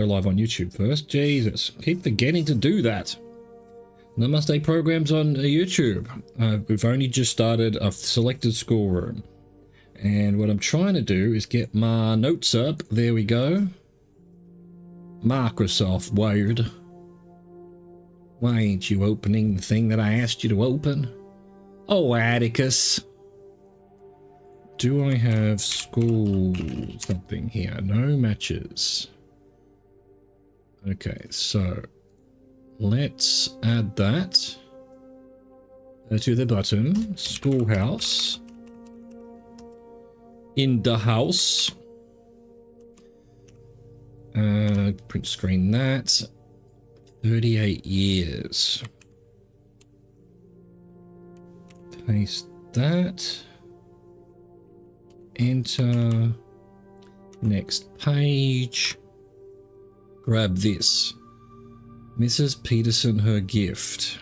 Go live on YouTube first. Jesus, keep forgetting to do that. Namaste programs on YouTube. We've only just started a selected schoolroom. And what I'm trying to do is get my notes up. There we go. Microsoft Word. Why ain't you opening the thing that I asked you to open? Oh, Atticus. Do I have school something here? No matches. Okay, so let's add that to the button. Schoolhouse. In the house. Print screen that. 38 years. Paste that. Enter. Next page. Grab this. Mrs. Peterson, her gift.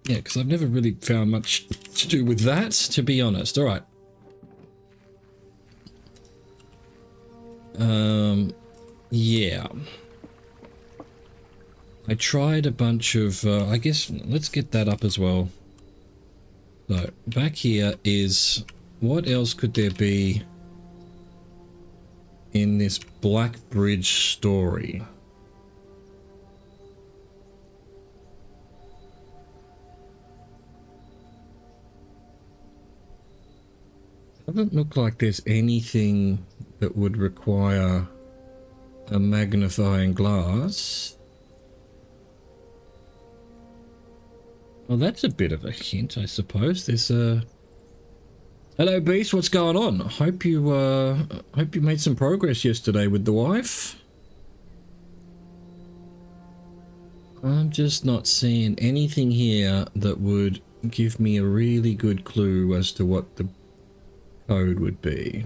Yeah, because I've never really found much to do with that, to be honest. All right. Yeah. I tried a bunch of, I guess, let's get that up as well. So, back here is, what else could there be in this Black Bridge story? Doesn't look like there's anything that would require a magnifying glass. Well, that's a bit of a hint, I suppose. There's a... Hello, Beast. What's going on? Hope you made some progress yesterday with the wife. I'm just not seeing anything here that would give me a really good clue as to what the code would be.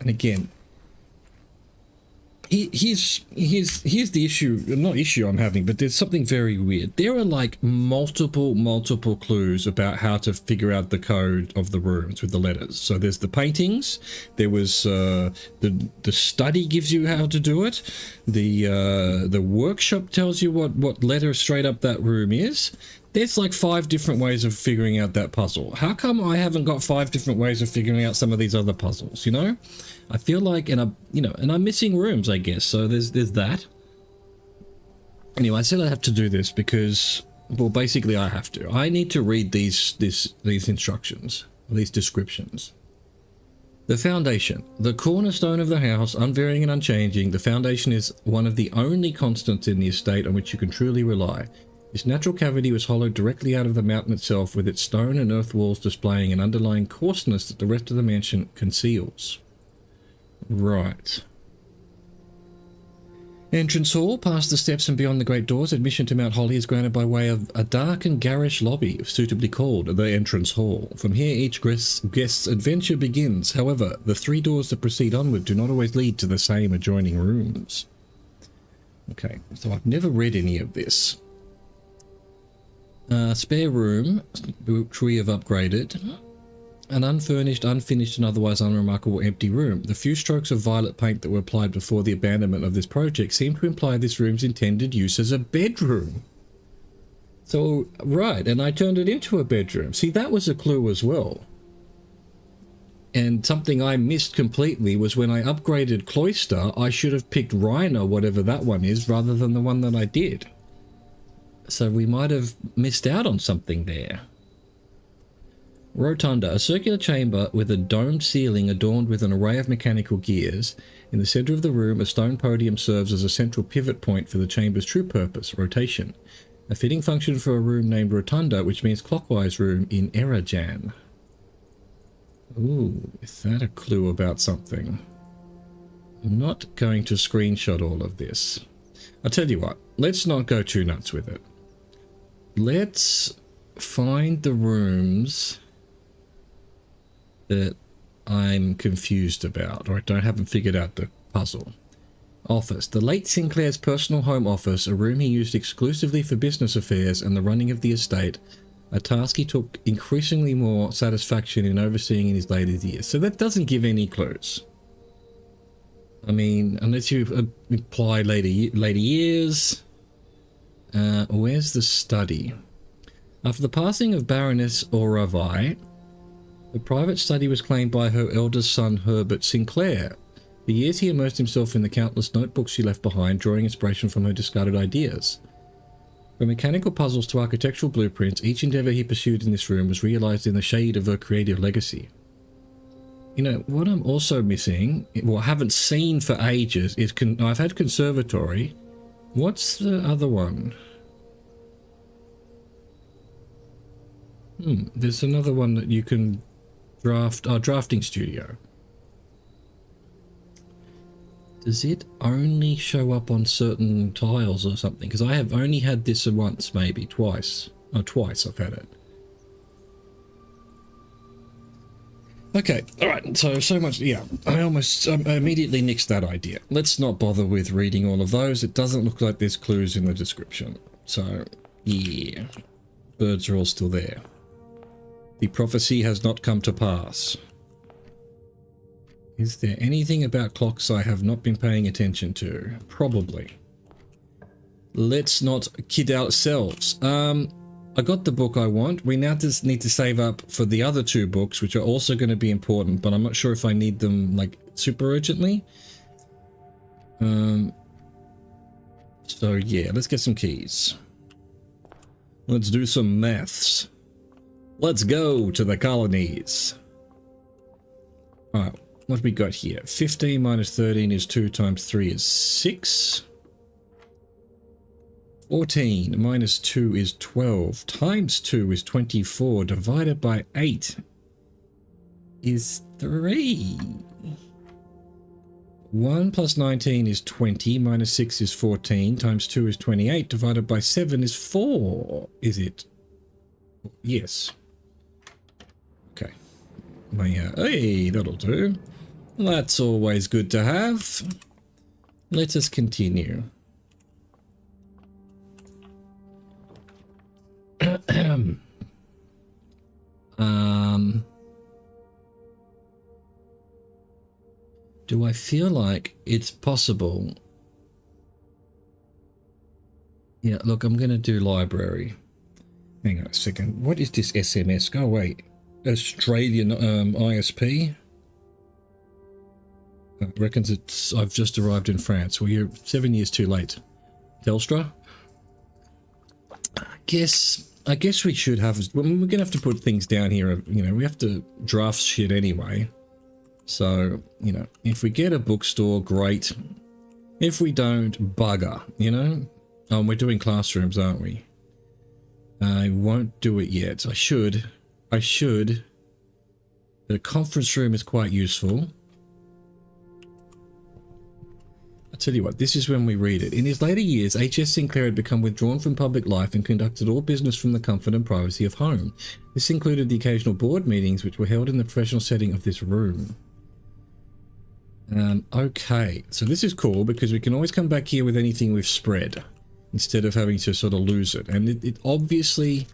And again, here's the issue, not issue I'm having, but there's something very weird. There are like multiple clues about how to figure out the code of the rooms with the letters. So there's the paintings, there was the study gives you how to do it, the workshop tells you what letter straight up that room is. There's like 5 different ways of figuring out that puzzle. How come I haven't got 5 different ways of figuring out some of these other puzzles, you know? I feel like, and I'm missing rooms, I guess, so there's that. Anyway, I said I have to do this because, well, basically I have to. I need to read these instructions, these descriptions. The foundation. The cornerstone of the house, unvarying and unchanging, the foundation is one of the only constants in the estate on which you can truly rely. This natural cavity was hollowed directly out of the mountain itself, with its stone and earth walls displaying an underlying coarseness that the rest of the mansion conceals. Right. Entrance hall, past the steps and beyond the great doors. Admission to Mount Holly is granted by way of a dark and garish lobby, suitably called the entrance hall. From here, each guest's adventure begins. However, the 3 doors that proceed onward do not always lead to the same adjoining rooms. Okay, so I've never read any of this. Spare room, which we have upgraded. An unfurnished, unfinished, and otherwise unremarkable empty room. The few strokes of violet paint that were applied before the abandonment of this project seem to imply this room's intended use as a bedroom. So, right, and I turned it into a bedroom. See, that was a clue as well. And something I missed completely was when I upgraded Cloister, I should have picked Rhino, whatever that one is, rather than the one that I did. So we might have missed out on something there. Rotunda, a circular chamber with a domed ceiling adorned with an array of mechanical gears. In the center of the room, a stone podium serves as a central pivot point for the chamber's true purpose, rotation. A fitting function for a room named Rotunda, which means clockwise room in Erajan. Ooh, is that a clue about something? I'm not going to screenshot all of this. I'll tell you what, let's not go too nuts with it. Let's find the rooms that I'm confused about, or I haven't figured out the puzzle. Office. The late Sinclair's personal home office, a room he used exclusively for business affairs and the running of the estate. a task he took increasingly more satisfaction in overseeing in his later years. So that doesn't give any clues. I mean, unless you imply later years. Where's the study? After the passing of Baroness Oravai, the private study was claimed by her eldest son Herbert Sinclair. For years he immersed himself in the countless notebooks she left behind, drawing inspiration from her discarded ideas. From mechanical puzzles to architectural blueprints, each endeavour he pursued in this room was realised in the shade of her creative legacy. You know, what I'm also missing, well, I haven't seen for ages, is I've had conservatory. What's the other one? There's another one that you can draft, drafting studio. Does it only show up on certain tiles or something? Because I have only had this once, maybe twice. Oh, twice I've had it. Okay, all right. So much. Yeah, I immediately nixed that idea. Let's not bother with reading all of those. It doesn't look like there's clues in the description. So yeah, birds are all still there. The prophecy has not come to pass. Is there anything about clocks I have not been paying attention to? Probably. Let's not kid ourselves. I got the book I want. We now just need to save up for the other two books, which are also going to be important, but I'm not sure if I need them, like, super urgently. So yeah, let's get some keys. Let's do some maths. Let's go to the colonies. Alright. What have we got here? 15 minus 13 is 2 times 3 is 6. 14 minus 2 is 12. Times 2 is 24. Divided by 8 is 3. 1 plus 19 is 20. Minus 6 is 14. Times 2 is 28. Divided by 7 is 4. Is it? Yes. Okay. Hey, that'll do. That's always good to have. Let us continue. Do I feel like it's possible? Yeah, look, I'm going to do library. Hang on a second. What is this SMS? Go away. Australian ISP? Reckons I've just arrived in France. Well, you're 7 years too late. Telstra? I guess we should have... Well, we're gonna have to put things down here. You know, we have to draft shit anyway. So, you know, if we get a bookstore, great. If we don't, bugger, you know? We're doing classrooms, aren't we? I won't do it yet. I should. But a conference room is quite useful. I tell you what, this is when we read it. In his later years, H.S. Sinclair had become withdrawn from public life and conducted all business from the comfort and privacy of home. This included the occasional board meetings which were held in the professional setting of this room. Okay, so this is cool because we can always come back here with anything we've spread instead of having to sort of lose it. And it obviously,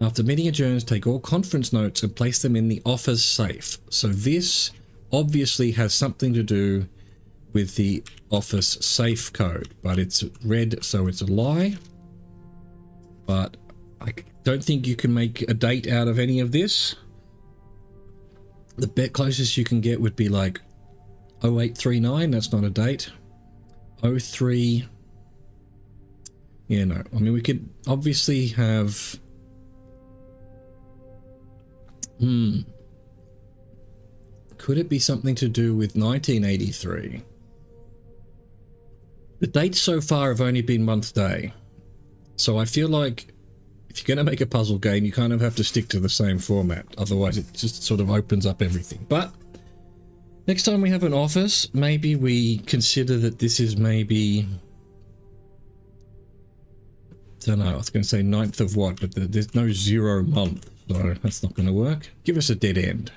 after meeting adjourns, take all conference notes and place them in the office safe. So this obviously has something to do with the office safe code, but it's red, so it's a lie. But I don't think you can make a date out of any of this. The closest you can get would be like 0839, that's not a date. 03, yeah, no, I mean we could obviously have could it be something to do with 1983? The dates so far have only been month day. So I feel like if you're going to make a puzzle game, you kind of have to stick to the same format. Otherwise, it just sort of opens up everything. But next time we have an office, maybe we consider that this is maybe... I don't know, I was going to say 9th of what, but there's no 0 month. So that's not going to work. Give us a dead end.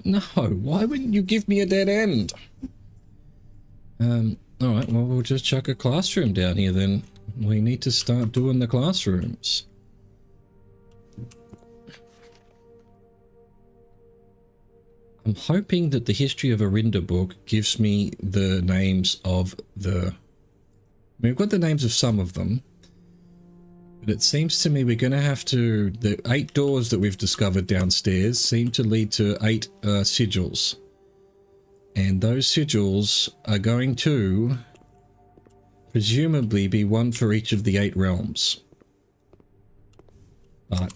No, why wouldn't you give me a dead end? Alright, well, we'll just chuck a classroom down here then. We need to start doing the classrooms. I'm hoping that the history of Arinda book gives me the names of the... We've got the names of some of them, but it seems to me we're going to have to... The 8 doors that we've discovered downstairs seem to lead to 8 sigils. And those sigils are going to presumably be one for each of the 8 realms. But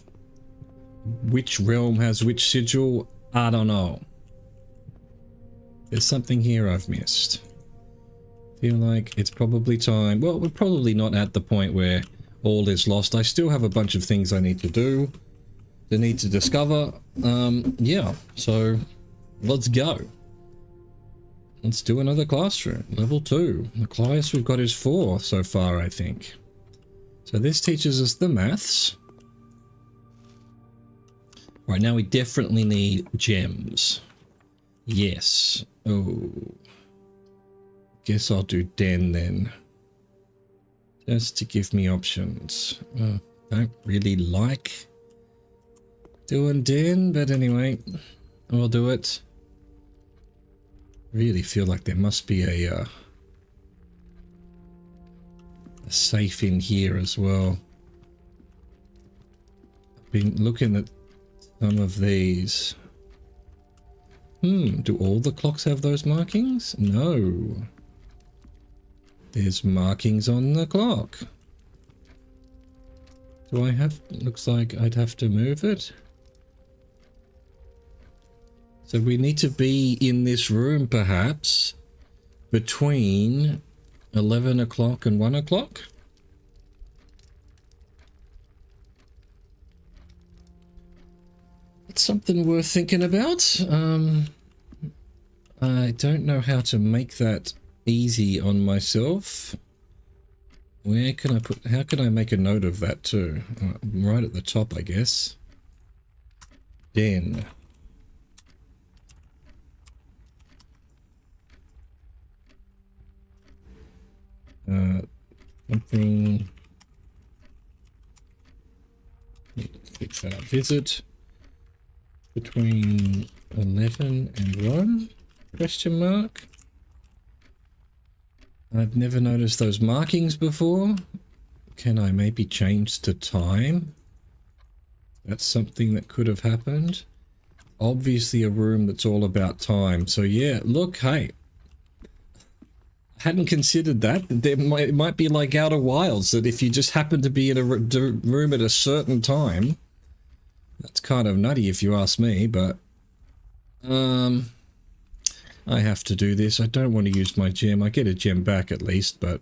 which realm has which sigil, I don't know. There's something here I've missed. Feel like it's probably time. Well, we're probably not at the point where all is lost. I still have a bunch of things I need to do, that need to discover. Yeah, so let's go. Let's do another classroom. Level 2. The highest we've got is 4 so far, I think. So this teaches us the maths. Right, now we definitely need gems. Yes. Oh. Guess I'll do Den then. Just to give me options. Don't really like doing Den, but anyway, I'll do it. Really feel like there must be a safe in here as well. I've been looking at some of these. Do all the clocks have those markings? No. There's markings on the clock. Do I have... Looks like I'd have to move it. So we need to be in this room, perhaps, between 11 o'clock and 1 o'clock. It's something worth thinking about. I don't know how to make that easy on myself. Where can I put... How can I make a note of that too? Right at the top, I guess. Den. Something... Fix that up. Visit between 11 and 1? Question mark. I've never noticed those markings before. Can I maybe change to time? That's something that could have happened. Obviously a room that's all about time. So yeah, look, hey. Hadn't considered that. It might be like Outer Wilds, that if you just happen to be in a room at a certain time, that's kind of nutty if you ask me, but I have to do this. I don't want to use my gem. I get a gem back at least, but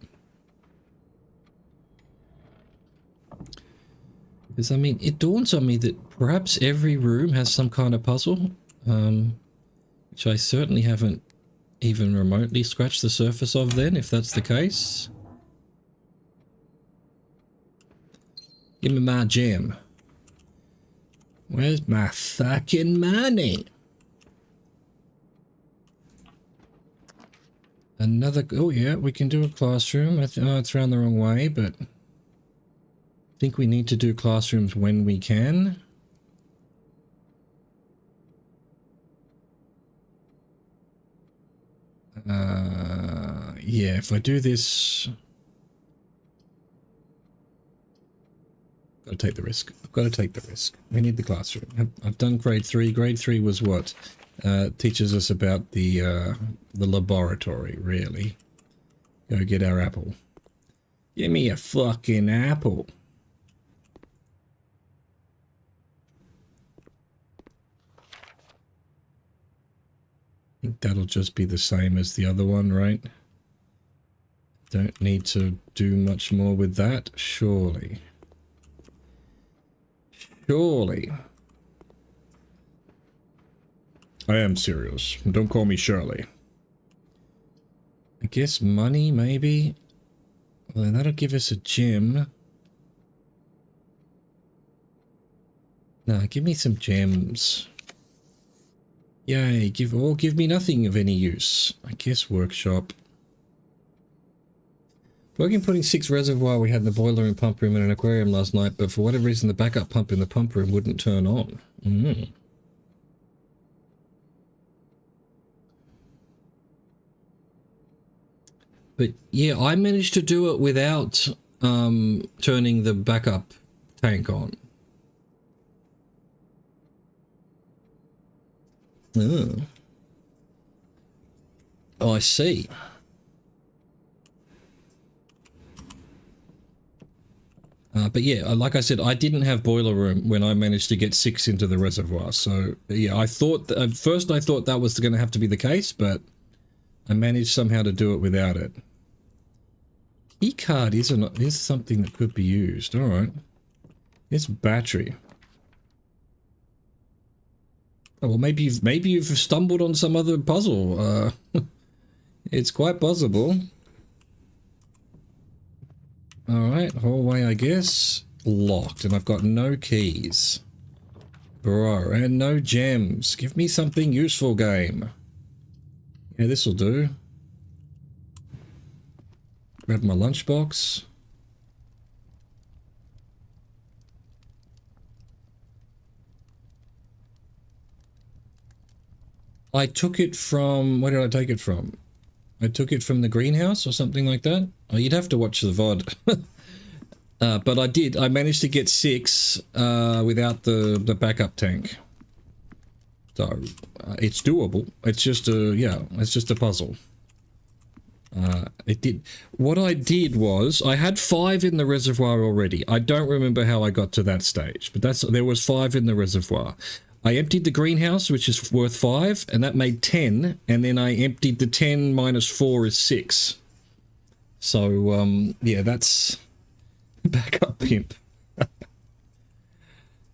because I mean, it dawns on me that perhaps every room has some kind of puzzle, which I certainly haven't even remotely scratched the surface of then, if that's the case. Give me my gem. Where's my fucking money? Another... Oh yeah, we can do a classroom. Oh, it's around the wrong way, but I think we need to do classrooms when we can. Yeah, if I do this... Gotta take the risk. I've got to take the risk. We need the classroom. I've done grade 3. Grade 3 was what? Teaches us about the laboratory, really. Go get our apple. Give me a fucking apple. I think that'll just be the same as the other one, right? Don't need to do much more with that, surely. Surely. I am serious. Don't call me Shirley. I guess money, maybe? Well, that'll give us a gem. Nah, give me some gems. Yay, give me nothing of any use. I guess workshop. Working putting 6 reservoir we had in the boiler and pump room and an aquarium last night, but for whatever reason the backup pump in the pump room wouldn't turn on. But yeah, I managed to do it without turning the backup tank on. Oh, oh, I see. But yeah, like I said, I didn't have boiler room when I managed to get 6 into the reservoir. So yeah, I thought at first I thought that was going to have to be the case, but I managed somehow to do it without it. Key card is something that could be used. All right, it's battery. Oh, well, maybe you've stumbled on some other puzzle. It's quite possible. Alright, hallway, I guess. Locked, and I've got no keys. Bro, and no gems. Give me something useful, game. Yeah, this'll do. Grab my lunchbox. I took it from... Where did I take it from? I took it from the greenhouse or something like that. Oh, you'd have to watch the VOD. But I did. I managed to get 6 without the backup tank. So it's doable. It's just a it's just a puzzle. It did. What I did was I had 5 in the reservoir already. I don't remember how I got to that stage, but there was 5 in the reservoir. I emptied the greenhouse, which is worth 5, and that made 10, and then I emptied the 10 minus 4 is 6. So, yeah, that's backup pimp.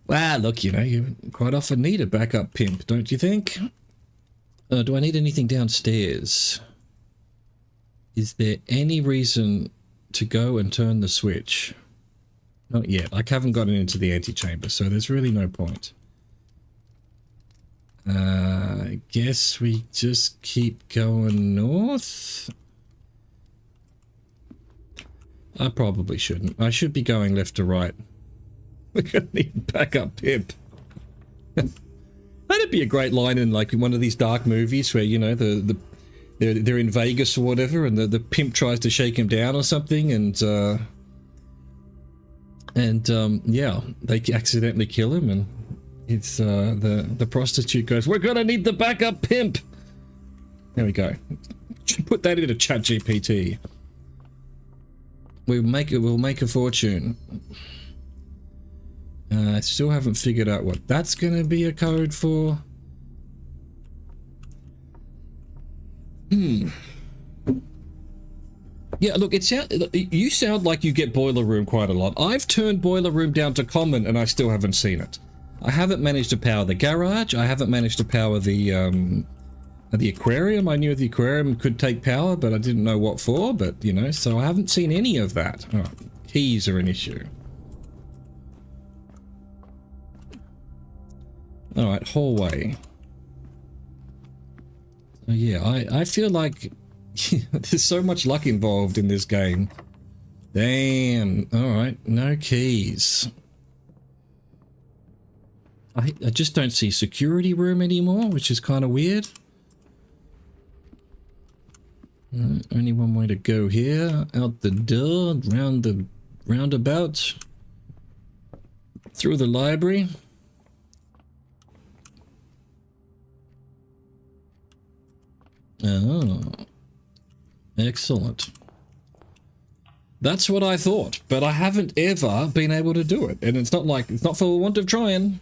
Well, look, you know, you quite often need a backup pimp, don't you think? Do I need anything downstairs? Is there any reason to go and turn the switch? Not yet. I haven't gotten into the antechamber, so there's really no point. I guess we just keep going north. I probably shouldn't. I should be going left to right. We're gonna need backup pimp. That'd be a great line in like one of these dark movies where, you know, they're in Vegas or whatever, and the pimp tries to shake him down or something, and yeah, they accidentally kill him, and it's the prostitute goes, "We're gonna need the backup pimp." There we go. Put that into ChatGPT. We'll make a fortune. I still haven't figured out what that's gonna be a code for. Yeah, look, you sound like you get boiler room quite a lot. I've turned boiler room down to common and I still haven't seen it. I haven't managed to power the garage. I haven't managed to power the aquarium. I knew the aquarium could take power, but I didn't know what for, but, you know, so I haven't seen any of that. Oh, keys are an issue. Alright, hallway. So yeah, I feel like there's so much luck involved in this game. Damn. Alright, no keys. I just don't see security room anymore, which is kind of weird. Only one way to go here. Out the door, round the roundabout. Through the library. Oh. Excellent. That's what I thought, but I haven't ever been able to do it. And it's not for the want of trying.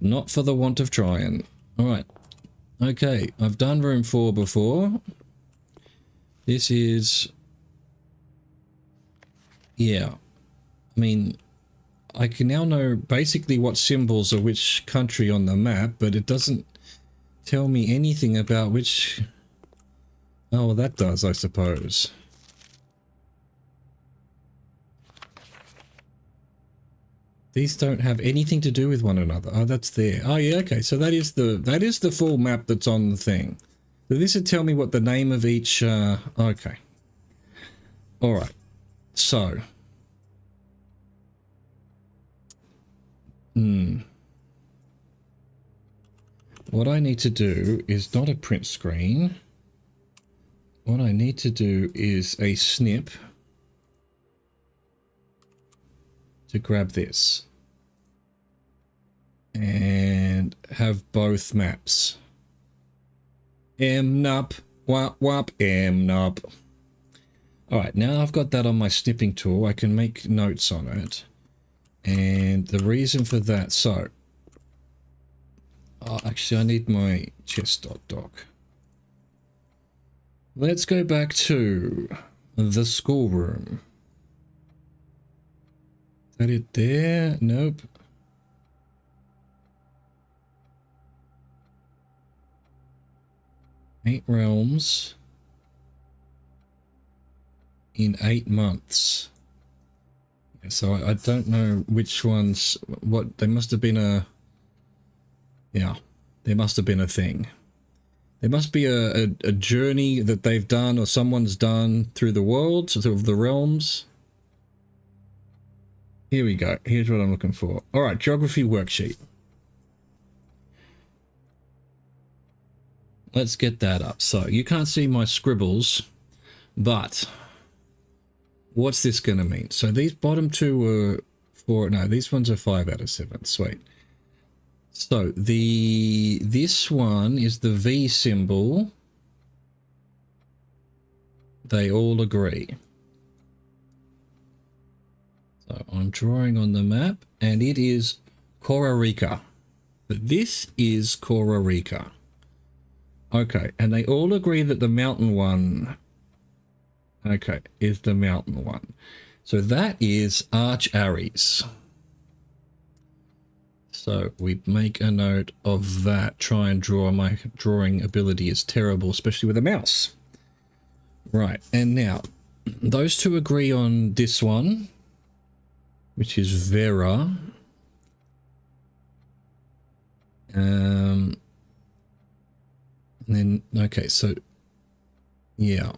Not for the want of trying. Alright. Okay, I've done room 4 before. This is... yeah. I mean, I can now know basically what symbols are which country on the map, but it doesn't tell me anything about which... oh, well, that does, I suppose. These don't have anything to do with one another. Oh, that's there. Oh, yeah, okay. So that is the full map that's on the thing. So this would tell me what the name of each... okay. All right. So... what I need to do is not a print screen. what I need to do is a snip to grab this and have both maps. M-nup, wop wop, M-nup. Alright, now I've got that on my snipping tool, I can make notes on it. And the reason for that, so... actually, I need my chess.doc. Let's go back to the schoolroom. Is that it there? Nope. Eight realms in 8 months. So I don't know which ones, what, they must have been a, yeah, there must have been a thing. There must be a journey that they've done or someone's done through the worlds, through the realms. Here we go. Here's what I'm looking for. All right, geography worksheet. Let's get that up. So you can't see my scribbles, but what's this going to mean? So these bottom two were 4, no, these ones are 5 out of 7. Sweet. So this one is the V symbol. They all agree. So I'm drawing on the map and it is Costa Rica. But this is Costa Rica. Okay, and they all agree that the mountain one, okay, is the mountain one. So that is Arch Aries. So we make a note of that. Try and draw. My drawing ability is terrible, especially with a mouse. Right, and now those two agree on this one, which is Vera. And then, okay, so, yeah.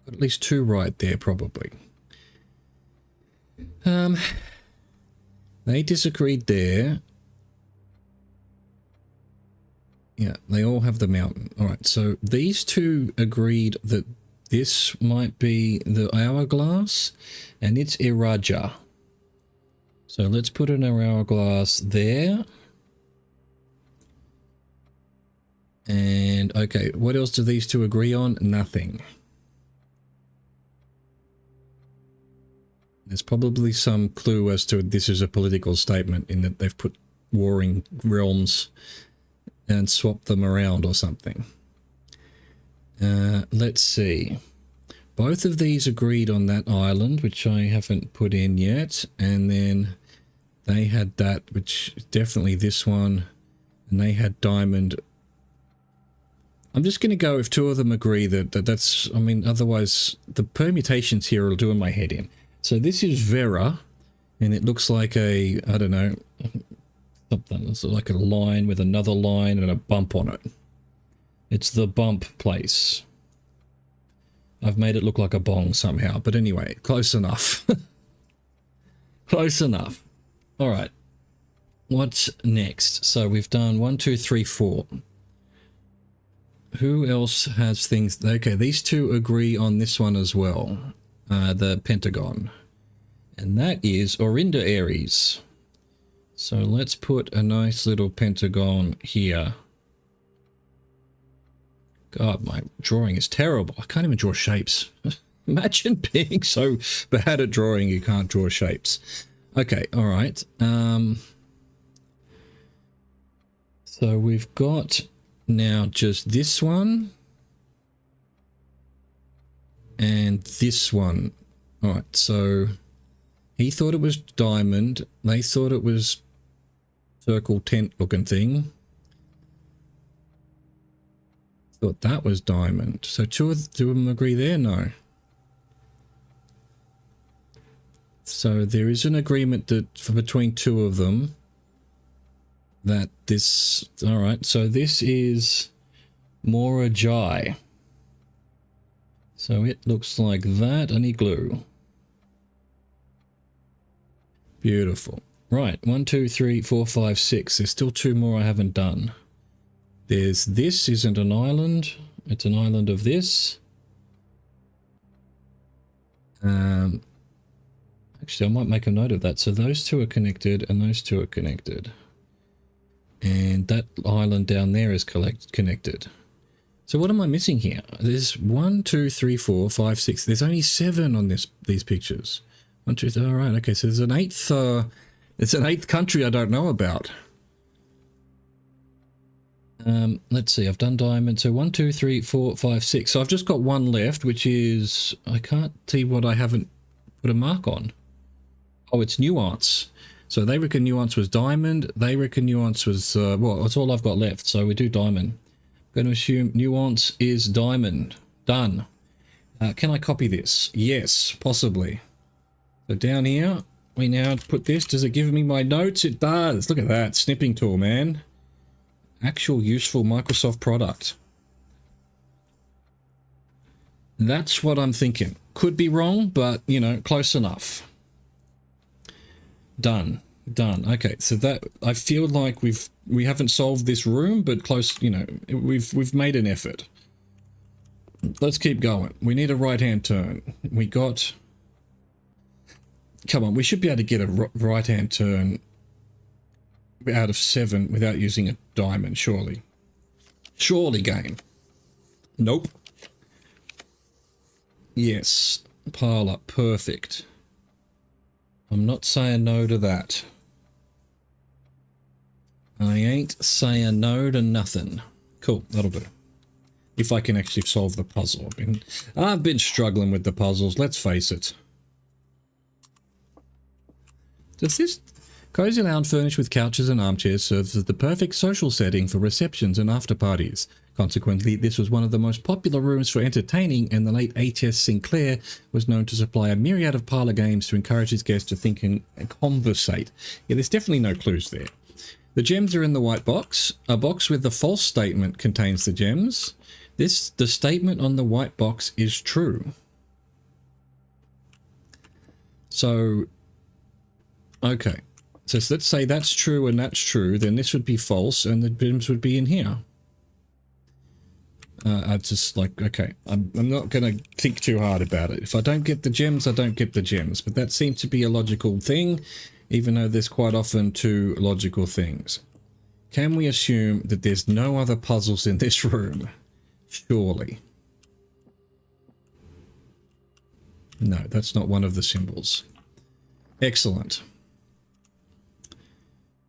Got at least 2 right there, probably. They disagreed there. Yeah, they all have the mountain. All right, so these 2 agreed that this might be the hourglass, and it's Iraja. So let's put an hourglass there. And, okay, what else do these 2 agree on? Nothing. There's probably some clue as to this is a political statement in that they've put warring realms and swapped them around or something. Let's see. Both of these agreed on that island, which I haven't put in yet. And then they had that, which is definitely this one. And they had diamond. I'm just going to go if 2 of them agree that's, I mean, otherwise the permutations here will do my head in. So this is Vera, and it looks like a, I don't know, something. It's like a line with another line and a bump on it. It's the bump place. I've made it look like a bong somehow, but anyway, close enough. Close enough. All right. What's next? So we've done 1, 2, 3, 4. Who else has things? Okay, these 2 agree on this one as well. The Pentagon. And that is Orinda Aries. So let's put a nice little pentagon here. God, my drawing is terrible. I can't even draw shapes. Imagine being so bad at drawing you can't draw shapes. Okay, all right. So we've got now just this one and this one. All right, so he thought it was diamond. They thought it was circle tent looking thing. Thought that was diamond. So 2 of them agree there? No. So there is an agreement that between 2 of them that this, all right, so this is Morajai. So it looks like that. I need glue. Beautiful. Right, 1, 2, 3, 4, 5, 6. There's still 2 more I haven't done. This isn't an island. It's an island of this. Actually, I might make a note of that. So those two are connected and those two are connected. And that island down there is connected. So what am I missing here? There's 1, 2, 3, 4, 5, 6. There's only 7 on these pictures. 1, 2, 3. All right. Okay. So there's an eighth. It's an eighth country I don't know about. Let's see. I've done diamond. So 1, 2, 3, 4, 5, 6. So I've just got one left, which is I can't see what I haven't put a mark on. Oh, it's nuance. So they reckon nuance was diamond. They reckon nuance was well. That's all I've got left. So we do diamond. Going to assume nuance is diamond. Done. Can I copy this? Yes, possibly. So down here, we now put this. Does it give me my notes? It does. Look at that. Snipping tool, man. Actual useful Microsoft product. That's what I'm thinking. Could be wrong, but, you know, close enough. Done. Done. Okay, so that I feel like we haven't solved this room, but close, you know, we've made an effort. Let's keep going. We need a right-hand turn. We got. Come on, we should be able to get a right-hand turn out of 7 without using a diamond, surely. Surely, game. Nope. Yes, pile up, perfect. I'm not saying no to that. I ain't saying no to nothing. Cool, that'll do. If I can actually solve the puzzle. I've been struggling with the puzzles, let's face it. Does this cozy lounge furnished with couches and armchairs serves as the perfect social setting for receptions and after parties? Consequently, this was one of the most popular rooms for entertaining, and the late H.S. Sinclair was known to supply a myriad of parlour games to encourage his guests to think and conversate. Yeah, there's definitely no clues there. The gems are in the white box. A box with the false statement contains the gems. The statement on the white box is true. So, okay. So let's say that's true and that's true, then this would be false and the gems would be in here. I just like, okay, I'm not going to think too hard about it. If I don't get the gems, I don't get the gems. But that seems to be a logical thing, even though there's quite often 2 logical things. Can we assume that there's no other puzzles in this room? Surely. No, that's not one of the symbols. Excellent.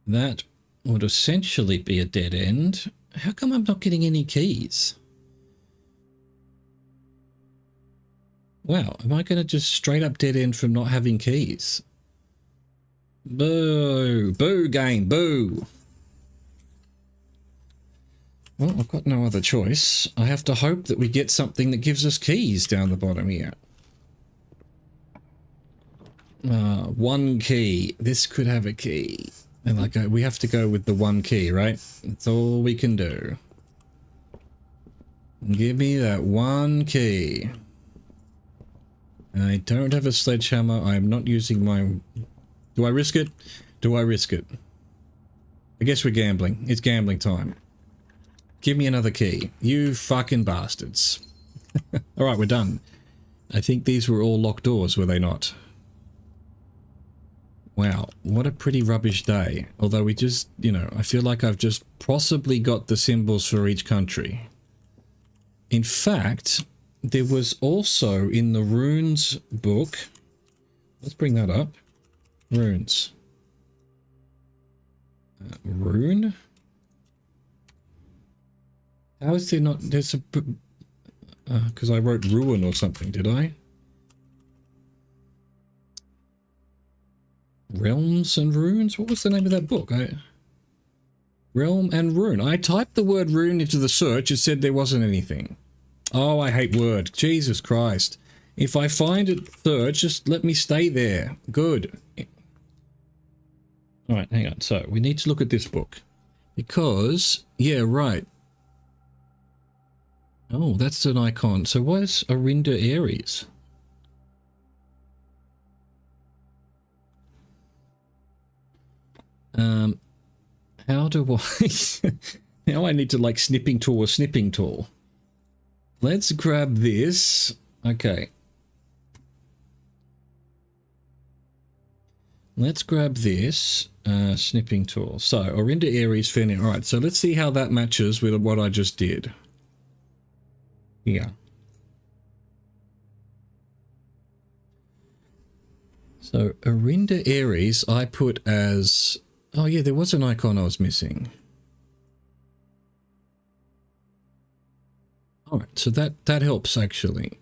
That would essentially be a dead end. How come I'm not getting any keys? Wow, am I going to just straight up dead end from not having keys? Boo! Boo, game, boo! Well, I've got no other choice. I have to hope that we get something that gives us keys down the bottom here. 1 key. This could have a key. And like, we have to go with the 1 key, right? That's all we can do. Give me that 1 key. I don't have a sledgehammer. I am not using my... Do I risk it? Do I risk it? I guess we're gambling. It's gambling time. Give me another key. You fucking bastards. Alright, we're done. I think these were all locked doors, were they not? Wow, what a pretty rubbish day. Although we just, you know, I feel like I've just possibly got the symbols for each country. In fact, there was also in the runes book... Let's bring that up. Runes. Rune? How is there not... There's a... because I wrote ruin or something, did I? Realms and Runes? What was the name of that book? Realm and Rune. I typed the word rune into the search. It said there wasn't anything. Oh, I hate Word. Jesus Christ. If I find it search, just let me stay there. Good. Alright, hang on. So, we need to look at this book. Because, yeah, right. Oh, that's an icon. So what is Arinda Aries? How do I Now I need to like snipping tool or snipping tool. Let's grab this. Okay. Let's grab this snipping tool. So Orinda Aries Fenrir. All right, so let's see how that matches with what I just did. Yeah. So Orinda Aries I put as... Oh yeah, there was an icon I was missing. All right, so that helps actually.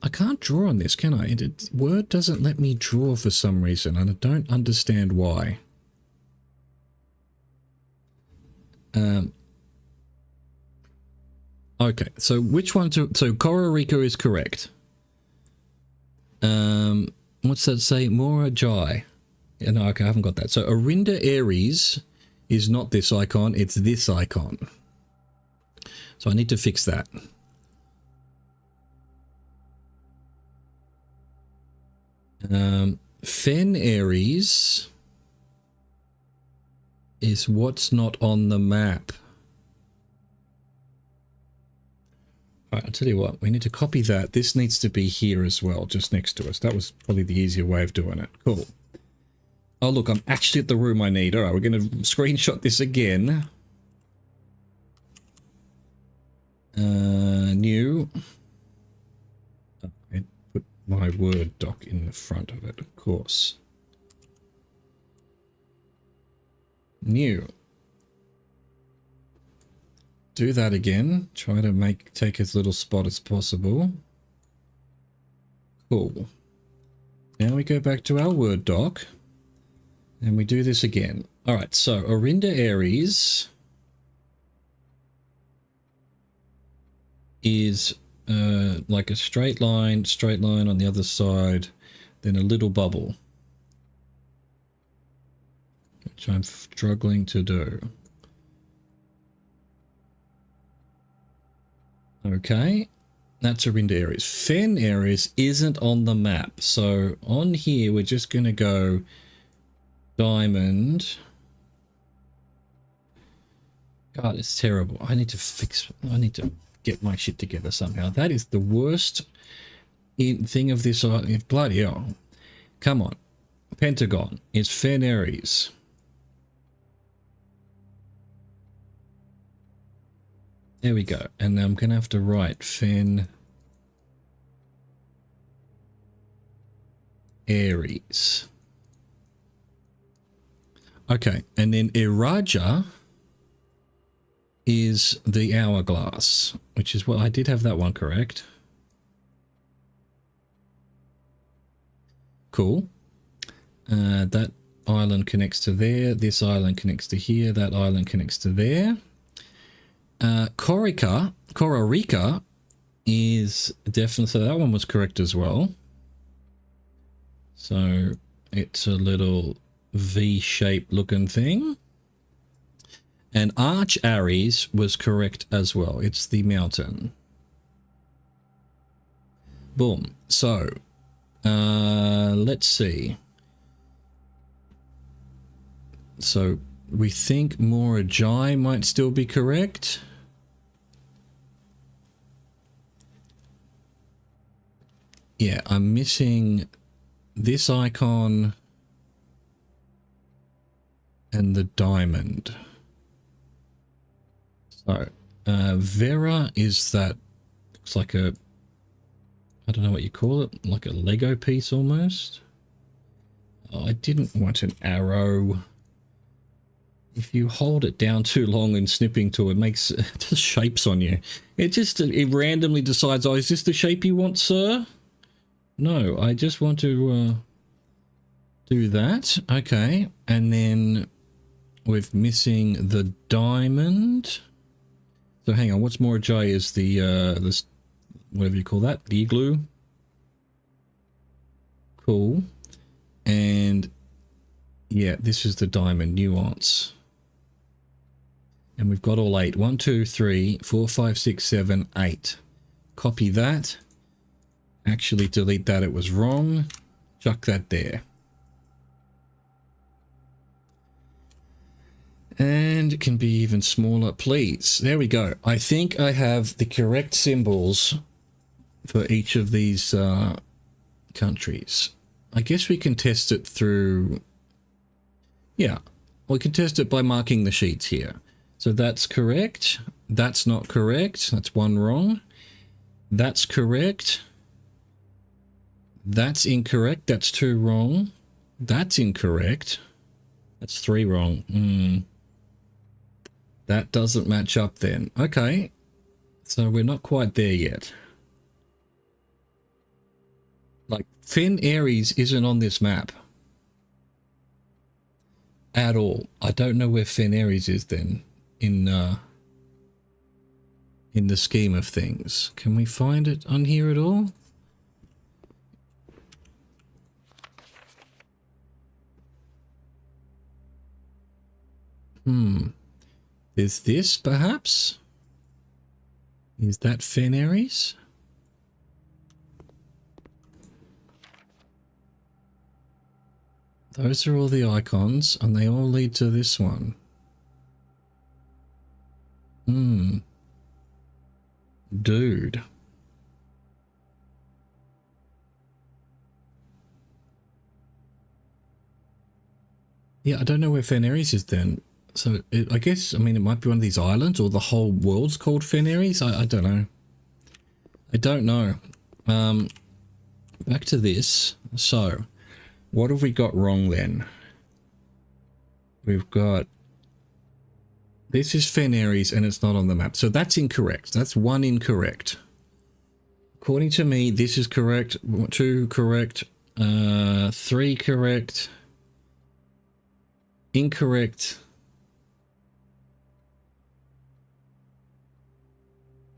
I can't draw on this, can I? Word doesn't let me draw for some reason, and I don't understand why. Okay, so which one to... So Costa Rica is correct. What's that say? Mora Jai. Yeah, no, okay, I haven't got that. So Orinda Aries is not this icon, it's this icon. So I need to fix that. Fen Aries is what's not on the map. All right, I'll tell you what, we need to copy that. This needs to be here as well, just next to us. That was probably the easier way of doing it. Cool. Oh, look, I'm actually at the room I need. All right, we're going to screenshot this again. New. Oh, I put my Word doc in the front of it, of course. New. Do that again. Try to take as little spot as possible. Cool. Now we go back to our Word doc. And we do this again. All right, so Orinda Aries is like a straight line on the other side, then a little bubble, which I'm struggling to do. Okay, that's Orinda Aries. Fen Aries isn't on the map, so on here we're just going to go diamond. God, it's terrible. I need to get my shit together somehow. That is the worst thing of this. Bloody hell. Come on. Pentagon is Fen Aries. There we go. And I'm going to have to write Fen Aries. Okay. And then Iraja is the hourglass, which is what I did have that one correct. Cool. That island connects to there. This island connects to here. That island connects to there. Costa Rica is definitely, so that one was correct as well. So it's a little V-shaped looking thing. And Arch Aries was correct as well. It's the mountain. Boom. So, let's see. So, we think Morajai might still be correct. Yeah, I'm missing this icon and the diamond. So, Vera is that, looks like a, I don't know what you call it, like a Lego piece almost. Oh, I didn't want an arrow. If you hold it down too long in snipping tool, it makes it just shapes on you. It randomly decides, oh, is this the shape you want, sir? No, I just want to do that. Okay, and then we're missing the diamond. So hang on, what's more J is the this, whatever you call that, the igloo. Cool. And yeah, this is the diamond nuance. And we've got all 8. 1, 2, 3, 4, 5, 6, 7, 8. Copy that. Actually delete that, it was wrong. Chuck that there. And it can be even smaller, please. There we go. I think I have the correct symbols for each of these countries. I guess we can test it through... Yeah, we can test it by marking the sheets here. So that's correct. That's not correct. That's one wrong. That's correct. That's incorrect. That's two wrong. That's incorrect. That's three wrong. That doesn't match up then. Okay. So we're not quite there yet. Like, Fen Aries isn't on this map. At all. I don't know where Fen Aries is then in the scheme of things. Can we find it on here at all? Is this perhaps? Is that Fen Aries? Those are all the icons, and they all lead to this one. Dude. Yeah, I don't know where Fen Aries is then. So, I guess, I mean, it might be one of these islands, or the whole world's called Fen Aries? I don't know. I don't know. Back to this. So, what have we got wrong then? We've got... This is Fen Aries, and it's not on the map. So that's incorrect. That's one incorrect. According to me, this is correct. Two correct. Three correct. Incorrect.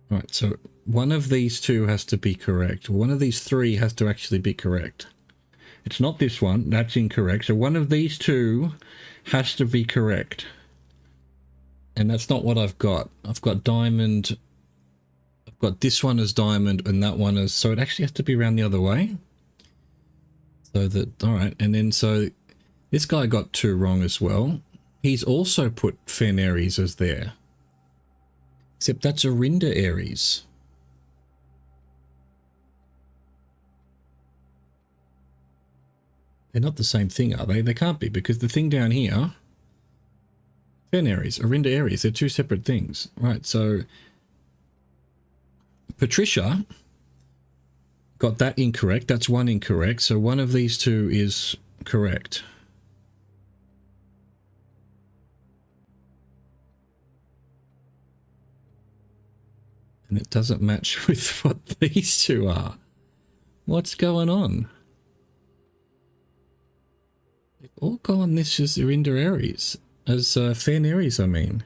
Right, so one of these two has to be correct. One of these three has to actually be correct. It's not this one. That's incorrect. So one of these two has to be correct. And that's not what I've got. I've got diamond. I've got this one as diamond and that one as... So it actually has to be around the other way. So that... Alright, and then so... This guy got two wrong as well. He's also put Fen Aries as there. Except that's Arinda Aries. They're not the same thing, are they? They can't be, because the thing down here... Fen Aries, Arinda Aries, they're two separate things. Right, so... Patricia got that incorrect. That's one incorrect. So one of these two is correct. And it doesn't match with what these two are. What's going on? They've all gone this as Arinda Aries. As Fen Aries, I mean.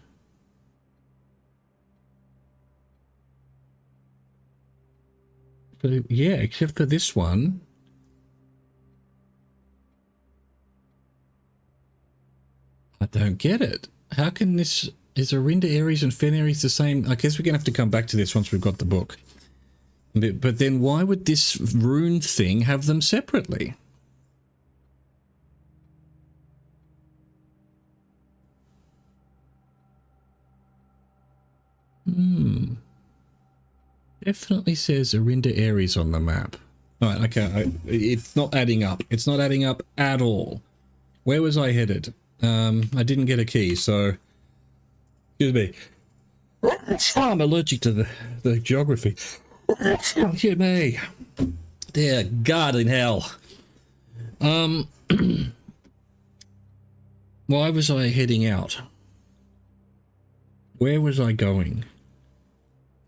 But yeah, except for this one. I don't get it. How can this... Is Arinda Aries and Fen Aries the same? I guess we're going to have to come back to this once we've got the book. But then why would this rune thing have them separately? Definitely says Arinda Aries on the map. Alright, okay. It's not adding up. It's not adding up at all. Where was I headed? I didn't get a key, so... Excuse me. I'm allergic to the geography. Excuse me. Dear God in hell. Why was I heading out? Where was I going?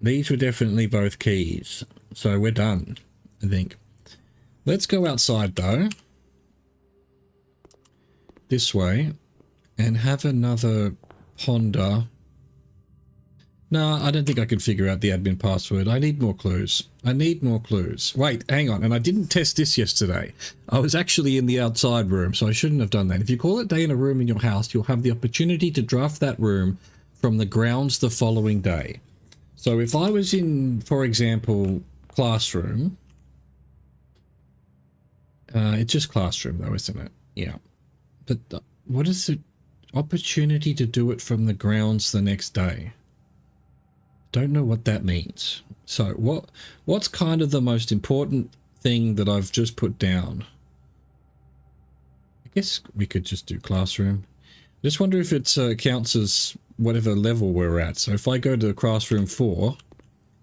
These were definitely both keys. So we're done, I think. Let's go outside though. This way. And have another ponder. No, I don't think I can figure out the admin password. I need more clues. I need more clues. Wait, hang on. And I didn't test this yesterday. I was actually in the outside room, so I shouldn't have done that. If you call it day in a room in your house, you'll have the opportunity to draft that room from the grounds the following day. So if I was in, for example, classroom, it's just classroom though, isn't it? Yeah. But what is it? Opportunity to do it from the grounds the next day. Don't know what that means. So what's kind of the most important thing that I've just put down? I guess we could just do classroom. Just wonder if it counts as whatever level we're at. So if I go to classroom 4,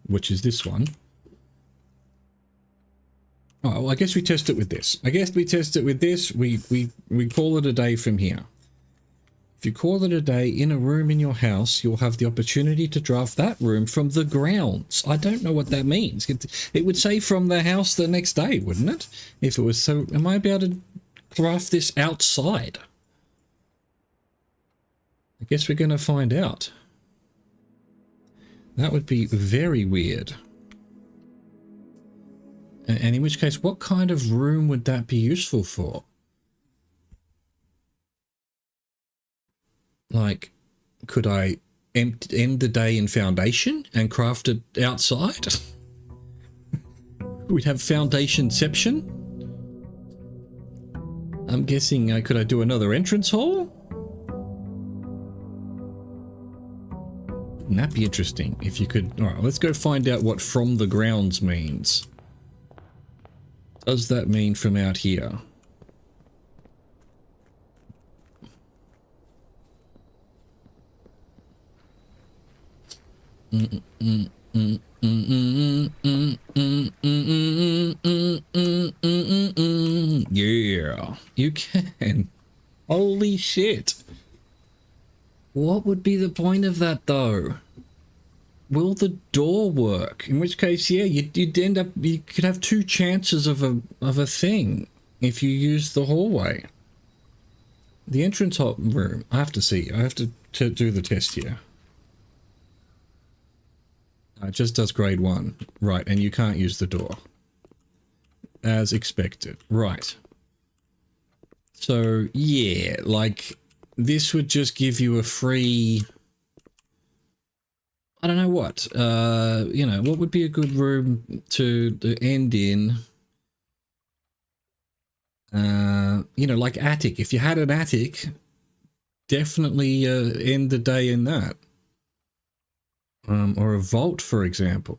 which is this one. Oh, well, I guess we test it with this. I guess we test it with this. We call it a day from here. If you call it a day in a room in your house, you'll have the opportunity to draft that room from the grounds. I don't know what that means. It would say from the house the next day, wouldn't it? If it was so, am I able to draft this outside? I guess we're going to find out. That would be very weird. And in which case, what kind of room would that be useful for? Like, could I end the day in foundation and craft it outside? We'd have foundationception. I'm guessing, could I do another entrance hall? Wouldn't that be interesting if you could... Alright, let's go find out what from the grounds means. Does that mean from out here? Yeah, you can. Holy shit. What would be the point of that though? Will the door work? In which case, yeah, you'd end up, you could have 2 chances of a thing if you use the hallway. The entrance room, I have to see. I have to do the test here. It just does grade 1. Right, and you can't use the door. As expected. Right. So, yeah, like, this would just give you a free... I don't know what. You know, what would be a good room to end in? You know, like attic. If you had an attic, definitely end the day in that. Or a vault, for example.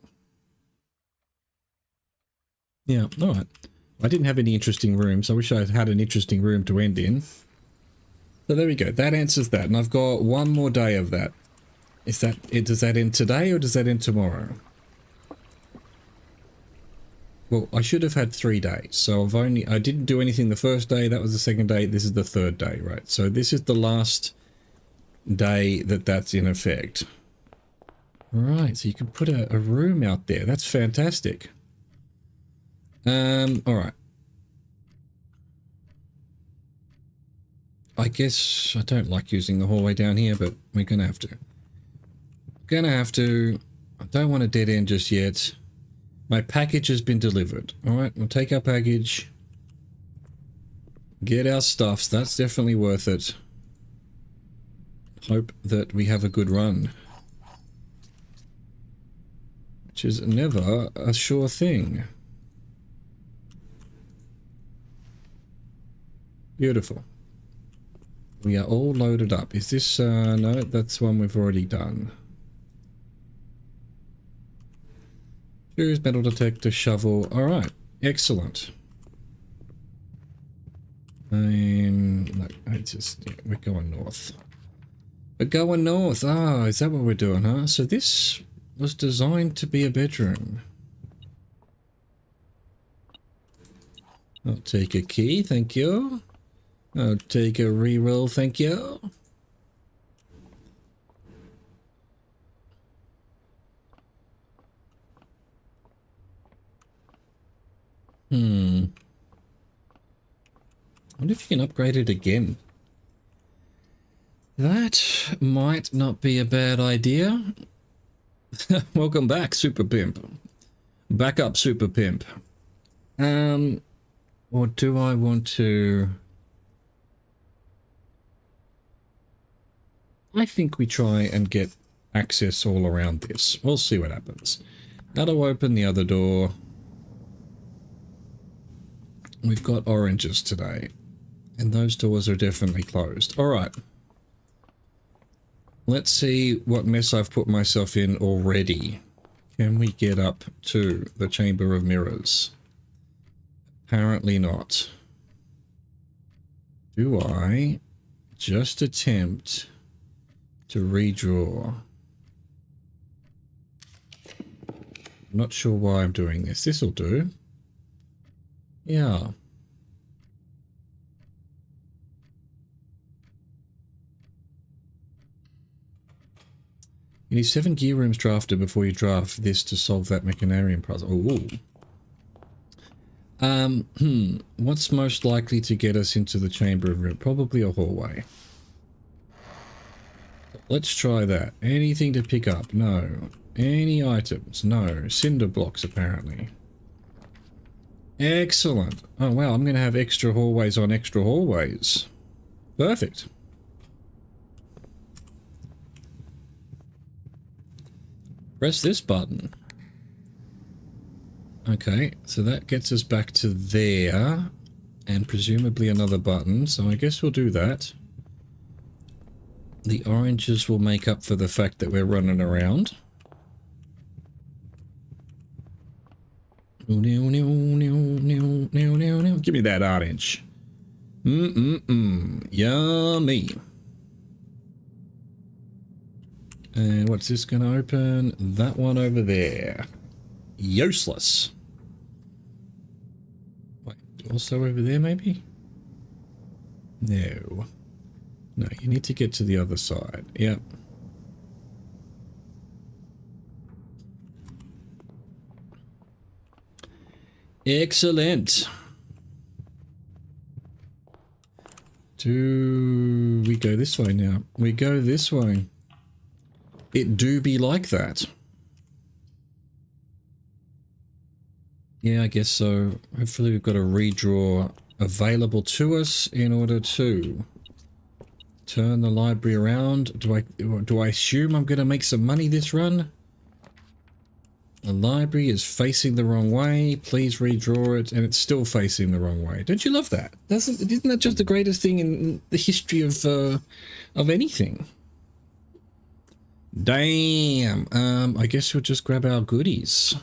Yeah, all right. I didn't have any interesting rooms. I wish I had an interesting room to end in. So there we go. That answers that. And I've got one more day of that. Does that end today or does that end tomorrow? Well, I should have had 3 days. So I didn't do anything the first day. That was the second day. This is the third day, right? So this is the last day that's in effect. Right, so you can put a room out there. That's fantastic. All right. I guess I don't like using the hallway down here, but we're gonna have to. I don't want a dead end just yet. My package has been delivered. All right, we'll take our package. Get our stuffs. That's definitely worth it. Hope that we have a good run. Which is never a sure thing. Beautiful. We are all loaded up. Is this, no, that's one we've already done. Furious metal detector, shovel. All right, excellent. No, we're going north. We're going north. Ah, is that what we're doing, huh? So this was designed to be a bedroom. I'll take a key, thank you. I'll take a reroll, thank you. I wonder if you can upgrade it again. That might not be a bad idea. Welcome back, Super Pimp. Back up, Super Pimp. Or do I want to... I think we try and get access all around this. We'll see what happens. How do I open the other door? We've got oranges today. And those doors are definitely closed. Alright. Let's see what mess I've put myself in already. Can we get up to the Chamber of Mirrors? Apparently not. Do I just attempt to redraw? I'm not sure why I'm doing this. This'll do. Yeah. You need 7 gear rooms drafted before you draft this to solve that Mechanarium puzzle. Ooh. What's most likely to get us into the Chamber of Mirrors? Probably a hallway. Let's try that. Anything to pick up? No. Any items? No. Cinder blocks, apparently. Excellent. Oh, wow. I'm going to have extra hallways on extra hallways. Perfect. Press this button. Okay, so that gets us back to there. And presumably another button. So I guess we'll do that. The oranges will make up for the fact that we're running around. Give me that orange. Yummy. And what's this going to open? That one over there. Useless. Wait, also over there maybe? No. No, you need to get to the other side. Yep. Excellent. Do we go this way now? We go this way. It do be like that. Yeah, I guess so. Hopefully we've got a redraw available to us in order to turn the library around. Do I assume I'm going to make some money this run? The library is facing the wrong way. Please redraw it, and it's still facing the wrong way. Don't you love that? Isn't that just the greatest thing in the history of anything? Damn. I guess we'll just grab our goodies.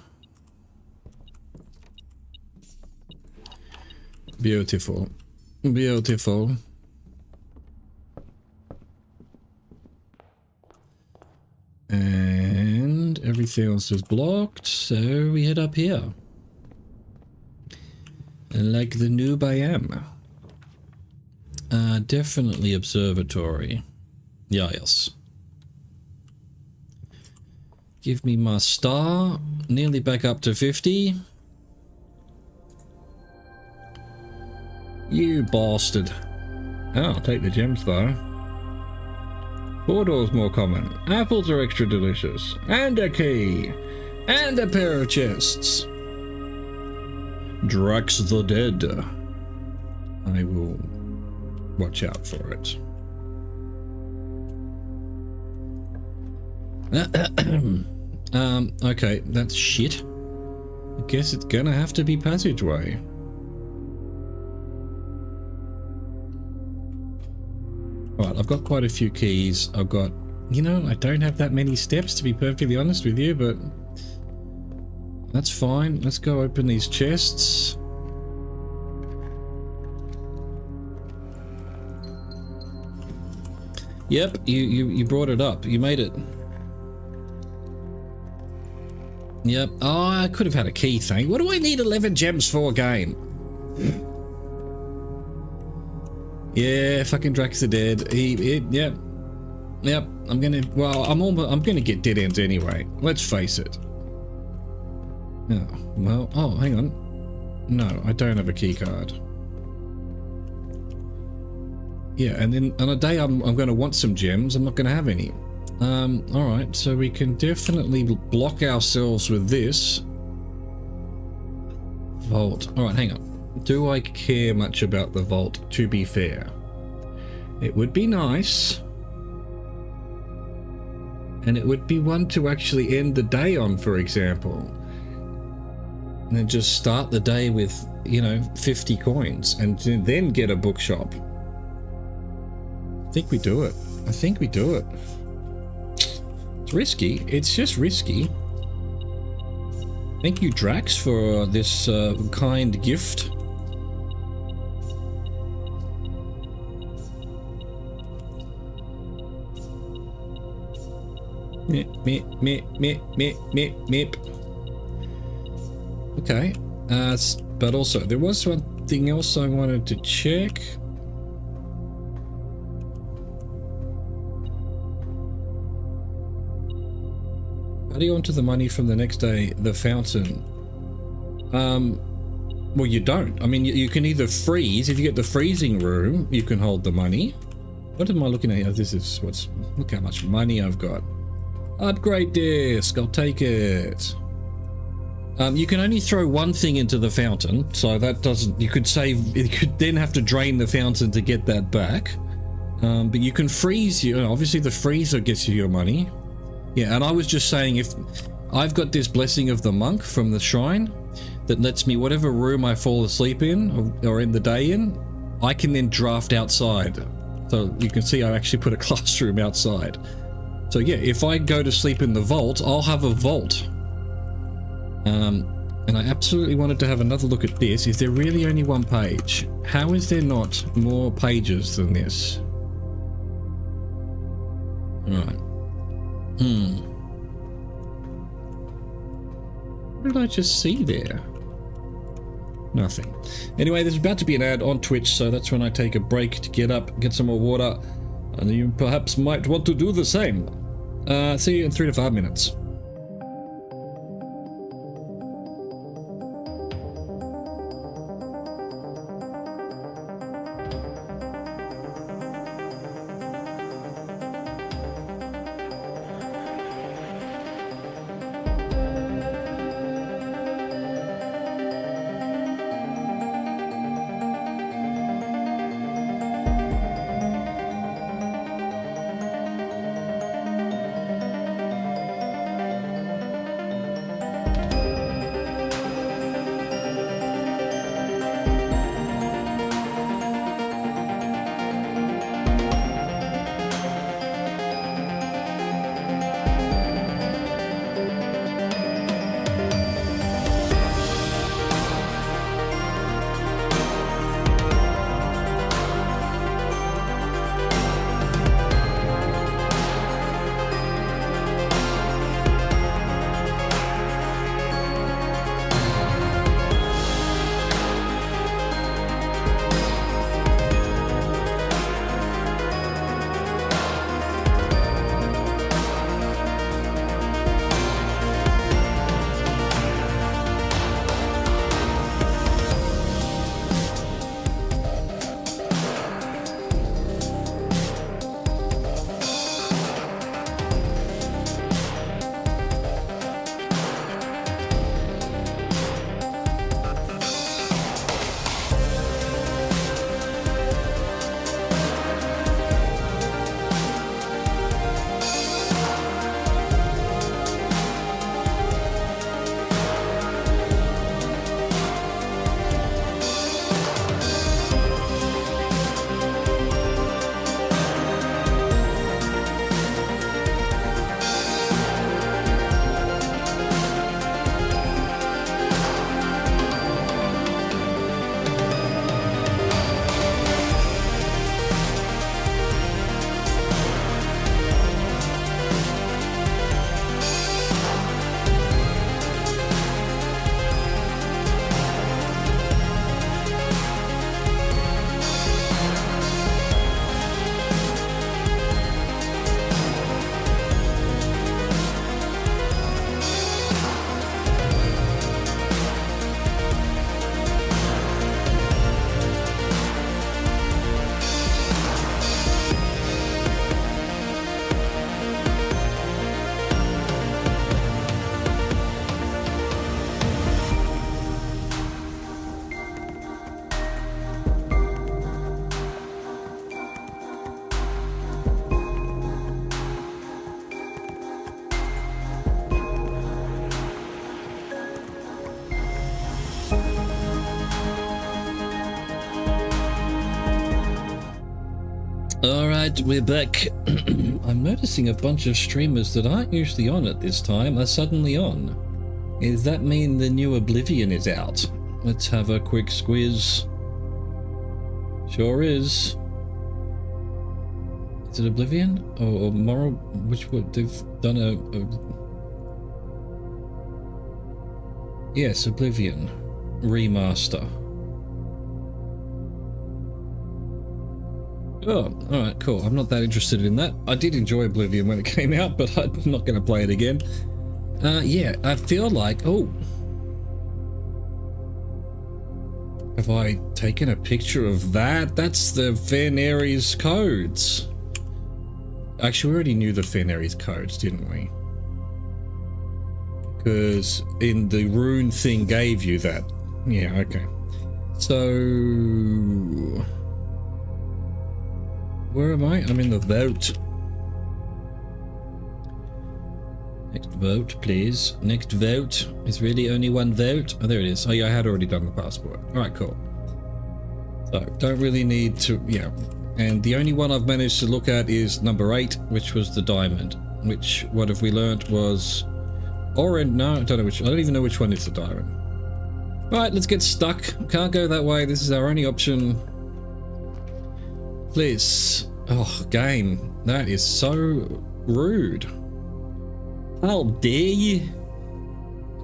Beautiful. Beautiful. And everything else is blocked, so we head up here. And like the noob I am. Definitely observatory. Yeah, yes. Give me my star. Nearly back up to 50. You bastard. Oh, I'll take the gems though. 4 doors more common. Apples are extra delicious. And a key. And a pair of chests. Drax the Dead. I will watch out for it. Okay, that's shit. I guess it's gonna have to be passageway. Right, I've got quite a few keys. I've got, you know, I don't have that many steps to be perfectly honest with you, but that's fine. Let's go open these chests. Yep, you brought it up. You made it. Yep. Oh, I could have had a key thing. What do I need 11 gems for, game? Yeah, fucking Drax the Dead. Yep. Yep. I'm gonna get dead ends anyway. Let's face it. Oh, well, oh, hang on. No, I don't have a key card. Yeah, and then on a day I'm gonna want some gems, I'm not gonna have any. Alright, so we can definitely block ourselves with this. Vault. Alright, hang on. Do I care much about the vault, to be fair? It would be nice. And it would be one to actually end the day on, for example. And then just start the day with, you know, 50 coins and then get a bookshop. I think we do it. I think we do it. It's risky. It's just risky. Thank you, Drax, for this kind gift. Meep. Okay. But also, there was one thing else I wanted to check. Adding on to the money from the next day, the fountain. Well, you don't. I mean, you can either freeze. If you get the freezing room, you can hold the money. What am I looking at here? This is what's... Look how much money I've got. Upgrade disc. I'll take it. You can only throw one thing into the fountain, so that doesn't... You could save... You could then have to drain the fountain to get that back. But you can freeze... Obviously, the freezer gets you your money. Yeah, and I was just saying, if I've got this blessing of the monk from the shrine that lets me, whatever room I fall asleep in or end the day in, I can then draft outside. So you can see I actually put a classroom outside. So yeah, if I go to sleep in the vault, I'll have a vault. And I absolutely wanted to have another look at this. Is there really only one page? How is there not more pages than this? Alright. What did I just see there? Nothing. Anyway, there's about to be an ad on Twitch, so that's when I take a break to get up, get some more water, and you perhaps might want to do the same. See you in 3 to 5 minutes. Alright, we're back. I'm noticing a bunch of streamers that aren't usually on at this time are suddenly on. Does that mean the new Oblivion is out? Let's have a quick squiz. Sure is. Is it Oblivion? Or Moral? Which one? They've done a... Yes, Oblivion. Remaster. Oh, alright, cool. I'm not that interested in that. I did enjoy Oblivion when it came out, but I'm not going to play it again. Yeah, I feel like... Oh. Have I taken a picture of that? That's the Veneries codes. Actually, we already knew the Veneries codes, didn't we? Because in the rune thing gave you that. Yeah, okay. So... Where am I? I'm in the vote. Next vote, please. Next vote. Is really only one vote? Oh, there it is. Oh, yeah, I had already done the passport. All right, cool. So, don't really need to... Yeah. And the only one I've managed to look at is number 8, which was the diamond. Which, what have we learnt was... Orange... No, I don't know which... I don't even know which one is the diamond. All right, let's get stuck. Can't go that way. This is our only option. Please. Oh, game. That is so rude. How dare you?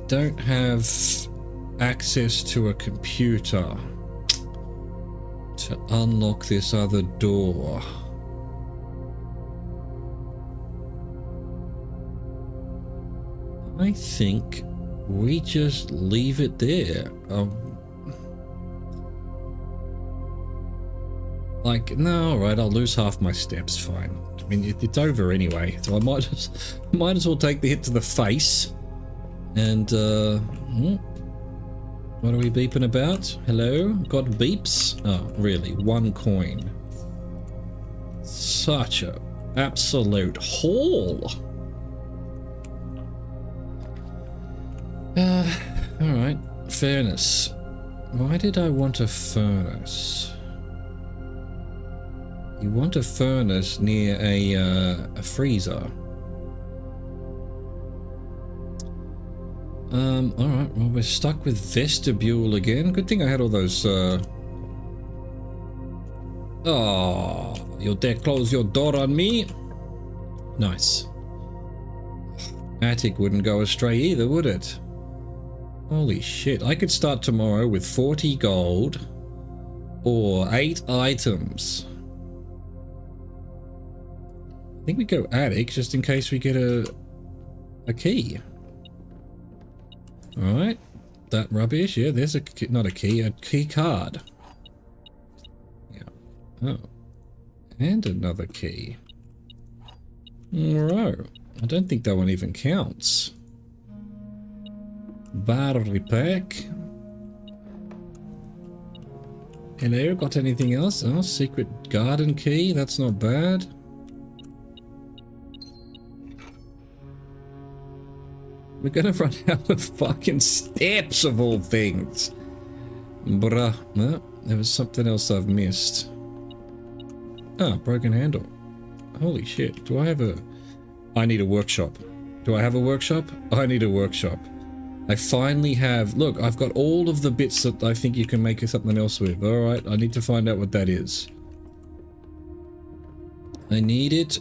Don't have access to a computer to unlock this other door. I think we just leave it there. Like, no, alright, I'll lose half my steps, fine. I mean, it's over anyway, so I might as well take the hit to the face. And, what are we beeping about? Hello? Got beeps? Oh, really? 1 coin. Such a absolute haul. Alright, furnace. Why did I want a furnace? You want a furnace near a freezer. Alright, well, we're stuck with vestibule again. Good thing I had all those, Oh, you dare close your door on me? Nice. Attic wouldn't go astray either, would it? Holy shit, I could start tomorrow with 40 gold or 8 items. I think we go attic just in case we get a key. All right, that rubbish. Yeah, there's a key card. Yeah. Oh, and another key. No, I don't think that one even counts. Battery pack. Hello, got anything else? Oh, secret garden key. That's not bad. We're gonna run out of fucking steps of all things. Bruh. No, there was something else I've missed. Ah, broken handle. Holy shit. Do I have a... I need a workshop. Do I have a workshop? I need a workshop. I finally have... Look, I've got all of the bits that I think you can make something else with. Alright, I need to find out what that is. I need it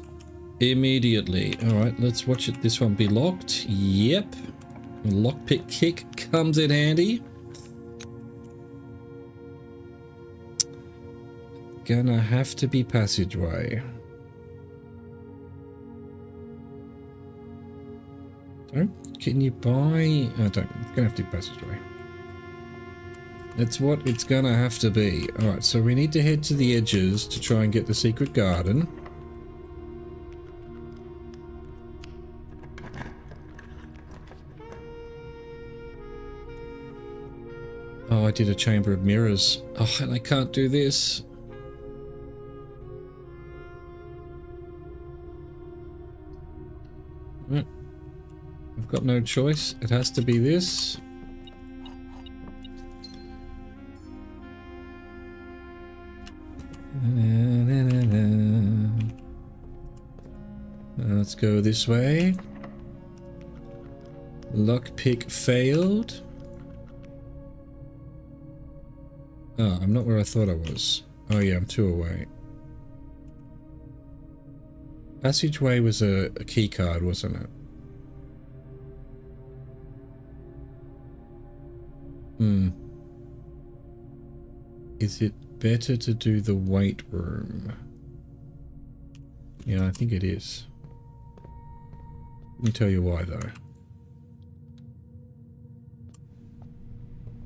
immediately. Alright, let's watch it. This one be locked. Yep. Lockpick kick comes in handy. Gonna have to be passageway. Can you buy... I don't. It's gonna have to be passageway. That's what it's gonna have to be. Alright, so we need to head to the edges to try and get the secret garden. Oh, I did a chamber of mirrors. Oh, and I can't do this. I've got no choice. It has to be this. Let's go this way. Lockpick failed. Oh, I'm not where I thought I was. Oh yeah, I'm 2 away. Passageway was a key card, wasn't it? Is it better to do the weight room? Yeah, I think it is. Let me tell you why, though.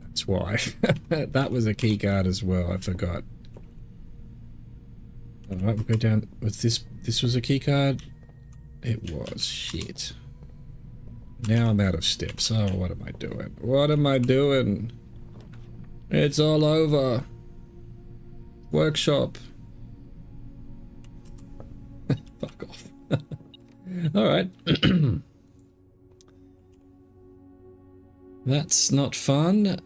That's why. That was a key card as well, I forgot. Alright, we'll go down. Was this was a key card? It was. Shit. Now I'm out of steps. Oh, what am I doing? What am I doing? It's all over. Workshop. Fuck off. Alright. That's not fun.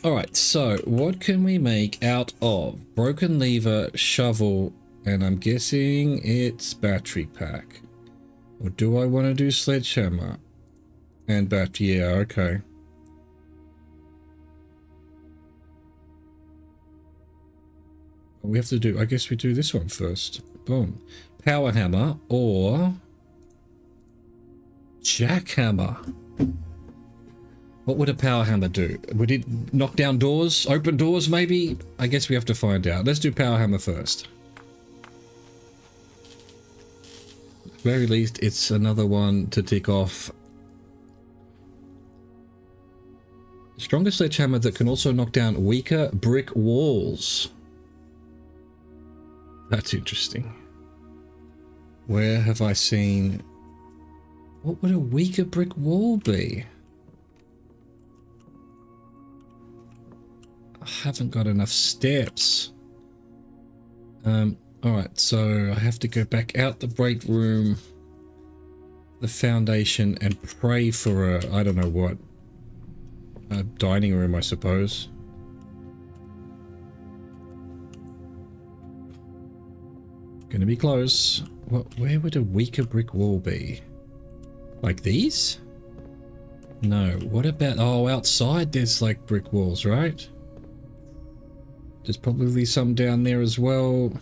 Alright, so what can we make out of broken lever, shovel, and I'm guessing it's battery pack. Or do I want to do sledgehammer? And battery, yeah, okay. We have to do, I guess we do this one first. Boom. Power hammer or jackhammer. What would a power hammer do? Would it knock down doors? Open doors, maybe? I guess we have to find out. Let's do power hammer first. At the very least, it's another one to tick off. Stronger sledgehammer that can also knock down weaker brick walls. That's interesting. Where have I seen... What would a weaker brick wall be? I haven't got enough steps. Alright, so I have to go back out the break room, the foundation, and pray for a, I don't know what, a dining room, I suppose. Gonna be close. Where would a weaker brick wall be? Like these? No, what about... Oh, outside there's like brick walls, right? There's probably some down there as well.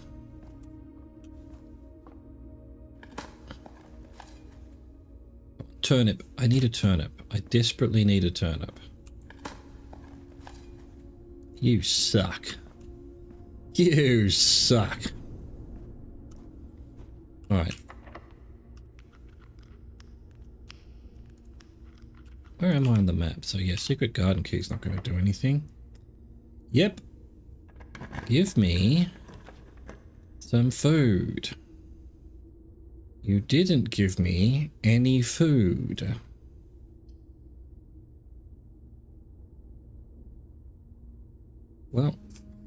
Turnip. I need a turnip. I desperately need a turnip. You suck. You suck. Alright. Where am I on the map? So yeah, secret garden key is not going to do anything. Yep. Give me some food. You didn't give me any food. Well,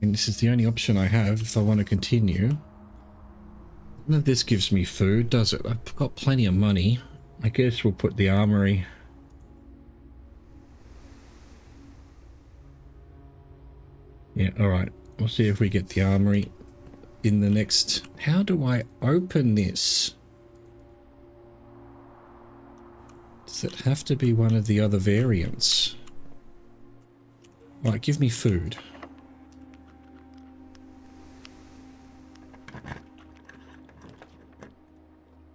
and this is the only option I have if I want to continue. None of this gives me food, does it? I've got plenty of money. I guess we'll put the armory. Yeah, alright. We'll see if we get the armory in the next... How do I open this? Does it have to be one of the other variants? Alright, give me food.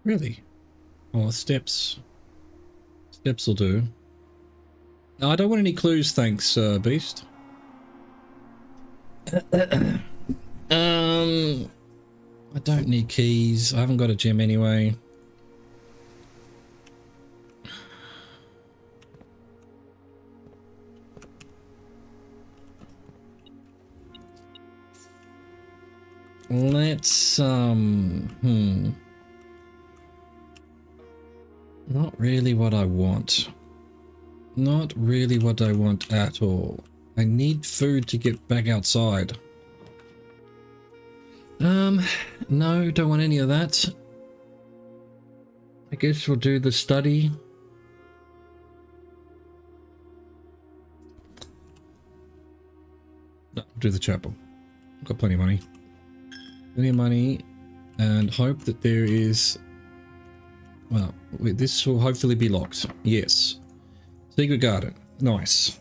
Really? Oh, steps. Steps will do. No, I don't want any clues, thanks, Beast. I don't need keys. I haven't got a gem anyway. Let's, not really what I want. Not really what I want at all. I need food to get back outside. No, don't want any of that. I guess we'll do the study. No, do the chapel. Got plenty of money. Plenty of money, and hope that there is Well, this will hopefully be locked. Yes. Secret garden. Nice.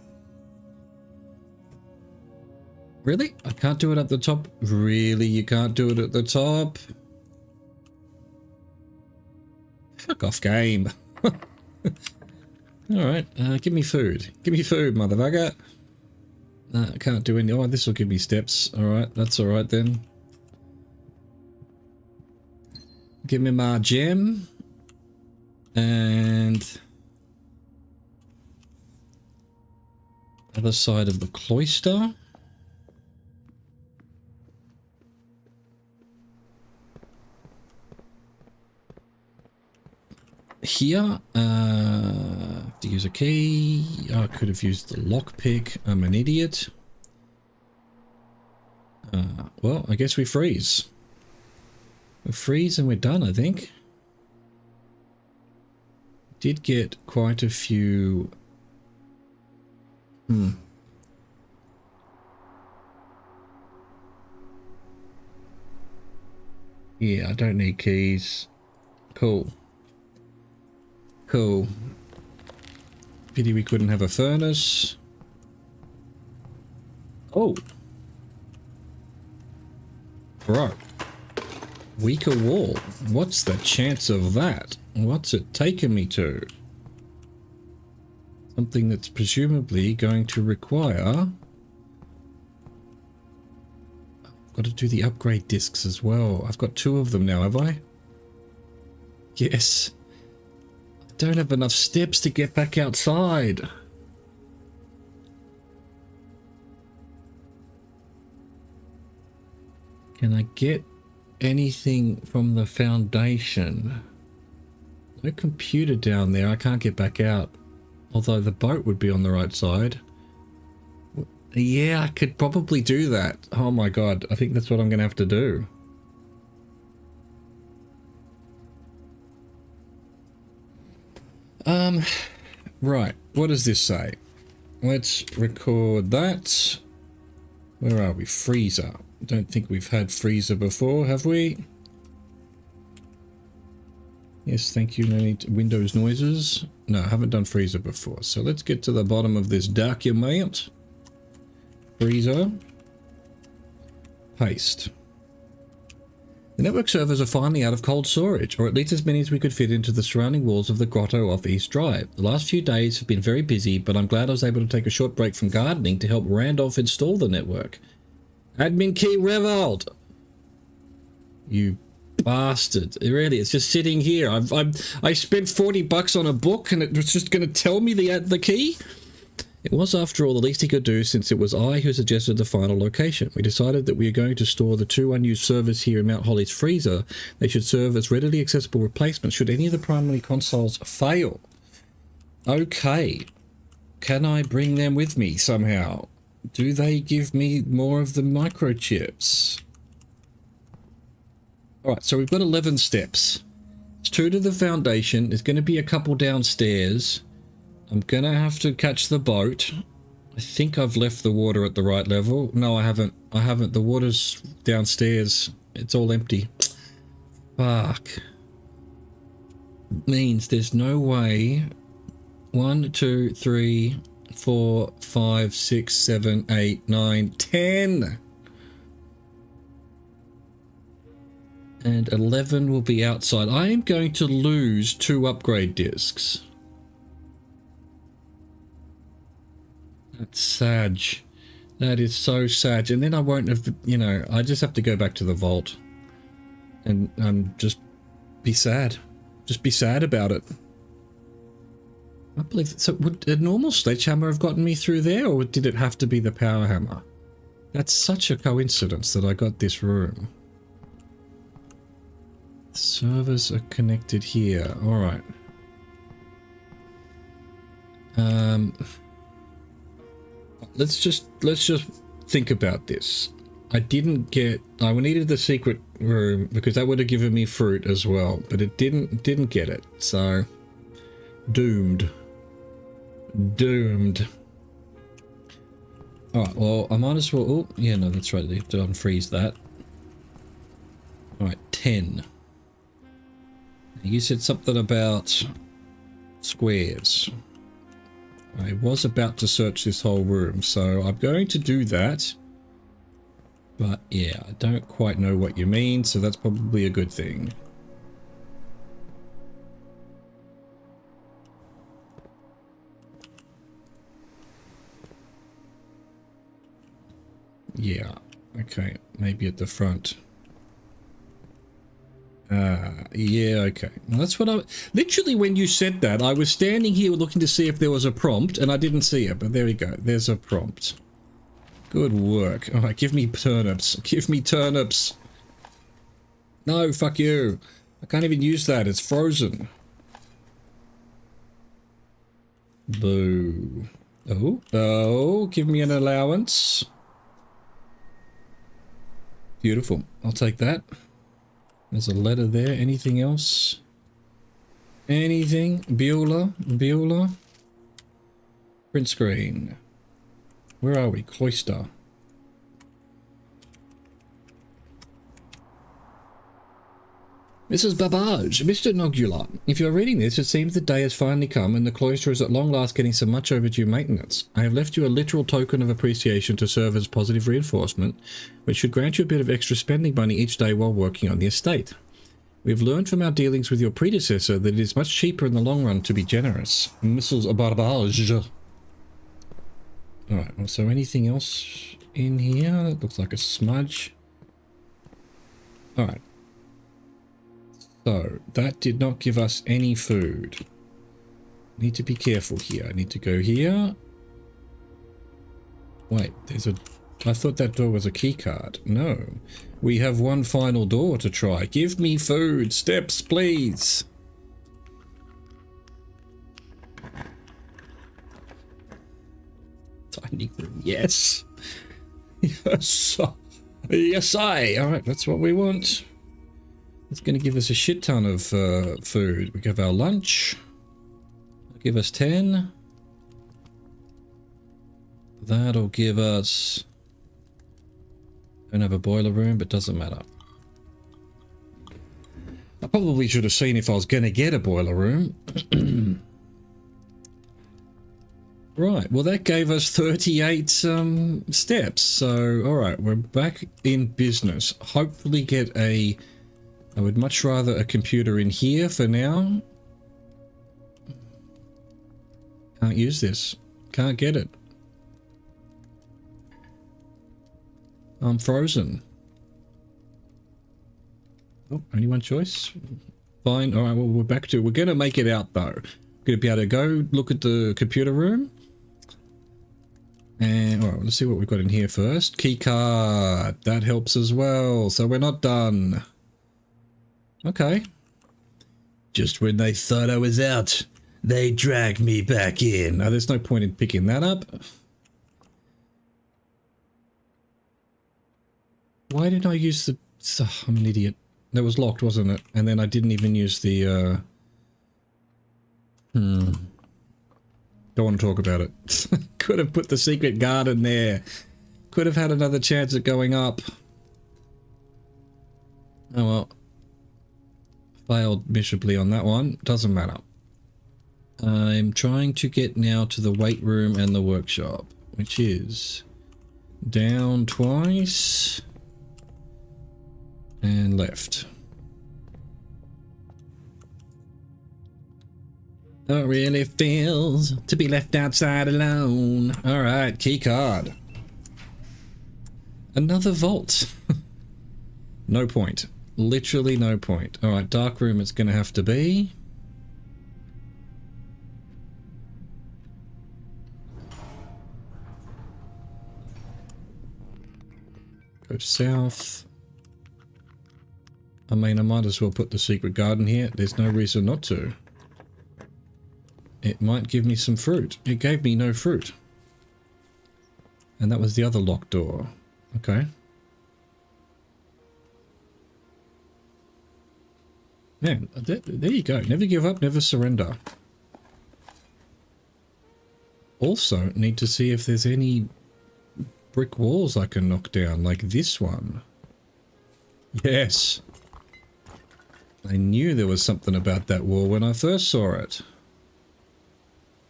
Really? I can't do it at the top? Really? You can't do it at the top? Fuck off, game. Alright, give me food. Give me food, motherfucker. I can't do any... Oh, this will give me steps. Alright, that's alright then. Give me my gem. And... other side of the cloister. Here, have to use a key. Oh, I could have used the lockpick. I'm an idiot. Well, I guess we freeze. We freeze and we're done, I think. Did get quite a few... Yeah, I don't need keys. Cool. Cool. Pity we couldn't have a furnace. Oh. Bro. Weaker wall. What's the chance of that? What's it taken me to? Something that's presumably going to require... I've got to do the upgrade discs as well. I've got 2 of them now, have I? Yes. I don't have enough steps to get back outside. Can I get anything from the foundation? No computer down there. I can't get back out. Although the boat would be on the right side. Yeah, I could probably do that. Oh my god, I think that's what I'm going to have to do. Right, what does this say? Let's record that. Where are we? Freezer. Don't think we've had freezer before, have we? Yes, thank you. No need to Windows noises. No, I haven't done freezer before. So let's get to the bottom of this document. Freezer. Paste. The network servers are finally out of cold storage, or at least as many as we could fit into the surrounding walls of the grotto off East Drive. The last few days have been very busy, but I'm glad I was able to take a short break from gardening to help Randolph install the network. Admin key revolt! You bastard. Really, it's just sitting here. I spent $40 on a book and it was just going to tell me the key? It was, after all, the least he could do, since it was I who suggested the final location. We decided that we are going to store the 2 unused servers here in Mount Holly's freezer. They should serve as readily accessible replacements should any of the primary consoles fail. Okay. Can I bring them with me somehow? Do they give me more of the microchips? Alright, so we've got 11 steps. It's 2 to the foundation. There's going to be a couple downstairs. I'm going to have to catch the boat. I think I've left the water at the right level. No, I haven't. I haven't. The water's downstairs. It's all empty. Fuck. Means there's no way. 1, 2, 3, 4, 5, 6, 7, 8, 9, 10. And 11 will be outside. I am going to lose 2 upgrade discs. That's sad. That is so sad. And then I won't have, you know, I just have to go back to the vault. And just be sad. Just be sad about it. I believe... So would a normal sledgehammer have gotten me through there? Or did it have to be the power hammer? That's such a coincidence that I got this room. Servers are connected here. Alright. Let's just think about this. I needed the secret room because that would have given me fruit as well, but it didn't get it. So doomed. Alright, well, I might as well... Oh, yeah, no, that's right. You have to unfreeze that. Alright, 10. You said something about squares. I was about to search this whole room, so I'm going to do that. But yeah, I don't quite know what you mean, so that's probably a good thing. Yeah, okay, maybe at the front. Yeah, okay. Well, that's what I... Literally, when you said that, I was standing here looking to see if there was a prompt, and I didn't see it, but there we go. There's a prompt. Good work. All right, give me turnips. Give me turnips. No, fuck you. I can't even use that. It's frozen. Boo. Oh, oh, give me an allowance. Beautiful. I'll take that. There's a letter there. Anything else? Anything? Beulah? Beulah? Print screen. Where are we? Cloister. Mrs. Babbage, Mr. Nogula, if you are reading this, it seems the day has finally come and the cloister is at long last getting some much overdue maintenance. I have left you a literal token of appreciation to serve as positive reinforcement, which should grant you a bit of extra spending money each day while working on the estate. We have learned from our dealings with your predecessor that it is much cheaper in the long run to be generous. Mrs. Babbage. Alright, well, so anything else in here? That looks like a smudge. Alright. So, that did not give us any food. Need to be careful here. I need to go here. Wait, there's a... I thought that door was a key card. No. We have one final door to try. Give me food. Steps, please. Tiny room. Yes. Yes. Yes, alright, that's what we want. It's going to give us a shit ton of food. We have our lunch. Give us 10. That'll give us... Don't have a boiler room, but doesn't matter. I probably should have seen if I was going to get a boiler room. Right, well that gave us 38 steps. So, alright, we're back in business. Hopefully get a... I would much rather a computer in here for now. Can't use this. Can't get it. I'm frozen. Oh, only one choice. Fine. All right, well, we're back to... We're going to make it out, though. Going to be able to go look at the computer room. And, all right, let's see what we've got in here first. Key card. That helps as well. So we're not done. Okay. Just when they thought I was out, they dragged me back in. Now, there's no point in picking that up. Why didn't I use the... Oh, I'm an idiot. That was locked, wasn't it? And then I didn't even use the... Don't want to talk about it. Could have put the secret guard in there. Could have had another chance at going up. Oh well. Failed miserably on that one. Doesn't matter. I'm trying to get now to the weight room and the workshop, which is down twice and left. Oh, it really feels to be left outside alone. All right, key card. Another vault. No point. Literally no point. All right, dark room it's going to have to be. Go south. I mean, I might as well put the secret garden here. There's no reason not to. It might give me some fruit. It gave me no fruit. And that was the other locked door. Okay. Man, there you go. Never give up, never surrender. Also, need to see if there's any brick walls I can knock down, like this one. Yes. I knew there was something about that wall when I first saw it.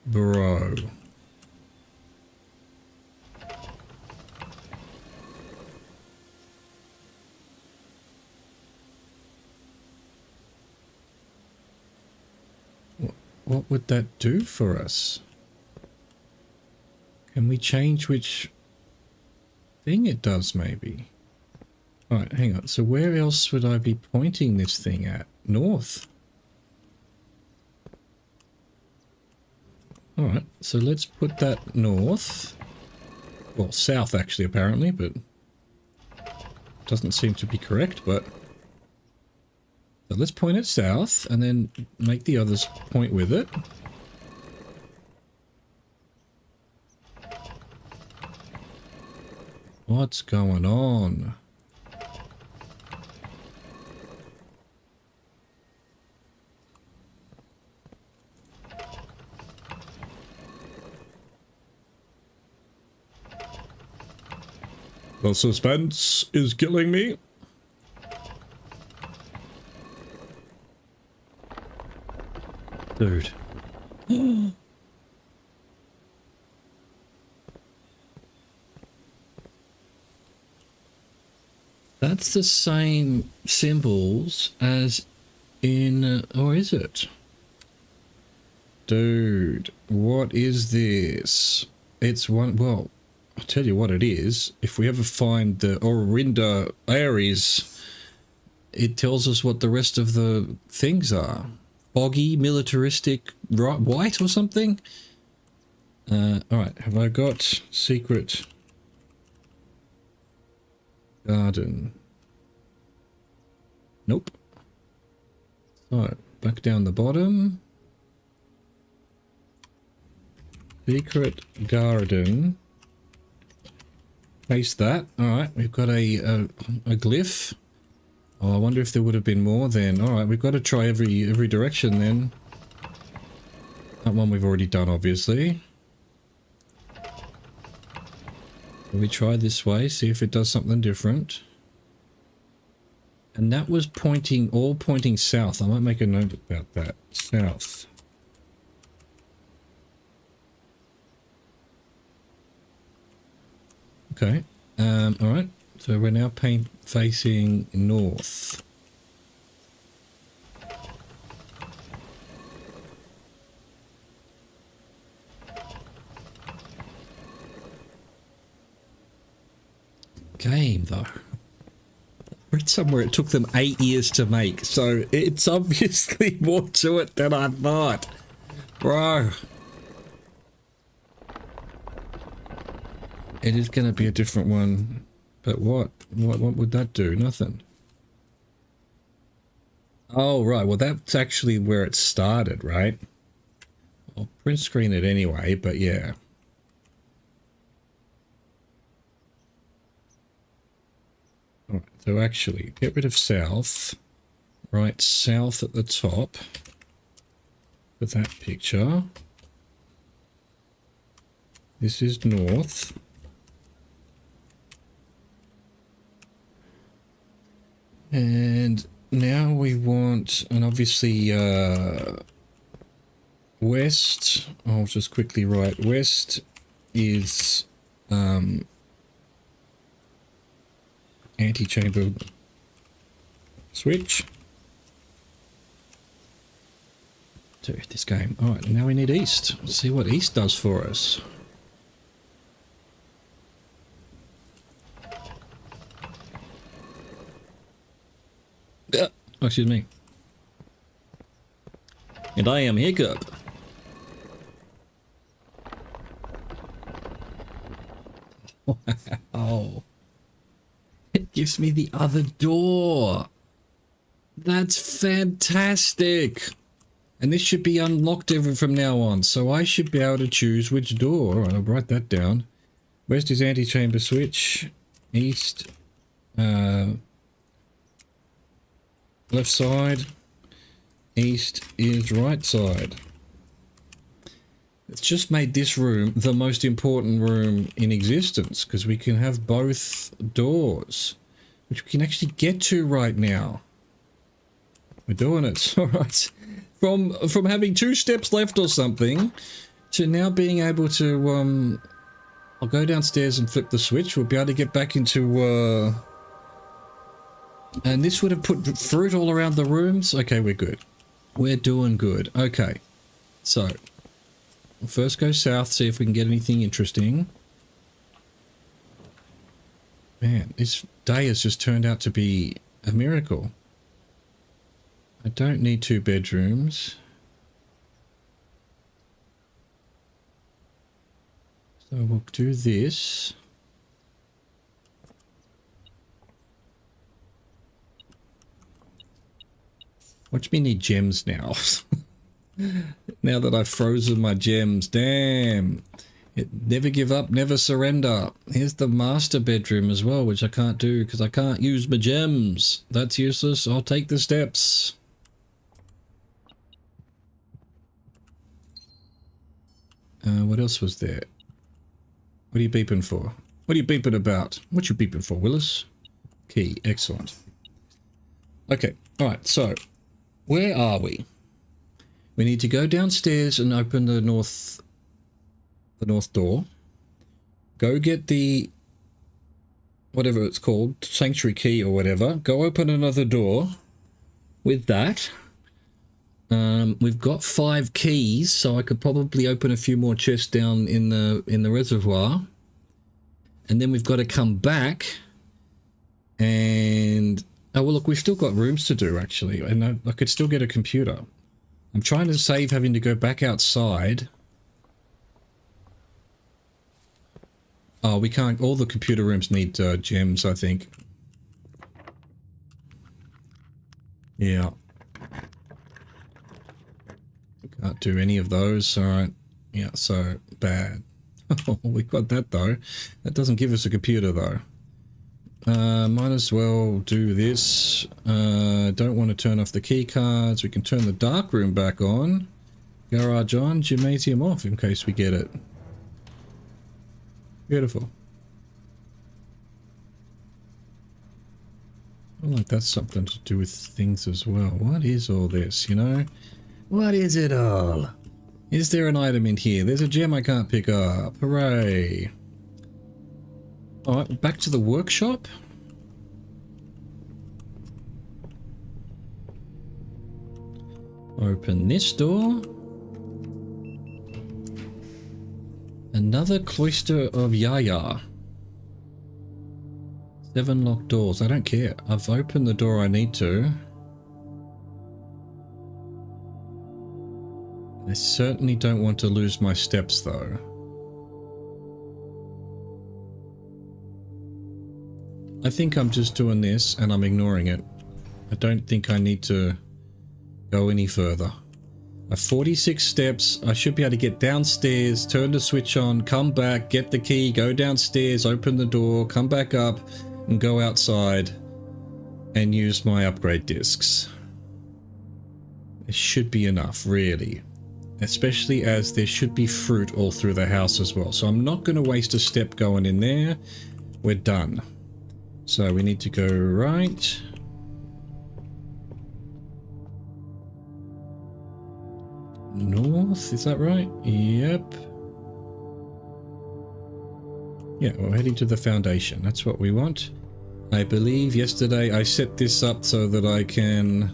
Bro. What would that do for us? Can we change which thing it does, maybe? Alright, hang on. So where else would I be pointing this thing at? North. Alright, so let's put that north. Well, south actually, apparently, but doesn't seem to be correct, but... So let's point it south, and then make the others point with it. What's going on? The suspense is killing me. Dude. That's the same symbols as in... or is it? Dude, what is this? It's one... Well, I'll tell you what it is. If we ever find the Orinda Aries, it tells us what the rest of the things are. Foggy, militaristic, white or something? Alright, have I got secret garden? Nope. So, back down the bottom. Secret garden. Paste that. Alright, we've got a glyph. Oh, I wonder if there would have been more then. Alright, we've got to try every direction then. That one we've already done, obviously. We try this way, see if it does something different. And that was pointing, all pointing south. I might make a note about that. South. Okay. Alright. So we're now facing north. Game though. I read somewhere it took them 8 years to make, so it's obviously more to it than I thought. Bro. It is going to be a different one. But what? What would that do? Nothing. Oh, right. Well, that's actually where it started, right? I'll print screen it anyway, but yeah. Alright, so actually, get rid of south. Right, south at the top. With that picture. This is north. And now we want, and obviously west, I'll just quickly write west is antechamber switch. Dude, this game. Alright, now we need east. Let's see what east does for us. Oh, excuse me. And I am Hiccup. Wow. It gives me the other door. That's fantastic. And this should be unlocked from now on. So I should be able to choose which door. Alright, I'll write that down. West is antechamber switch. East. Left side. East is right side. It's just made this room the most important room in existence because we can have both doors, which we can actually get to right now. We're doing it. All right. From having 2 steps left or something to now being able to I'll go downstairs and flip the switch. We'll be able to get back into and this would have put fruit all around the rooms. Okay, we're good. We're doing good. Okay. So, we'll first go south, see if we can get anything interesting. Man, this day has just turned out to be a miracle. I don't need 2 bedrooms. So we'll do this. Watch me need gems now. Now that I've frozen my gems. Damn. Never give up, never surrender. Here's the master bedroom as well, which I can't do because I can't use my gems. That's useless. I'll take the steps. What else was there? What are you beeping for? What are you beeping about? What you beeping for, Willis? Key. Excellent. Okay. All right. So, where are we? We need to go downstairs and open the north door. Go get the whatever it's called, sanctuary key or whatever. Go open another door with that. We've got 5 keys, so I could probably open a few more chests down in the reservoir. And then we've got to come back and oh well, look, we've still got rooms to do actually, and I could still get a computer. I'm trying to save having to go back outside. Oh, we can't. All the computer rooms need gems, I think. Yeah. Can't do any of those. All right. Yeah, so bad. We got that though. That doesn't give us a computer though. Might as well do this. Don't want to turn off the key cards. We can turn the dark room back on. Garage on, gymnasium off in case we get it. Beautiful. I feel like that's something to do with things as well. What is all this, you know? What is it all? Is there an item in here? There's a gem I can't pick up. Hooray. Alright, back to the workshop. Open this door. Another cloister of Yaya. 7 locked doors. I don't care. I've opened the door I need to. I certainly don't want to lose my steps though. I think I'm just doing this and I'm ignoring it. I don't think I need to go any further. I have 46 steps. I should be able to get downstairs, turn the switch on, come back, get the key, go downstairs, open the door, come back up and go outside and use my upgrade discs. It should be enough, really. Especially as there should be fruit all through the house as well. So I'm not going to waste a step going in there. We're done. So we need to go right. North, is that right? Yep. Yeah, we're heading to the foundation. That's what we want. I believe yesterday I set this up so that I can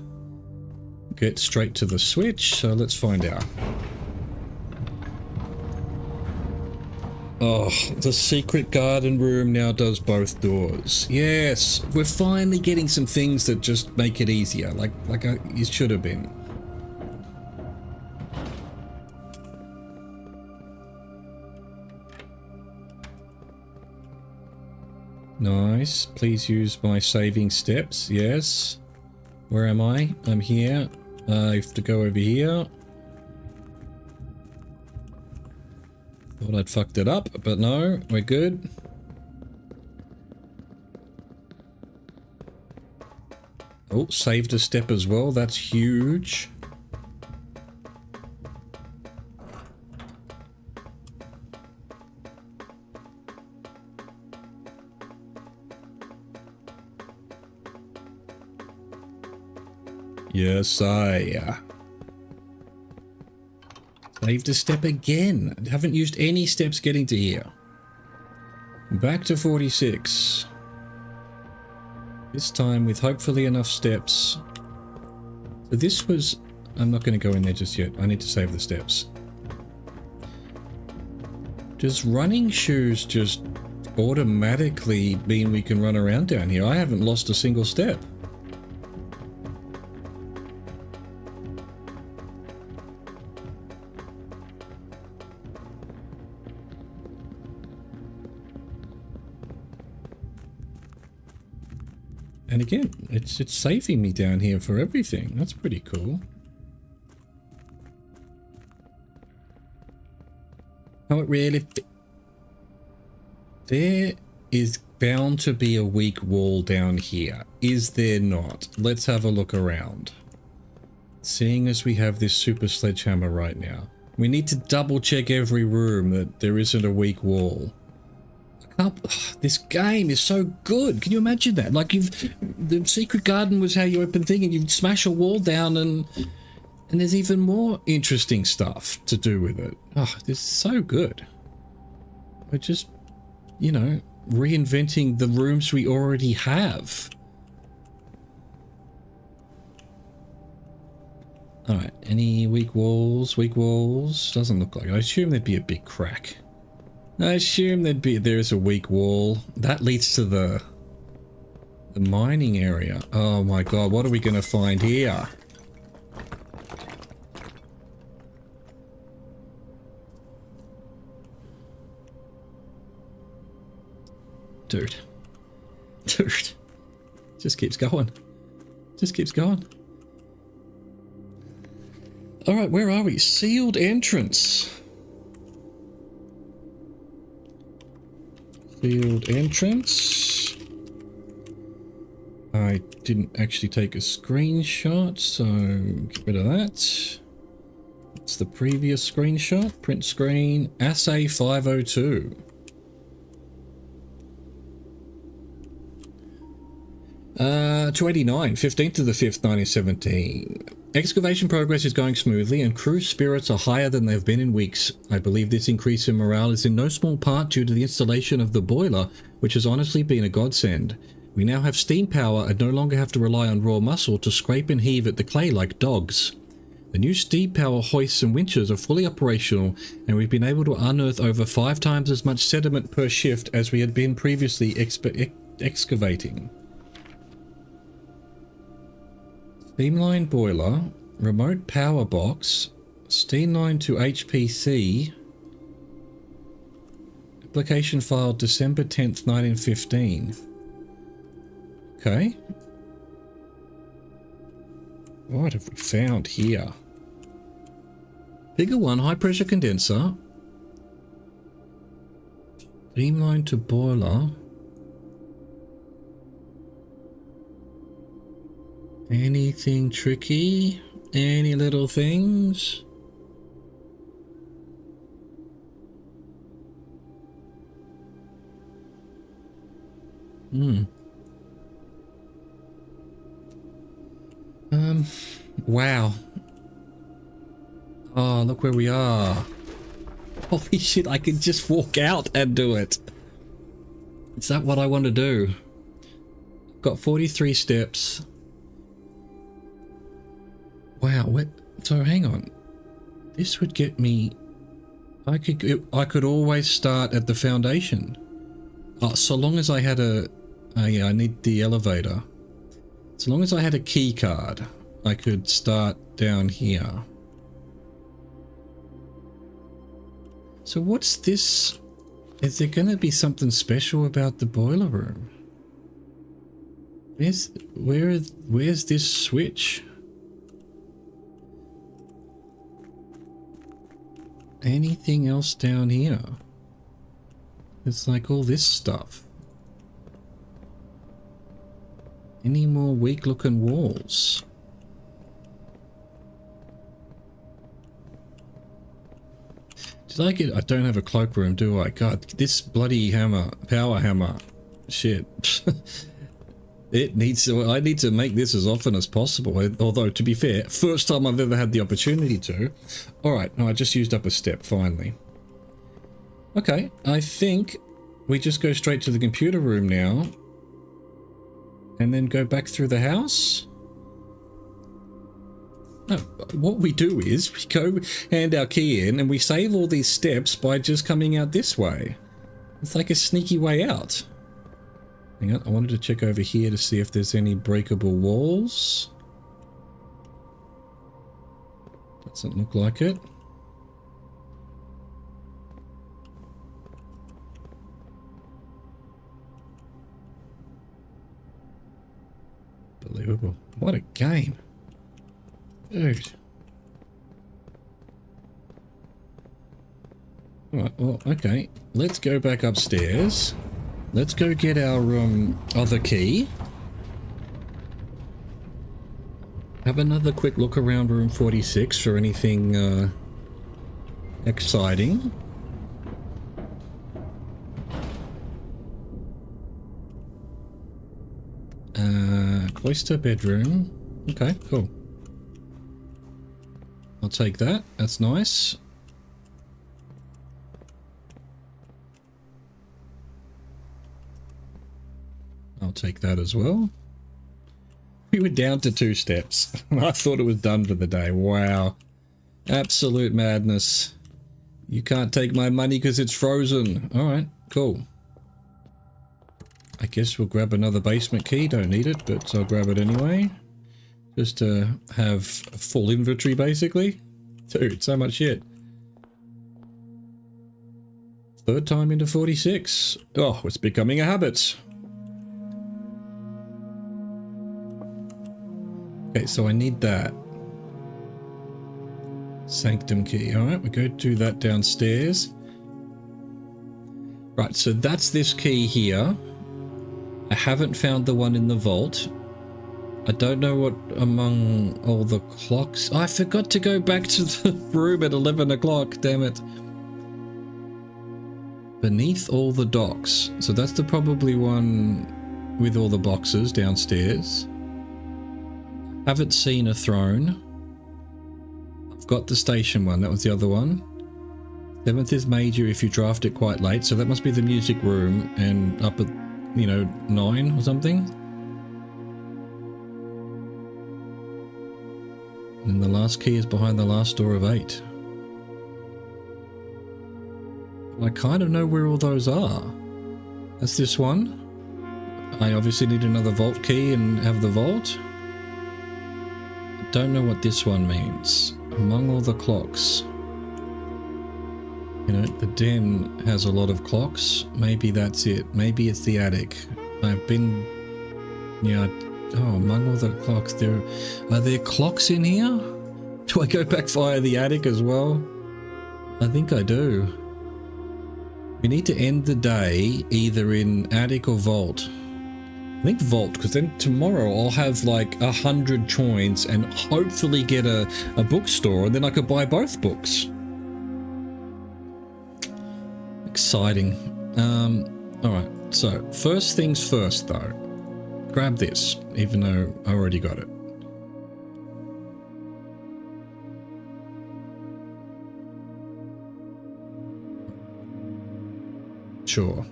get straight to the switch. So let's find out. Oh, the secret garden room now does both doors. Yes, we're finally getting some things that just make it easier, like it should have been. Nice. Please use my saving steps. Yes. Where am I? I'm here. I have to go over here. Thought I'd fucked it up, but no, we're good. Oh, saved a step as well. That's huge. Yes, I saved a step again. Haven't used any steps getting to here. Back to 46. This time with hopefully enough steps. So this was... I'm not going to go in there just yet. I need to save the steps. Does running shoes just automatically mean we can run around down here? I haven't lost a single step. And again, it's saving me down here for everything. That's pretty cool. Oh, it really... There is bound to be a weak wall down here. Is there not? Let's have a look around. Seeing as we have this super sledgehammer right now, we need to double check every room that there isn't a weak wall. This game is so good. Can you imagine that? Like the secret garden was how you open thing and you'd smash a wall down and there's even more interesting stuff to do with it. Oh, this is so good. We're just, you know, reinventing the rooms we already have. All right, any weak walls? Weak walls? Doesn't look like it. I assume there'd be a big crack. I assume there's a weak wall. That leads to the mining area. Oh my god, what are we going to find here? Dude. Just keeps going. Just keeps going. Alright, where are we? Sealed entrance. Sealed entrance. I didn't actually take a screenshot, so get rid of that. It's the previous screenshot. Print screen. Assay 502. 289, 15th to the 5th, 1917. Excavation progress is going smoothly and crew spirits are higher than they've been in weeks. I believe this increase in morale is in no small part due to the installation of the boiler, which has honestly been a godsend. We now have steam power and no longer have to rely on raw muscle to scrape and heave at the clay like dogs. The new steam power hoists and winches are fully operational, and we've been able to unearth over 5 times as much sediment per shift as we had been previously excavating. Steamline boiler, remote power box, steam line to HPC, application file December 10th, 1915. Okay. What have we found here? Figure 1, high pressure condenser, steam line to boiler. Anything tricky? Any little things? Wow. Oh, look where we are. Holy shit, I can just walk out and do it. Is that what I want to do? Got 43 steps. Wow, what? So hang on. This would get me... I could always start at the foundation. So long as I had a... Oh yeah, I need the elevator. So long as I had a key card, I could start down here. So what's this? Is there going to be something special about the boiler room? Where's this switch? Anything else down here? It's like all this stuff. Any more weak looking walls? Did I get... I don't have a cloakroom, do I? God, this bloody hammer, power hammer, shit. It needs to, I need to make this as often as possible, although to be fair, first time I've ever had the opportunity to. Alright, no, I just used up a step, finally. Okay, I think we just go straight to the computer room now. And then go back through the house? No, what we do is we go hand our key in and we save all these steps by just coming out this way. It's like a sneaky way out. Hang on, I wanted to check over here to see if there's any breakable walls. Doesn't look like it. Unbelievable. What a game. Dude. Alright, well, okay. Let's go back upstairs. Let's go get our other key. Have another quick look around room 46 for anything exciting. Cloister bedroom. Okay, cool. I'll take that. That's nice. I'll take that as well. We were down to 2 steps. I thought it was done for the day. Wow. Absolute madness. You can't take my money because it's frozen. Alright, cool. I guess we'll grab another basement key. Don't need it, but I'll grab it anyway. Just to have a full inventory, basically. Dude, so much shit. 3rd time into 46. Oh, it's becoming a habit. Okay, so I need that. Sanctum key. Alright, we go do that downstairs. Right, so that's this key here. I haven't found the one in the vault. I don't know what among all the clocks. I forgot to go back to the room at 11 o'clock, damn it. Beneath all the docks. So that's the probably one with all the boxes downstairs. Haven't seen a throne. I've got the station one, that was the other one. 7th is major if you draft it quite late, so that must be the music room and up at, you know, 9 or something. And the last key is behind the last door of 8. I kind of know where all those are. That's this one. I obviously need another vault key and have the vault. I don't know what this one means. Among all the clocks. You know, the den has a lot of clocks. Maybe that's it. Maybe it's the attic. I've been... Yeah, oh, among all the clocks, are there clocks in here? Do I go back via the attic as well? I think I do. We need to end the day either in attic or vault. I think vault, because then tomorrow I'll have like 100 coins and hopefully get a bookstore, and then I could buy both books. Exciting. Alright, so first things first though. Grab this, even though I already got it. Sure.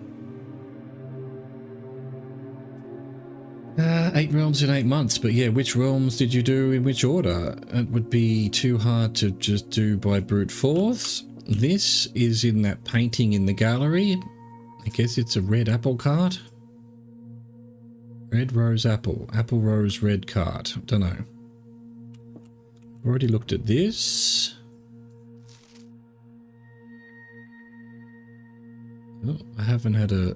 8 realms in 8 months, but yeah, which realms did you do in which order? It would be too hard to just do by brute force. This is in that painting in the gallery. I guess it's a red apple cart. Red rose apple. Apple rose red cart. Don't know. Already looked at this. Oh, I haven't had a...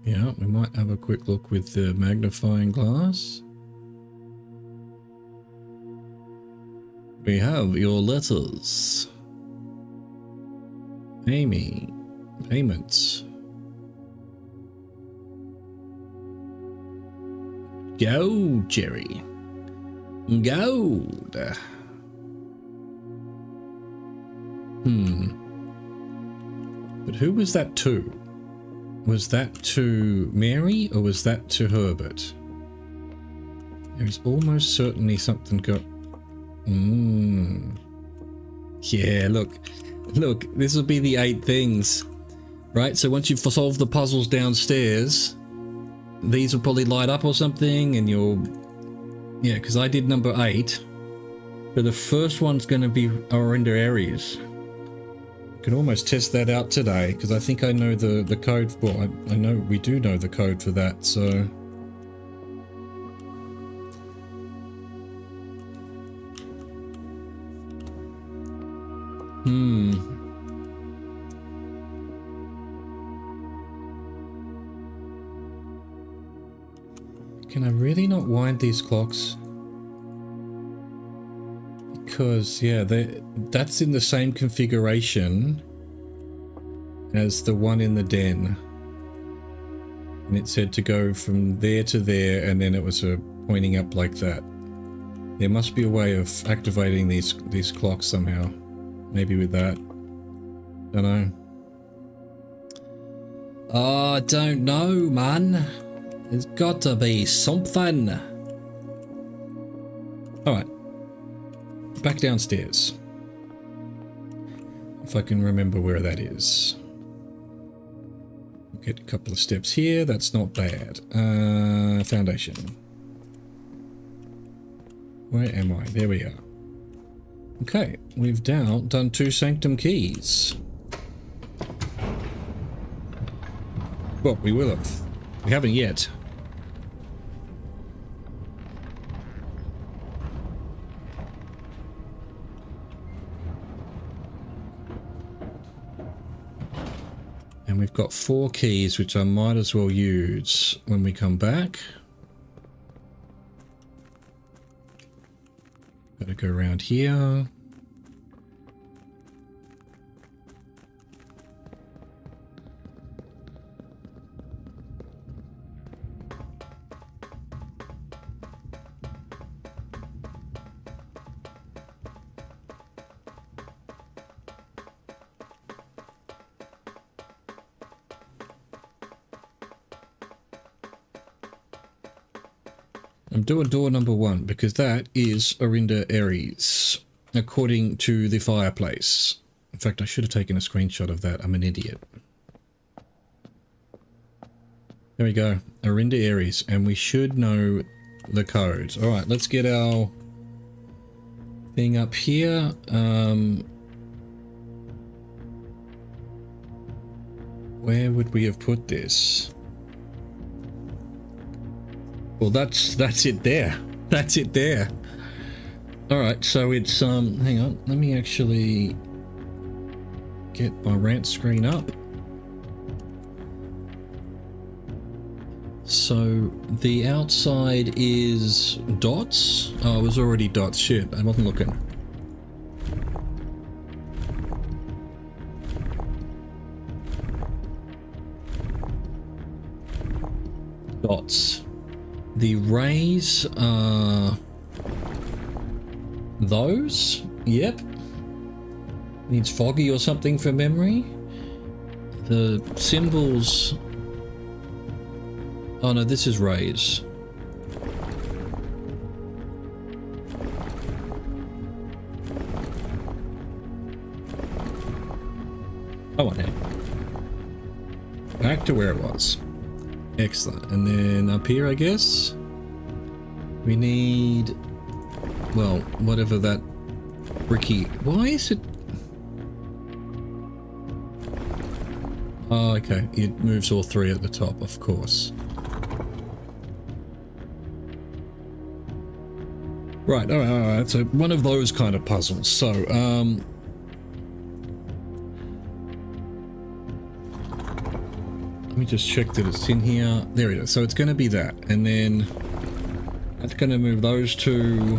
Yeah, we might have a quick look with the magnifying glass. We have your letters. Amy. Payments. Gold, Jerry. Gold. But who was that to? Was that to Mary or was that to Herbert? There's almost certainly something Yeah, look, this will be the 8 things, right? So once you've solved the puzzles downstairs, these will probably light up or something, and you'll, yeah, because I did number 8, but the first one's going to be Orinda Aries. I can almost test that out today, because I think I know the code. Well, I know we do know the code for that, so. Can I really not wind these clocks? Because, yeah, that's in the same configuration as the one in the den. And it said to go from there to there, and then it was pointing up like that. There must be a way of activating these clocks somehow. Maybe with that. Don't know. Oh, I don't know, man. There's got to be something. Alright. Back downstairs. If I can remember where that is. Get a couple of steps here. That's not bad. Foundation. Where am I? There we are. Okay, we've done 2 sanctum keys. Well, we will have. We haven't yet. And we've got 4 keys, which I might as well use when we come back. Gotta go around here. I'm doing door number 1 because that is Orinda Aries, according to the fireplace. In fact, I should have taken a screenshot of that. I'm an idiot. There we go. Orinda Aries, and we should know the codes. All right, let's get our thing up here. Where would we have put this? Well, that's it there. That's it there. All right, so it's hang on. Let me actually get my rant screen up. So the outside is dots. Oh, it was already dots. Shit, I wasn't looking. Dots. The rays are those. Yep. Needs foggy or something for memory. The symbols. Oh no, this is rays. Oh, okay. Back to where it was. Excellent. And then up here, I guess, we need, well, whatever that bricky. Why is it? Oh, okay. It moves all 3 at the top, of course. Right, all right. So one of those kind of puzzles. So, let me just check that it's in here. There it is. So it's going to be that. And then that's going to move those 2.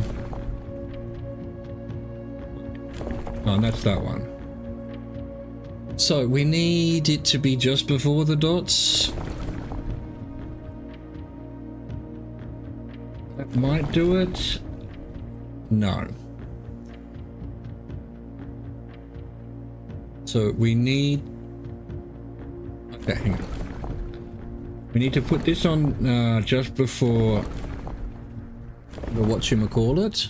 Oh, and that's that one. So we need it to be just before the dots. That might do it. No. So we need... Okay, hang on. We need to put this on just before the whatchamacallit.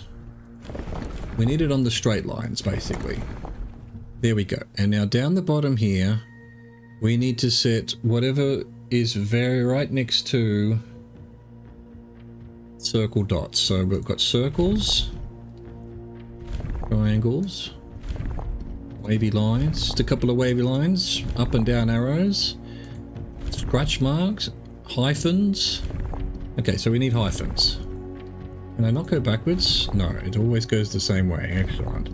We need it on the straight lines, basically. There we go. And now down the bottom here, we need to set whatever is very right next to circle dots. So we've got circles, triangles, wavy lines, just a couple of wavy lines, up and down arrows, scratch marks, hyphens. Okay, so we need hyphens. Can I not go backwards? No, it always goes the same way. Excellent.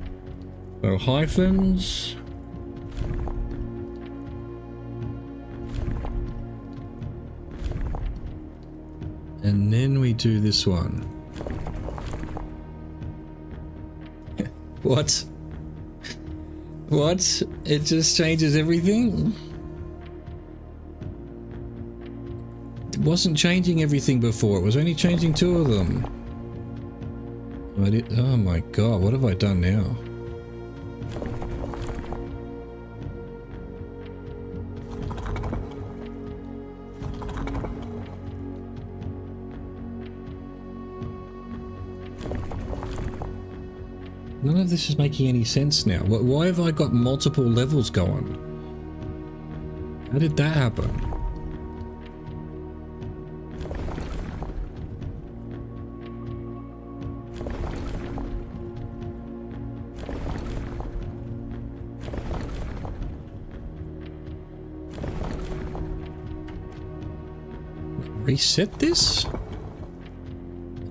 So hyphens. And then we do this one. What? What? It just changes everything? It wasn't changing everything before. It was only changing 2 of them. Oh my god, what have I done now? None of this is making any sense now. Why have I got multiple levels going? How did that happen? Reset this? I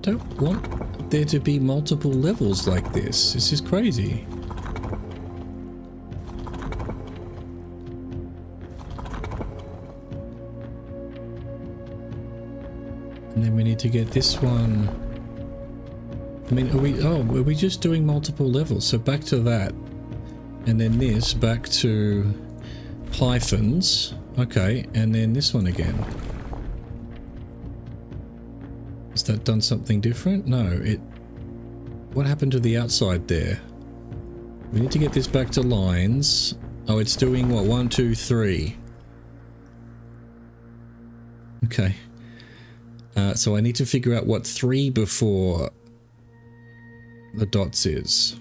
don't want there to be multiple levels like this. This is crazy. And then we need to get this one. I mean, are we just doing multiple levels? So back to that. And then this, back to hyphens. Okay, and then this one again. Has that done something different? No, what happened to the outside there? We need to get this back to lines. Oh, it's doing what? 1, 2, 3. Okay. So I need to figure out what 3 before the dots is.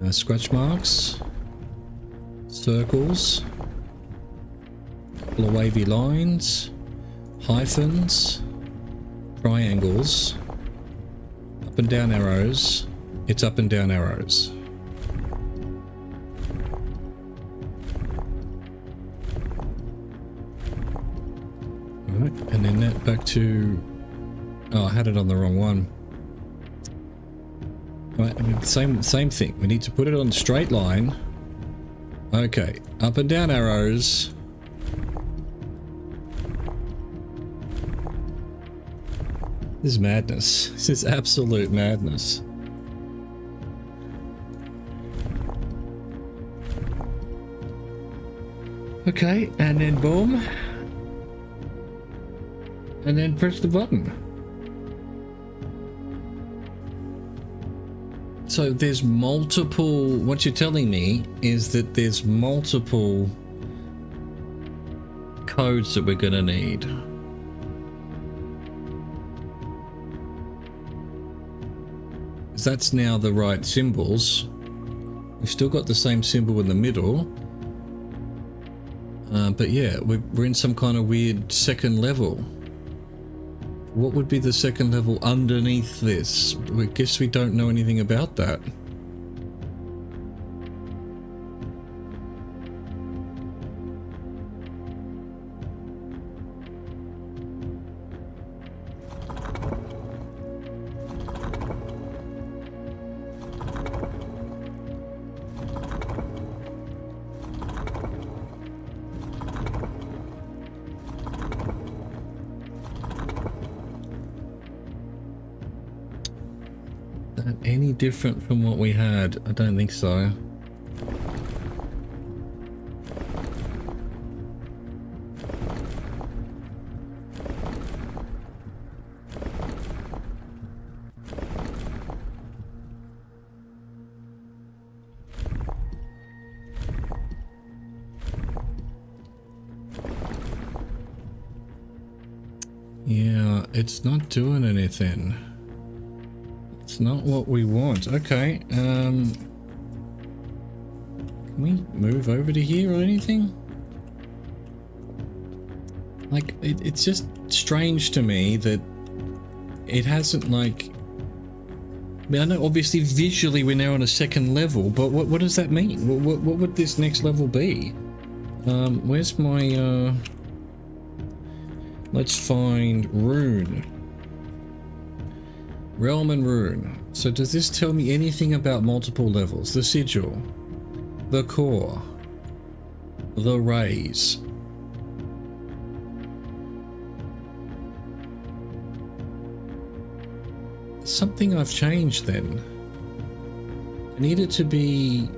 Scratch marks. Circles. Wavy lines, hyphens, triangles, up and down arrows. It's up and down arrows. Alright, and then that back to... Oh, I had it on the wrong one. Right, I mean, same thing. We need to put it on a straight line. Okay, up and down arrows. This is madness. This is absolute madness. Okay, and then boom. And then press the button. So there's multiple... What you're telling me is that there's multiple codes that we're going to need. That's now the right symbols. We've still got the same symbol in the middle. But yeah, we're in some kind of weird second level. What would be the second level underneath this? I guess we don't know anything about that. Any different from what we had? I don't think so. it's not doing anything. It's not what we want. Okay, can we move over to here or anything? Like, it's just strange to me that it hasn't, like... I mean, I know obviously visually we're now on a second level, but what does that mean? What would this next level be? Where's my, let's find rune. Realm and rune. So does this tell me anything about multiple levels? The sigil, the core, the rays. Something I've changed then. I need it to be...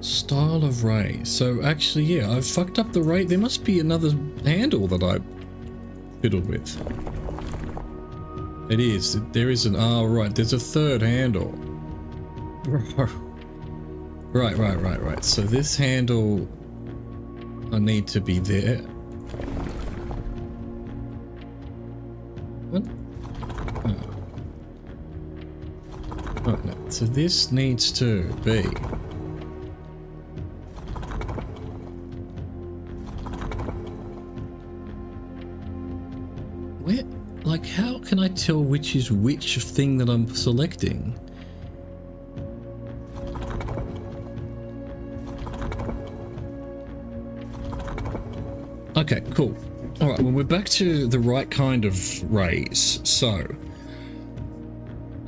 Style of ray. So actually, yeah, I've fucked up the ray. There must be another handle that I fiddled with. It is. There is an... Oh, right. There's a third handle. Right. So this handle... I need to be there. What? Oh. Oh, no. So this needs to be... Where? Like, how can I tell which is which thing that I'm selecting? Okay, cool. Alright, well, we're back to the right kind of rays. So,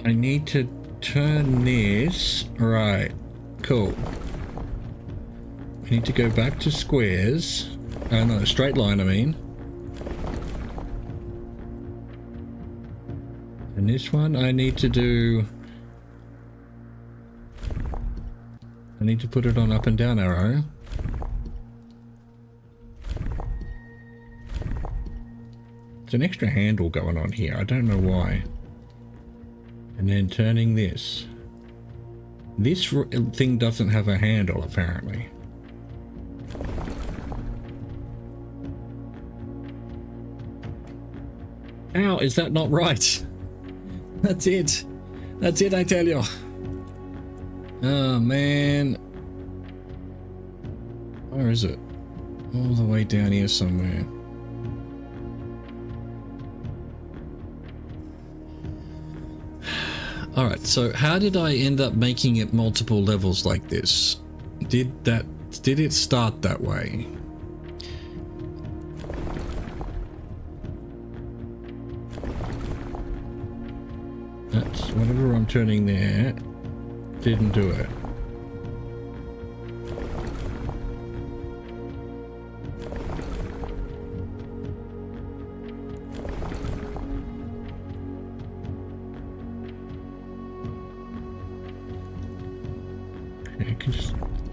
I need to turn this. Right, cool. I need to go back to squares. No, straight line, I mean. And this one, I need to do... I need to put it on up and down arrow. There's an extra handle going on here. I don't know why. And then turning this. This thing doesn't have a handle, apparently. How is that not right? That's it. That's it, I tell you. Oh, man. Where is it? All the way down here somewhere. Alright, so how did I end up making it multiple levels like this? Did it start that way? That's whatever I'm turning there. Didn't do it. I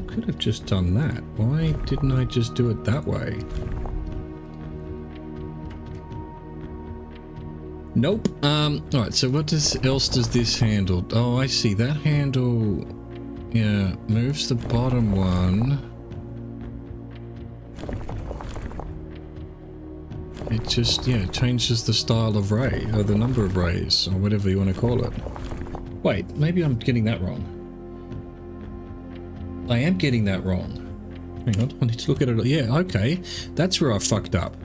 could have just done that. Why didn't I just do it that way? Nope. Alright, so what else does this handle? Oh, I see. That handle, yeah, moves the bottom one. It just, yeah, changes the style of ray, or the number of rays, or whatever you want to call it. Wait, maybe I'm getting that wrong. I am getting that wrong. Hang on, I need to look at it. Yeah, okay. That's where I fucked up.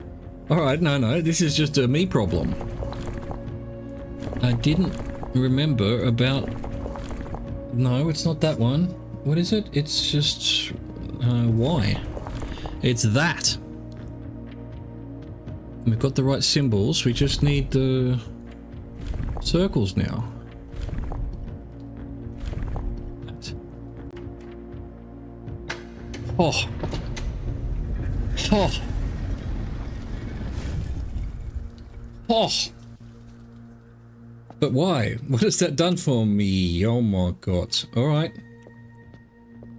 Alright, no, this is just a me problem. I didn't remember about... No, it's not that one. What is it? It's just... why? It's that. We've got the right symbols. We just need the circles now. Oh. Oh. Oh. But why? What has that done for me? Oh my god. Alright.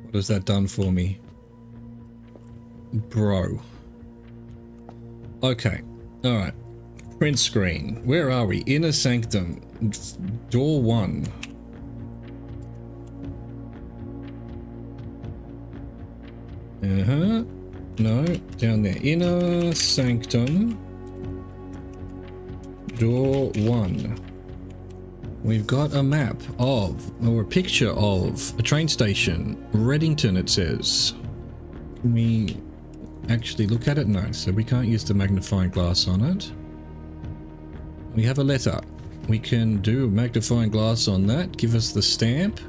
What has that done for me? Bro. Okay. Alright. Print screen. Where are we? Inner sanctum. Door 1. No, down there. Inner sanctum. Door 1. We've got a map of, or a picture of, a train station. Reddington, it says. Can we actually look at it? No, so we can't use the magnifying glass on it. We have a letter. We can do a magnifying glass on that. Give us the stamp.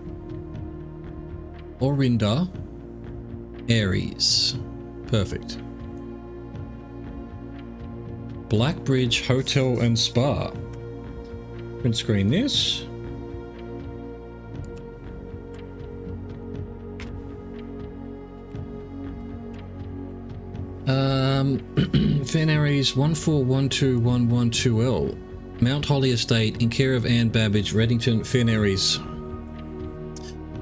Orinda. Aries. Perfect. Blackbridge Hotel and Spa. Print screen this. Fan Aries 1412112L. Mount Holly Estate in care of Anne Babbage, Reddington, Fan Aries.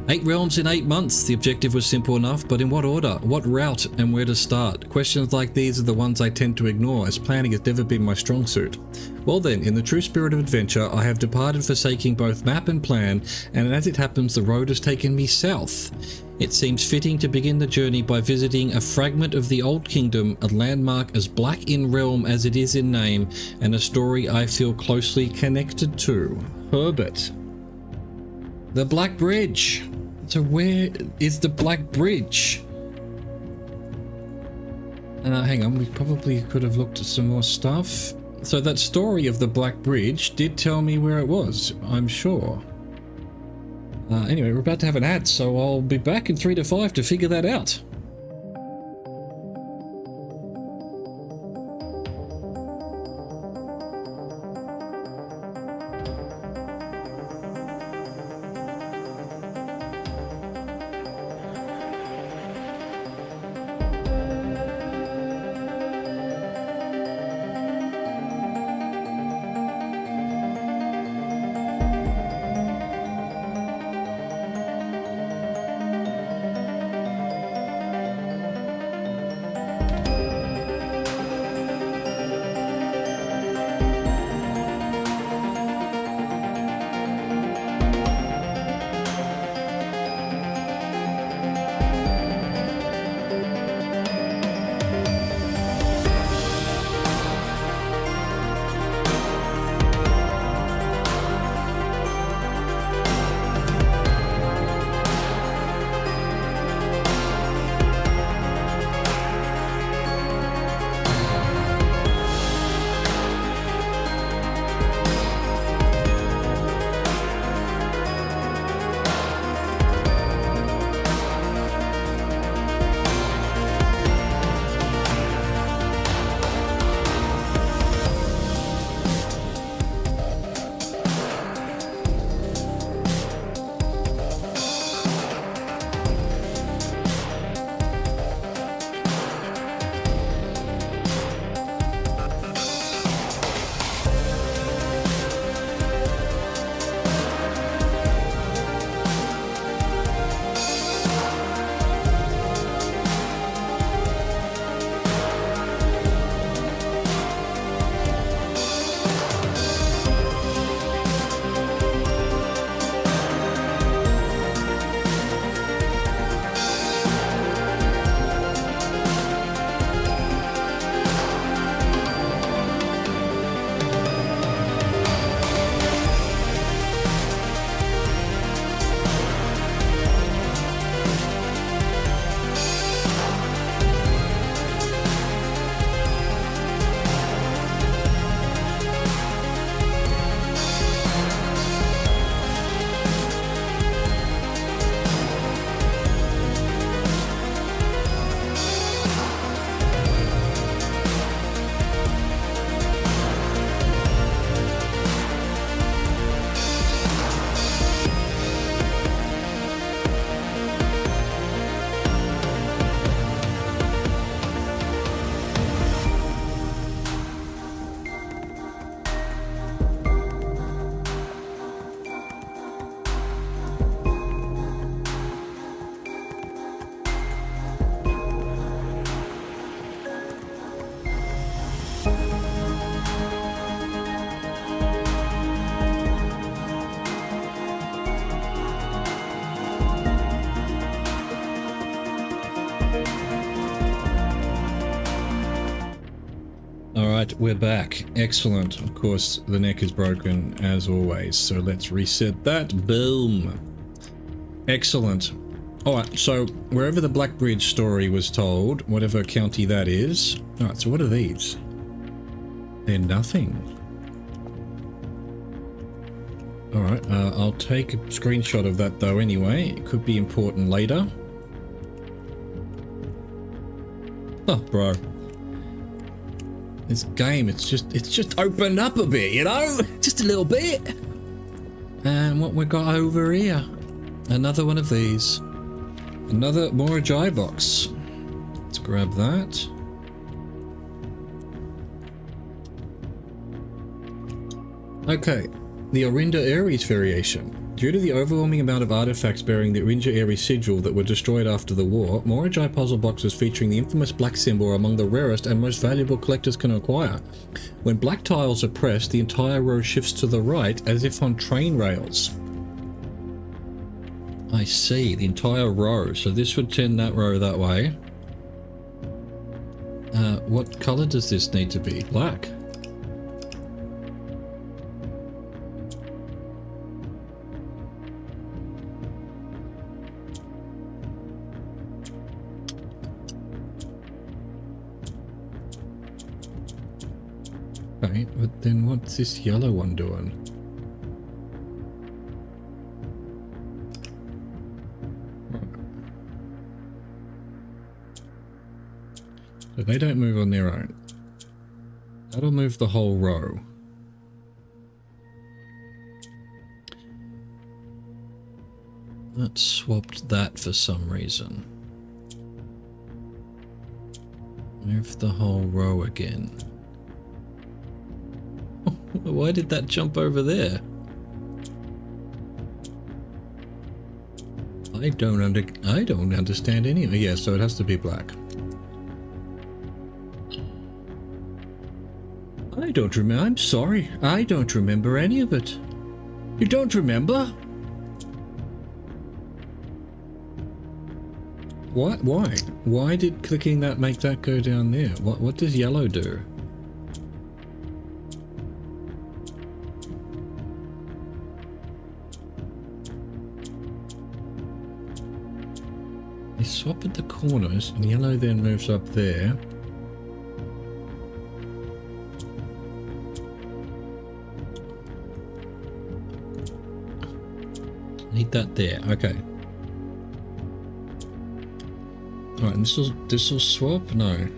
8 realms in 8 months. The objective was simple enough, but in what order, what route, and where to start? Questions like these are the ones I tend to ignore, as planning has never been my strong suit. Well then, in the true spirit of adventure, I have departed, forsaking both map and plan, and as it happens, the road has taken me south. It seems fitting to begin the journey by visiting a fragment of the Old Kingdom, a landmark as black in realm as it is in name, and a story I feel closely connected to. Herbert. The Black Bridge. So where is the Black Bridge? Hang on, we probably could have looked at some more stuff. So that story of the Black Bridge did tell me where it was, I'm sure. Anyway, we're about to have an ad, so I'll be back in 3 to 5 to figure that out. we're back. Excellent. Of course, the neck is broken as always, so let's reset that. Boom. Excellent. Alright, so wherever the Black Bridge story was told, whatever county that is... Alright, so what are these? They're nothing. Alright, I'll take a screenshot of that though anyway. It could be important later. Oh, bro. This game, it's just opened up a bit, you know? Just a little bit. And what we got over here? Another one of these. Another more Ajay box. Let's grab that. Okay, the Orinda Aries variation. Due to the overwhelming amount of artifacts bearing the Orinda Aries sigil that were destroyed after the war, more Ajay puzzle boxes featuring the infamous black symbol are among the rarest and most valuable collectors can acquire. When black tiles are pressed, the entire row shifts to the right as if on train rails. I see, the entire row. So this would turn that row that way. What color does this need to be? Black. Okay, but then what's this yellow one doing? So they don't move on their own. That'll move the whole row. That swapped that for some reason. Move the whole row again. Why did that jump over there? I don't understand any of it. Yeah, so it has to be black. I don't remember. I'm sorry. I don't remember any of it. You don't remember? What? Why? Why did clicking that make that go down there? What does yellow do? They swap at the corners and yellow then moves up there. Need that there. Okay. Alright, and this will swap? No.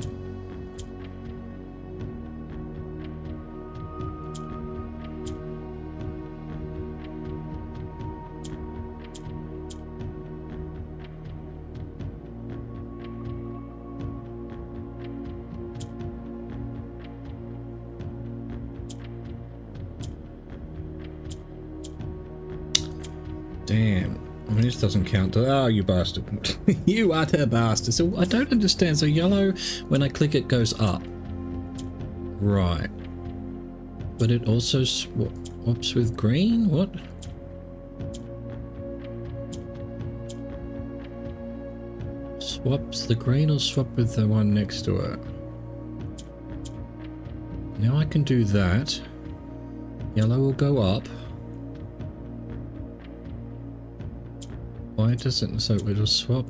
Damn. I mean, this doesn't count. Oh, you bastard. You utter bastard. So I don't understand. So yellow, when I click it, goes up. Right. But it also swaps with green? What? Swaps the green or swap with the one next to it? Now I can do that. Yellow will go up. Why doesn't, so it'll swap?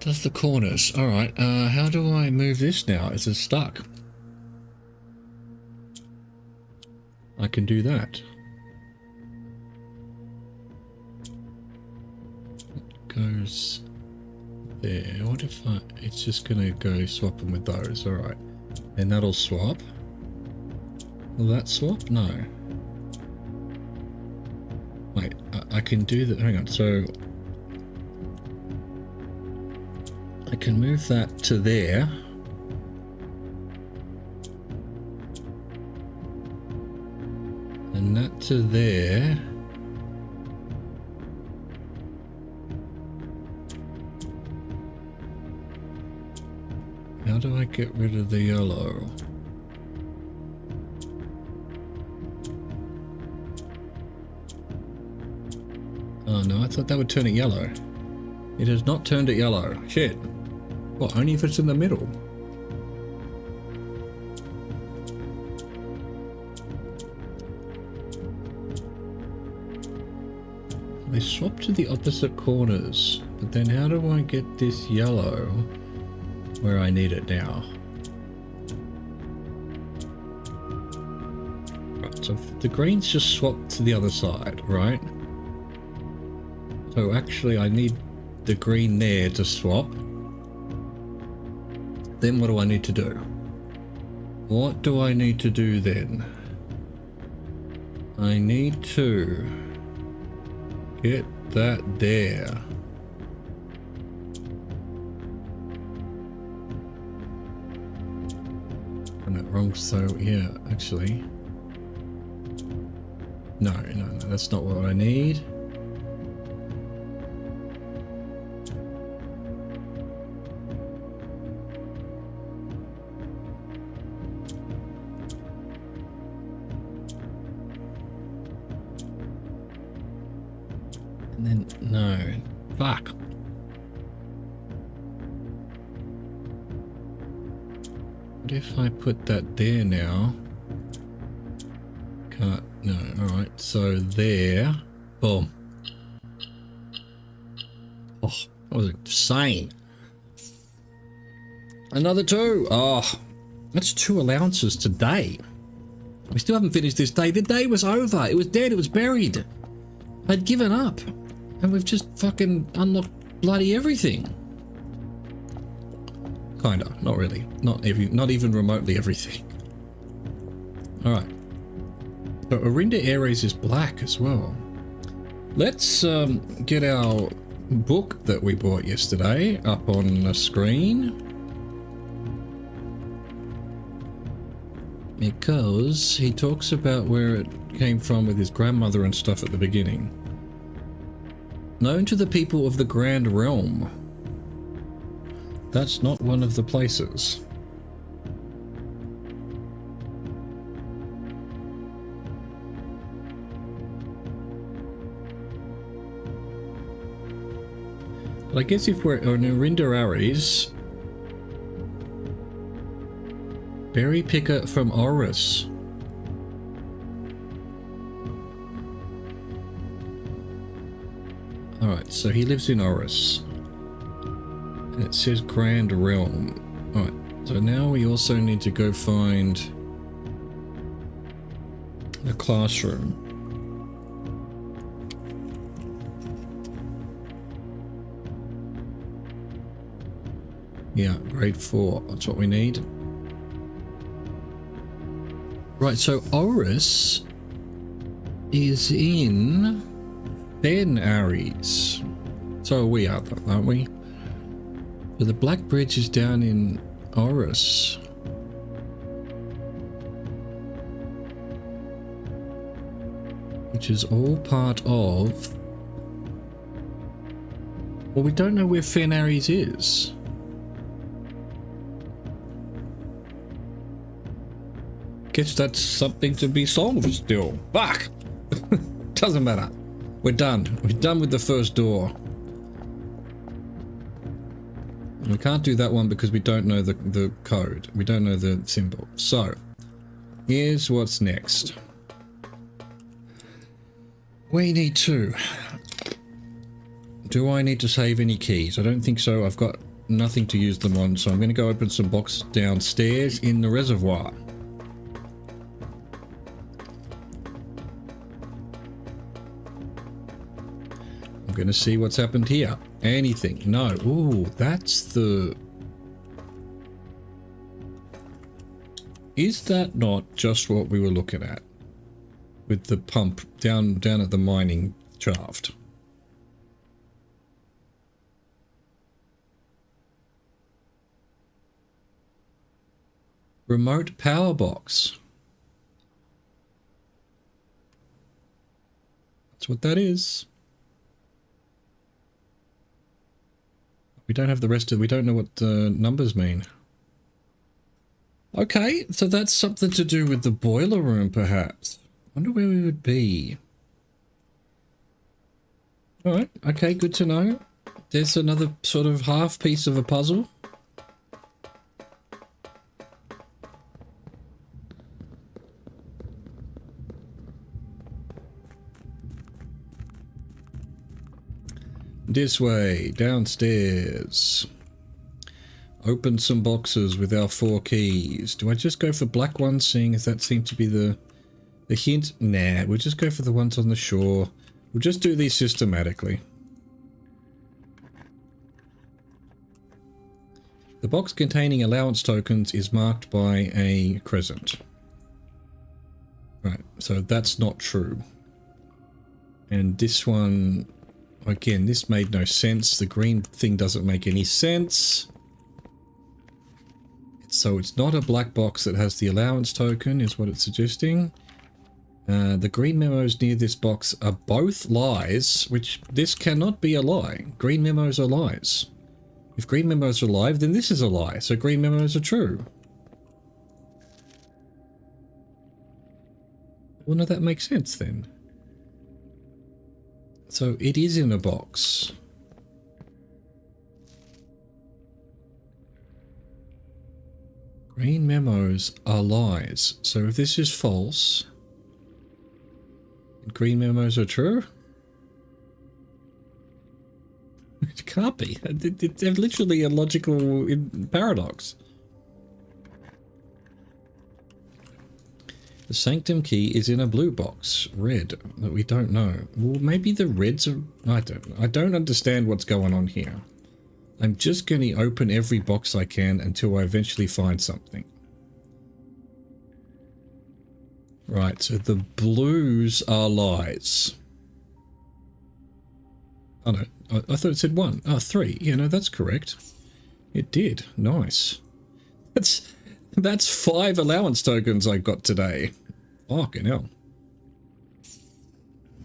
Does the corners. Alright, how do I move this now? Is it stuck? I can do that. It goes there. What if it's just gonna go swapping with those? Alright. And that'll swap. Will that swap? No. Wait, I can do that. Hang on, so I can move that to there. And that to there. How do I get rid of the yellow? Oh no, I thought that would turn it yellow. It has not turned it yellow. Shit. Well, only if it's in the middle. They swap to the opposite corners, but then how do I get this yellow where I need it now? Right, so the green's just swapped to the other side, right? So actually I need the green there to swap. Then what do I need to do? What do I need to do then? I need to get that there. I'm that wrong, so yeah, actually. No, that's not what I need. And then, no, fuck. What if I put that there now? Can't, no, alright, so there, boom. Oh, that was insane. Another 2. Oh, that's 2 allowances today. We still haven't finished this day. The day was over. It was dead. It was buried. I'd given up. And we've just fucking unlocked bloody everything. Kinda. Not really. Not even remotely everything. Alright. So Orinda Ares is black as well. Let's get our book that we bought yesterday up on the screen. Because he talks about where it came from with his grandmother and stuff at the beginning. Known to the people of the Grand Realm. That's not one of the places. But I guess if we're on Orinda Ares, berry picker from Oris. Alright, so he lives in Oris. And it says Grand Realm. Alright, so now we also need to go find the classroom. Yeah, grade 4. That's what we need. Right, so Oris is in Ben Ares. So we are, aren't we? So the Black Bridge is down in Oris. Which is all part of... Well, we don't know where Fen Ares is. Guess that's something to be solved still. Fuck! Doesn't matter. We're done. We're done with the first door. And we can't do that one because we don't know the code. We don't know the symbol. So, here's what's next. We need to... Do I need to save any keys? I don't think so. I've got nothing to use them on, so I'm going to go open some boxes downstairs in the reservoir. I'm going to see what's happened here. Anything? No. Ooh, that's the... Is that not just what we were looking at? With the pump down at the mining shaft. Remote power box. That's what that is. We don't have the rest of... We don't know what the numbers mean. Okay, so that's something to do with the boiler room, perhaps. Wonder where we would be. All right. Okay, good to know. There's another sort of half piece of a puzzle. This way, downstairs. Open some boxes with our 4 keys. Do I just go for black ones, seeing as that seemed to be the hint? Nah, we'll just go for the ones on the shore. We'll just do these systematically. The box containing allowance tokens is marked by a crescent. Right, so that's not true. And this one, again, this made no sense. The green thing doesn't make any sense. So it's not a black box that has the allowance token, is what it's suggesting. The green memos near this box are both lies, which this cannot be a lie. Green memos are lies. If green memos are live, then this is a lie, so green memos are true. Well, no, that makes sense then. So it is in a box. Green memos are lies. So if this is false, green memos are true? It can't be. It's literally a logical paradox. The sanctum key is in a blue box, red, that we don't know. Well, maybe the reds are... I don't understand what's going on here. I'm just going to open every box I can until I eventually find something. Right, so the blues are lies. Oh no, I thought it said 1. Oh, 3. Yeah, no, that's correct. It did. Nice. That's 5 allowance tokens I got today. Fucking hell.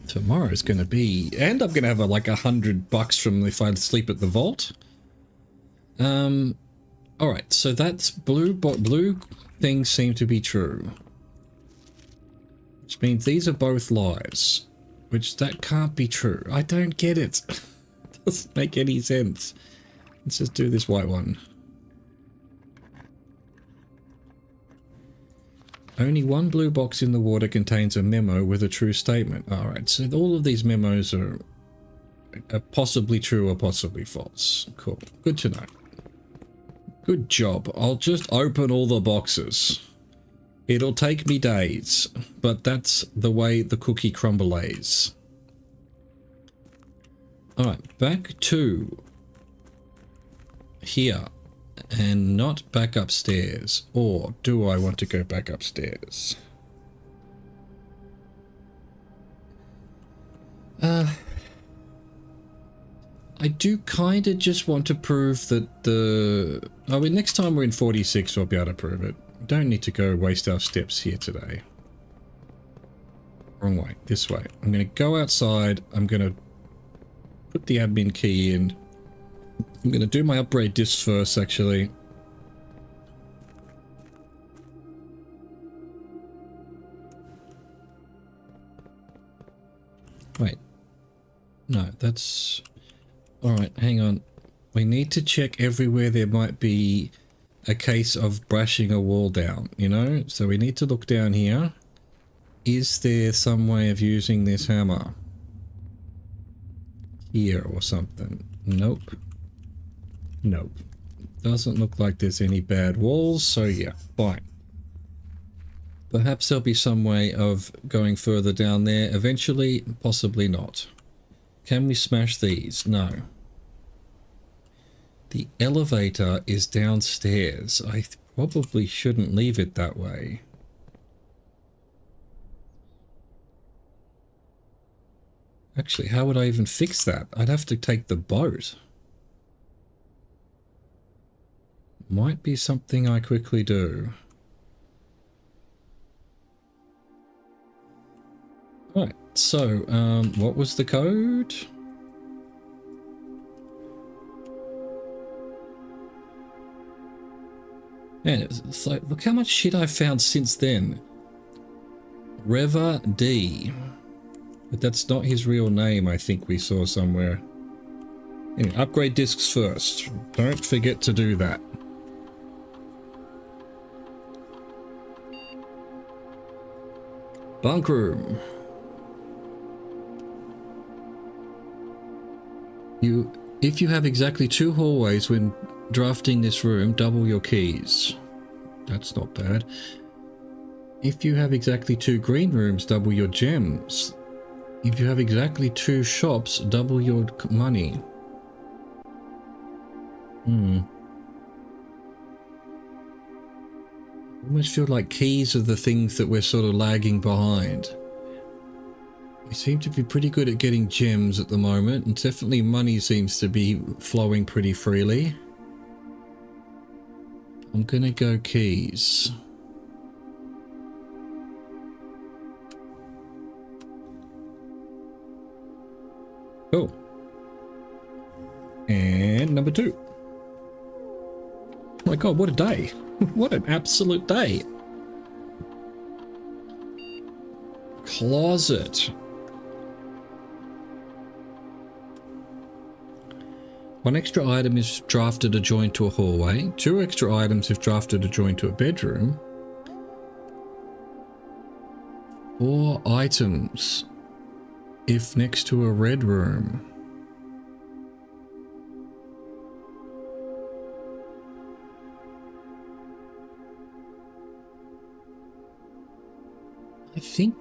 Tomorrow's going to be... And I'm going to have like $100 from if I sleep at the vault. Alright, so that's blue things seem to be true. Which means these are both lies. Which that can't be true. I don't get it. It doesn't make any sense. Let's just do this white one. Only one blue box in the water contains a memo with a true statement. Alright, so all of these memos are possibly true or possibly false. Cool. Good to know. Good job. I'll just open all the boxes. It'll take me days, but that's the way the cookie crumbles. Alright, back to here and not back upstairs. Or do I want to go back upstairs? I do kind of just want to prove that the... I mean, next time we're in 46, I'll be able to prove it. Don't need to go waste our steps here today. Wrong way. This way. I'm going to go outside. I'm going to put the admin key in. I'm going to do my upgrade discs first, actually. Wait. No, that's... Alright, hang on. We need to check everywhere there might be a case of brushing a wall down, you know? So we need to look down here. Is there some way of using this hammer? Here or something? Nope. Nope. Doesn't look like there's any bad walls, so yeah, fine. Perhaps there'll be some way of going further down there eventually, possibly not. Can we smash these? No. The elevator is downstairs. I probably shouldn't leave it that way. Actually, how would I even fix that? I'd have to take the boat. Might be something I quickly do. Right, so, what was the code? Man, it's like, look how much shit I've found since then. Rover D. But that's not his real name, I think we saw somewhere. Anyway, upgrade discs first. Don't forget to do that. Bunk room. If you have exactly 2 hallways when drafting this room, double your keys. That's not bad. If you have exactly 2 green rooms, double your gems. If you have exactly 2 shops, double your money. I almost feel like keys are the things that we're sort of lagging behind. We seem to be pretty good at getting gems at the moment, and definitely money seems to be flowing pretty freely. I'm gonna go keys. Cool. And number 2. Oh my god, what a day. What an absolute day. Closet. 1 extra item is drafted adjoined to a hallway. 2 extra items if drafted adjoined to a bedroom. 4 items if next to a red room. I think,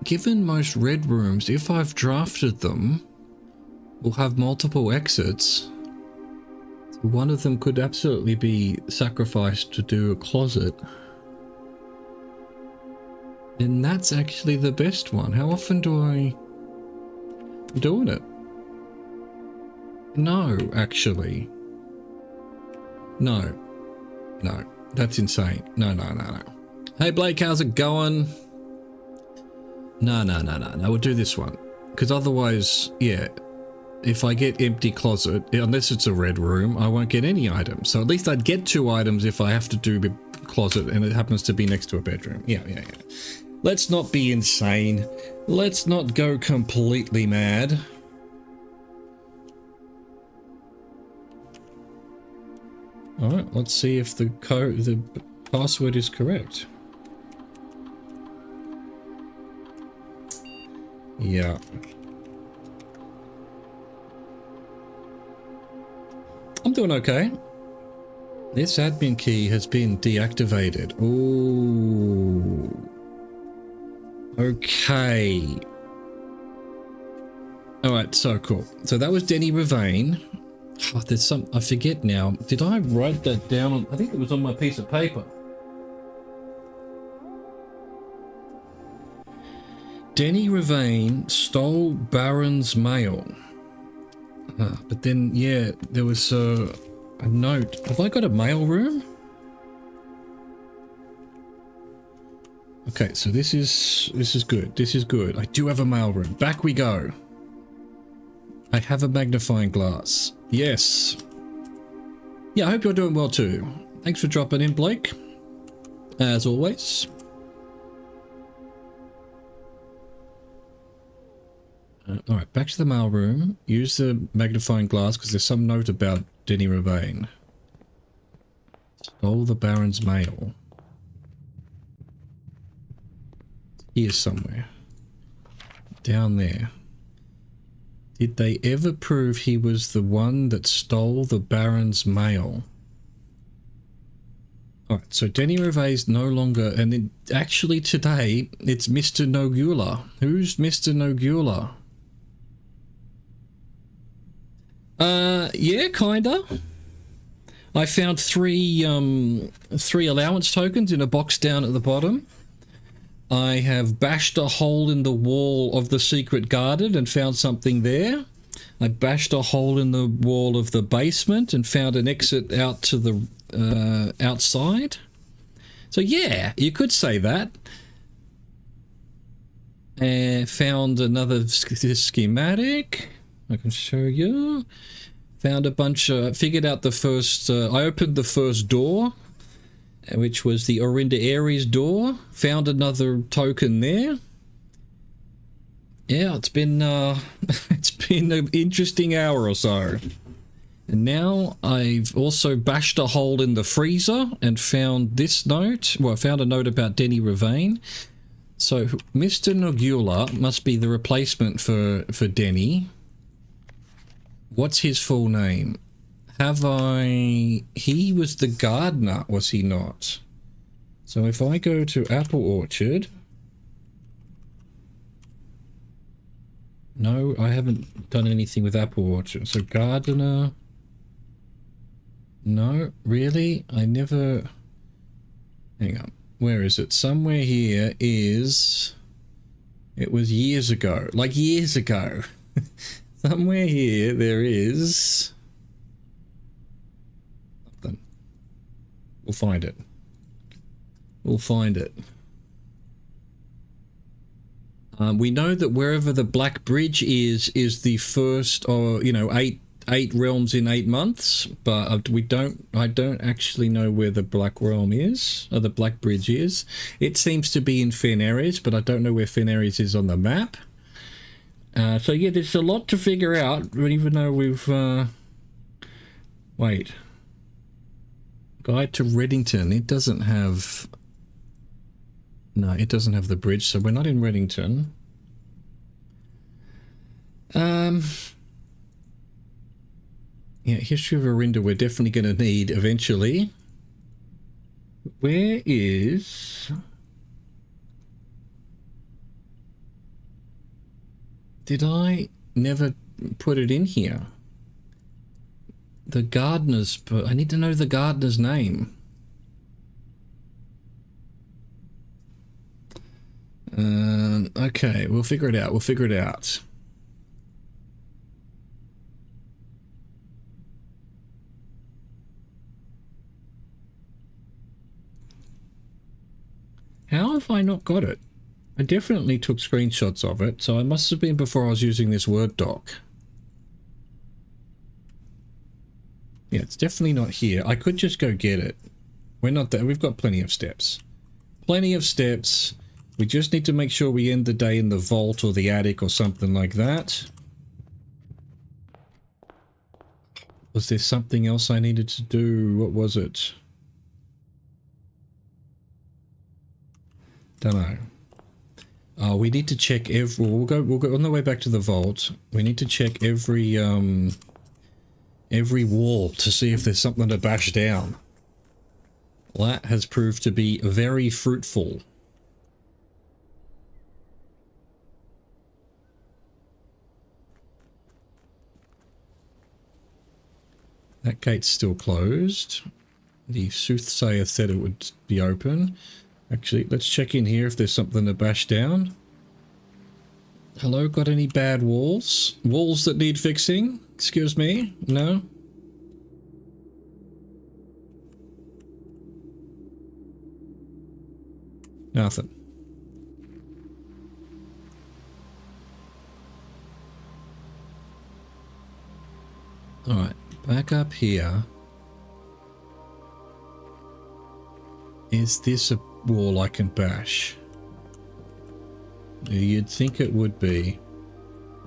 given most red rooms, if I've drafted them, will have multiple exits. One of them could absolutely be sacrificed to do a closet. And that's actually the best one. How often do I'm doing it? No, actually. No. No. That's insane. No. Hey Blake, how's it going? No. We'll do this one. Because otherwise, yeah, if I get empty closet, unless it's a red room, I won't get any items. So at least I'd get 2 items if I have to do the closet and it happens to be next to a bedroom. Yeah. Let's not be insane. Let's not go completely mad. All right, let's see if the password is correct. Yeah. I'm doing okay. This admin key has been deactivated. Ooh. Okay. Alright, so cool. So that was Denny Ravane. Oh, there's some, I forget now. Did I write that down on, I think it was on my piece of paper. Denny Ravane stole Baron's mail. But then, yeah, there was a note. Have I got a mail room? Okay, so this is good. This is good. I do have a mail room. Back we go. I have a magnifying glass. Yes. Yeah, I hope you're doing well too. Thanks for dropping in, Blake. As always. All right, back to the mail room. Use the magnifying glass because there's some note about Denny Ravane. Stole the Baron's mail. Here somewhere. Down there. Did they ever prove he was the one that stole the Baron's mail? Alright, so Denny Reve's no longer, and actually today, it's Mr. Nogula. Who's Mr. Nogula? Yeah, kinda. I found three allowance tokens in a box down at the bottom. I have bashed a hole in the wall of the secret garden and found something there. I bashed a hole in the wall of the basement and found an exit out to the outside. So yeah, you could say that. And found another schematic. I can show you. Found a bunch of, figured out the first, I opened the first door, which was the Orinda Aries door. Found another token there. Yeah, it's been it's been an interesting hour or so. And now I've also bashed a hole in the freezer and found this note. Well, I found a note about Denny Ravane. So Mr. Nogula must be the replacement for Denny. What's his full name? He was the gardener, was he not? So if I go to Apple Orchard. No, I haven't done anything with Apple Orchard. So gardener. No, really? I never... Hang on. Where is it? Somewhere here is... It was years ago. Like years ago. Somewhere here there is... Nothing. We'll find it. We'll find it. We know that wherever the Black Bridge is the first, or you know, eight realms in 8 months, but I don't actually know where the Black Realm is, or the Black Bridge is. It seems to be in Fenares, but I don't know where Fenares is on the map. So yeah, there's a lot to figure out, even though we've, wait. Guide to Reddington, it doesn't have, no, it doesn't have the bridge, so we're not in Reddington. Yeah, History of Arinda we're definitely going to need eventually. Where is... Did I never put it in here? The gardener's... I need to know the gardener's name. Okay, we'll figure it out. We'll figure it out. How have I not got it? I definitely took screenshots of it, so it must have been before I was using this Word doc. Yeah, it's definitely not here. I could just go get it. We're not there. We've got plenty of steps. Plenty of steps. We just need to make sure we end the day in the vault or the attic or something like that. Was there something else I needed to do? What was it? Don't know. Oh, we need to check every... We'll go on the way back to the vault. We need to check every wall to see if there's something to bash down. That has proved to be very fruitful. That gate's still closed. The soothsayer said it would be open. Actually, let's check in here if there's something to bash down. Hello, got any bad walls? Walls that need fixing? Excuse me? No? Nothing. Alright, back up here. Is this a wall I can bash? You'd think it would be,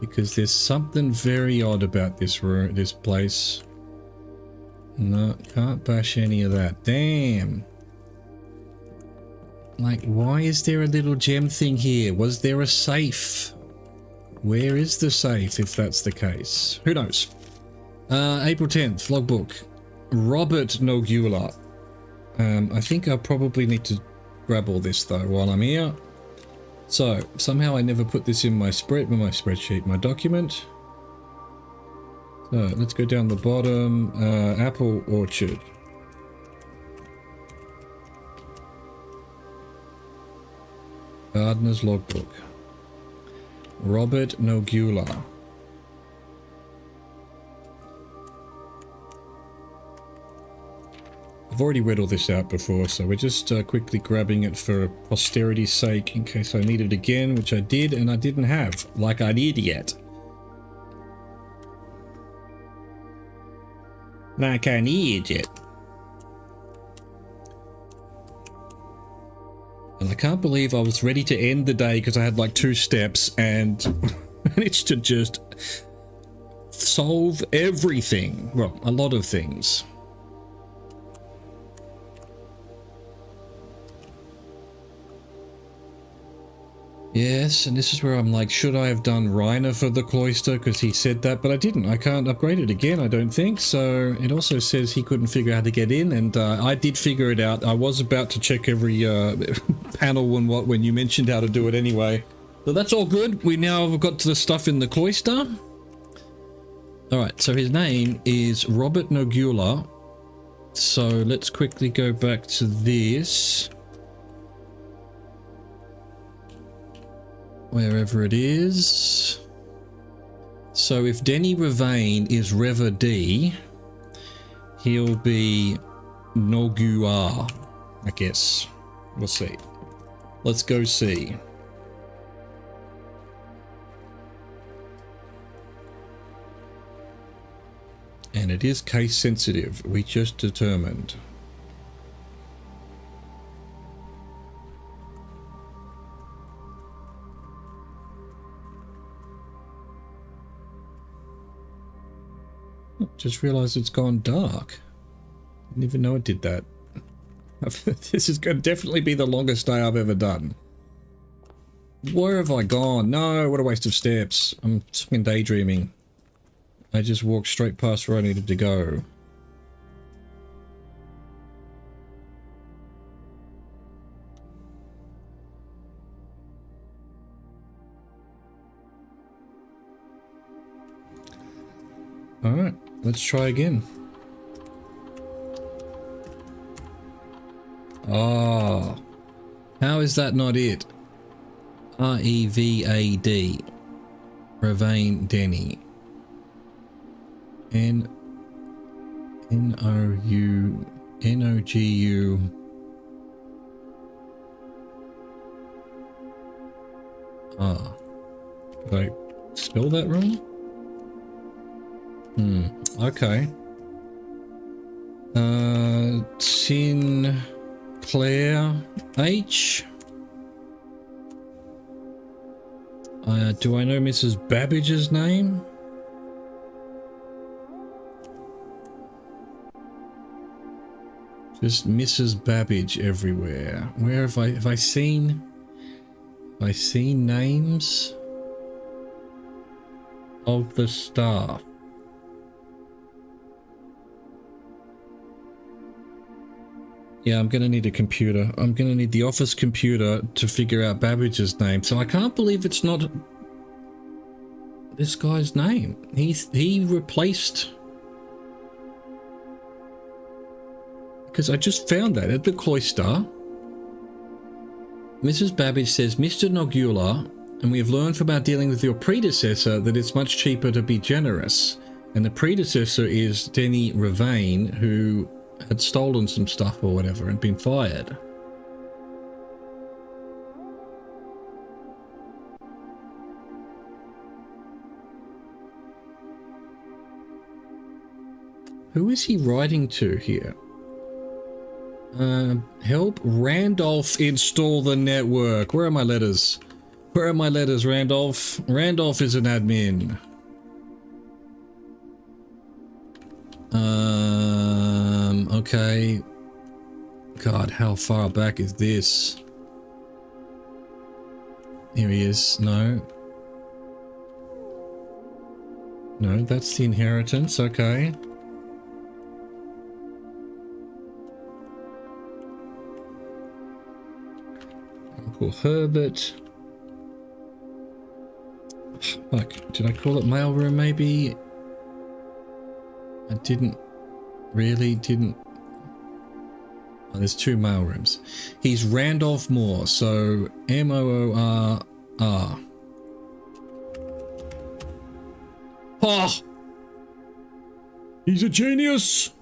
because there's something very odd about this room, this place. No, can't bash any of that. Damn. Like, why is there a little gem thing here? Was there a safe? Where is the safe if that's the case? Who knows? April 10th, logbook. Robert Nogula. I think I probably need to grab all this though while I'm here. So somehow I never put this in my spreadsheet, my document. So let's go down the bottom. Apple Orchard. Gardener's logbook. Robert Nogula. I've already read all this out before, so we're just quickly grabbing it for posterity's sake in case I need it again, which I did and I didn't have, like an idiot. Like an idiot. And I can't believe I was ready to end the day because I had like 2 steps and managed to just solve everything. Well, a lot of things. Yes, and this is where I'm like, should I have done Reiner for the cloister? Because he said that, but I didn't. I can't upgrade it again, I don't think. So it also says he couldn't figure out how to get in, and I did figure it out. I was about to check every panel and when you mentioned how to do it anyway. So that's all good. We now have got to the stuff in the cloister. All right, so his name is Robert Nogula. So let's quickly go back to this. Wherever it is. So if Denny Ravane is Rever D, he'll be Nogua, I guess. We'll see. Let's go see. And it is case sensitive, we just determined. Just realized it's gone dark. Didn't even know it did that. This is going to definitely be the longest day I've ever done. Where have I gone? No, what a waste of steps. I'm fucking daydreaming. I just walked straight past where I needed to go. All right, let's try again. Oh, how is that not it? R-E-V-A-D. Ravane Denny. N-O-U-N-O-G-U. Ah. Did I spell that wrong? Okay. Sinclair H. Do I know Mrs. Babbage's name? Just Mrs. Babbage everywhere. Where have I seen names of the staff? Yeah, I'm gonna need a computer. I'm gonna need the office computer to figure out Babbage's name. So I can't believe it's not this guy's name. He replaced, because I just found that at the cloister. Mrs. Babbage says, Mr. Nogula, and we have learned from our dealing with your predecessor that it's much cheaper to be generous. And the predecessor is Denny Ravane, who had stolen some stuff or whatever and been fired. Who is he writing to here? Help Randolph install the network. Where are my letters? Where are my letters, Randolph? Randolph is an admin. Okay. God, how far back is this? Here he is. No. No, that's the inheritance. Okay. Uncle Herbert. Fuck, did I call it mailroom maybe? I didn't. Really didn't. Oh, there's 2 mailrooms. He's Randolph Moore, so M-O-O-R-R. Oh! He's a genius!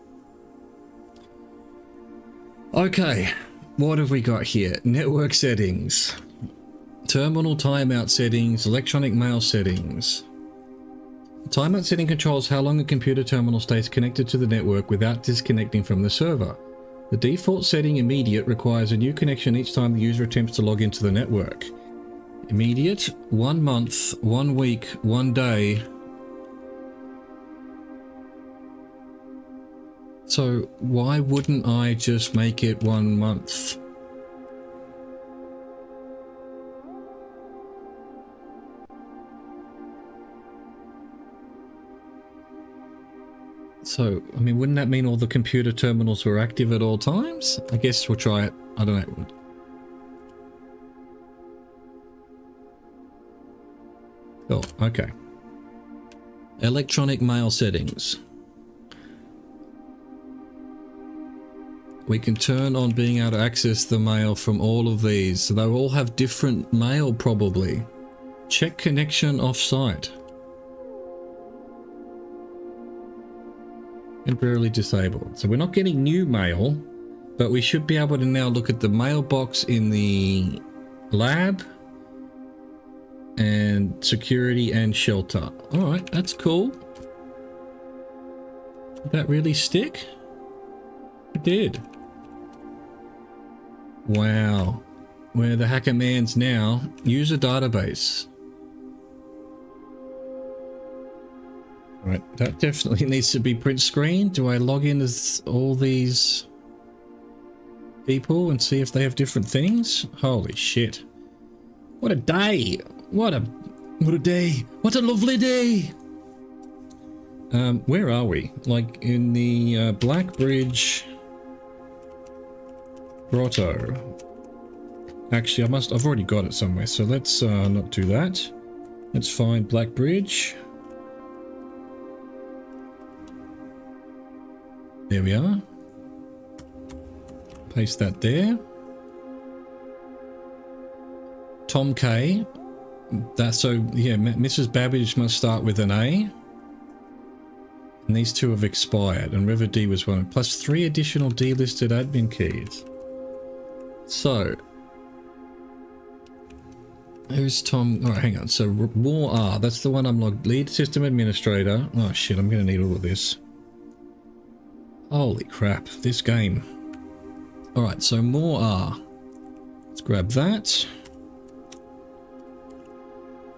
Okay, what have we got here? Network settings. Terminal timeout settings, electronic mail settings. Timeout setting controls how long a computer terminal stays connected to the network without disconnecting from the server. The default setting immediate requires a new connection each time the user attempts to log into the network. Immediate, 1 month, 1 week, 1 day. So why wouldn't I just make it 1 month? So, I mean, wouldn't that mean all the computer terminals were active at all times? I guess we'll try it. I don't know. Oh, okay. Electronic mail settings. We can turn on being able to access the mail from all of these. So they all have different mail probably. Check connection off-site. Temporarily disabled. So we're not getting new mail, but we should be able to now look at the mailbox in the lab and security and shelter. All right, that's cool. Did that really stick? It did. Wow. Where the hacker man's now. User database. Right, that definitely needs to be print screen. Do I log in as all these people and see if they have different things? Holy shit. What a day. What a day. What a lovely day. Where are we? Like in the Black Bridge Grotto. Actually, I've already got it somewhere, so let's not do that. Let's find Black Bridge. There we are. Paste that there. Tom K. That's so, yeah, Mrs. Babbage must start with an A. And these two have expired, and River D was one, plus 3 additional delisted admin keys. So, who's Tom? Oh, hang on. So, War R, that's the one I'm logged. Lead system administrator. Oh shit, I'm going to need all of this. Holy crap, this game. Alright, so more R. Let's grab that.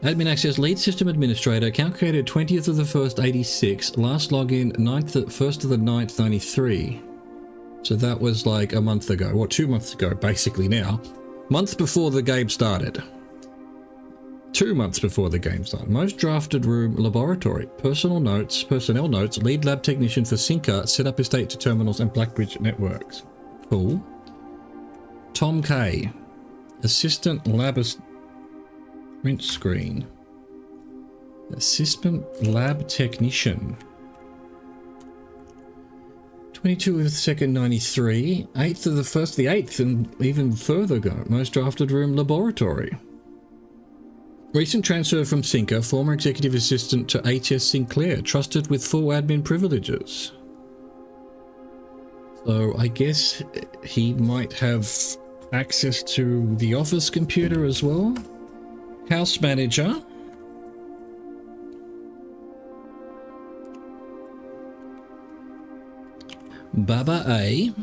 Admin access, lead system administrator, account created 20th of the 1st, 86. Last login, 1st of the 9th, 93. So that was like a month ago, or 2 months ago, basically now. Month before the game started. 2 months before the game started. Most drafted room laboratory. Personnel notes, lead lab technician for Sinker, set up estate to terminals and Blackbridge networks. Cool. Tom K. Assistant lab print screen. Assistant lab technician. 22 of the 2nd, 93. 8th of the 1st, the 8th, and even further ago. Most drafted room laboratory. Recent transfer from Sinker, former executive assistant to HS Sinclair, trusted with full admin privileges. So I guess he might have access to the office computer as well. House manager. Baba A.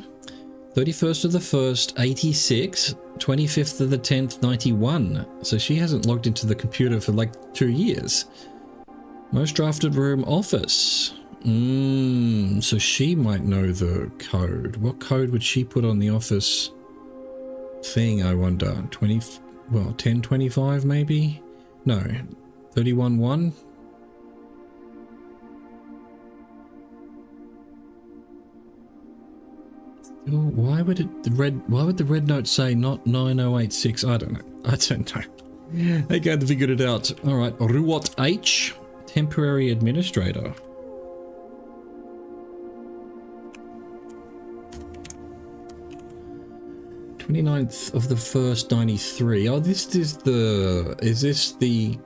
31st of the 1st, 86. 25th of the 10th, 91. So she hasn't logged into the computer for like 2 years. Most drafted room office. So she might know the code. What code would she put on the office thing, I wonder? 1025 maybe? No. 311? Why would the red note say not 9086? I don't know. I don't know. They can't figure it out. All right, Ruot H, temporary administrator. "29th of the 1st, 93. Oh, this is the. Is this the?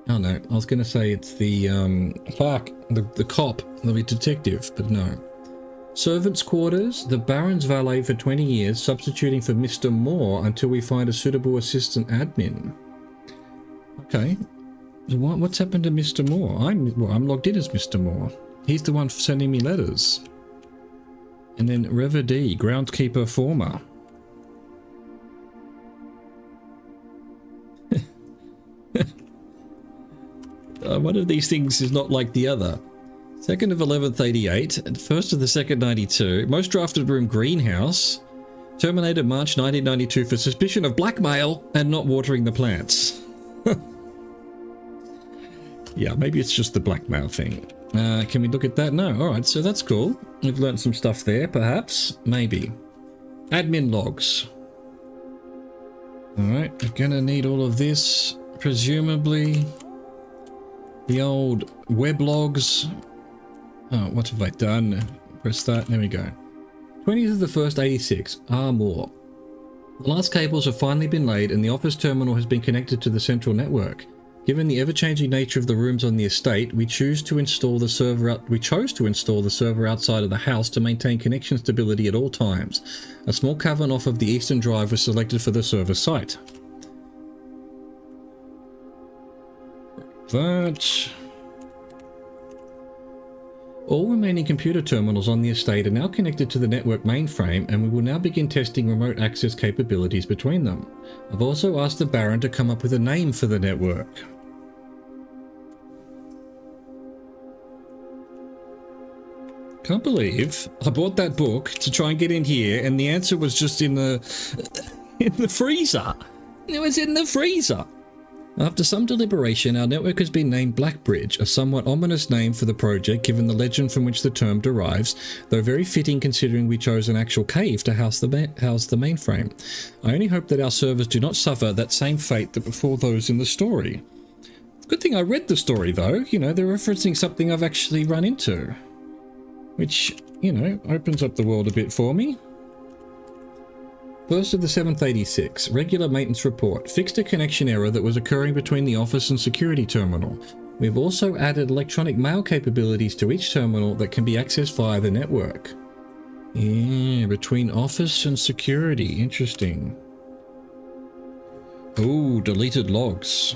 Oh no, I was going to say it's the the cop, the detective, but no. Servants' quarters, the Baron's valet for 20 years, substituting for Mr. Moore until we find a suitable assistant admin. Okay. What's happened to Mr. Moore? I'm logged in as Mr. Moore. He's the one sending me letters. And then Rover D, groundskeeper former. One of these things is not like the other. 2nd of 11th 88, and 1st of the 2nd 92. Most drafted room greenhouse. Terminated March 1992 for suspicion of blackmail and not watering the plants. Yeah, maybe it's just the blackmail thing. Can we look at that? No. All right, so that's cool. We've learned some stuff there, perhaps. Maybe. Admin logs. All right, we're gonna need all of this, presumably. The old web logs. Oh, what have I done? Press that. There we go. 20th of the 1st, 86. More. The last cables have finally been laid and the office terminal has been connected to the central network. Given the ever-changing nature of the rooms on the estate, we chose to install the server outside of the house to maintain connection stability at all times. A small cavern off of the eastern drive was selected for the server site. That. All remaining computer terminals on the estate are now connected to the network mainframe, and we will now begin testing remote access capabilities between them. I've also asked the Baron to come up with a name for the network. Can't believe I bought that book to try and get in here, and the answer was just in the freezer. It was in the freezer. After some deliberation, our network has been named Blackbridge, a somewhat ominous name for the project given the legend from which the term derives, though very fitting considering we chose an actual cave to house the mainframe. I only hope that our servers do not suffer that same fate that before those in the story. Good thing I read the story though, you know, they're referencing something I've actually run into. Which, you know, opens up the world a bit for me. 1st of the 7th 86, regular maintenance report, fixed a connection error that was occurring between the office and security terminal. We've also added electronic mail capabilities to each terminal that can be accessed via the network. Yeah, between office and security, interesting. Ooh, deleted logs.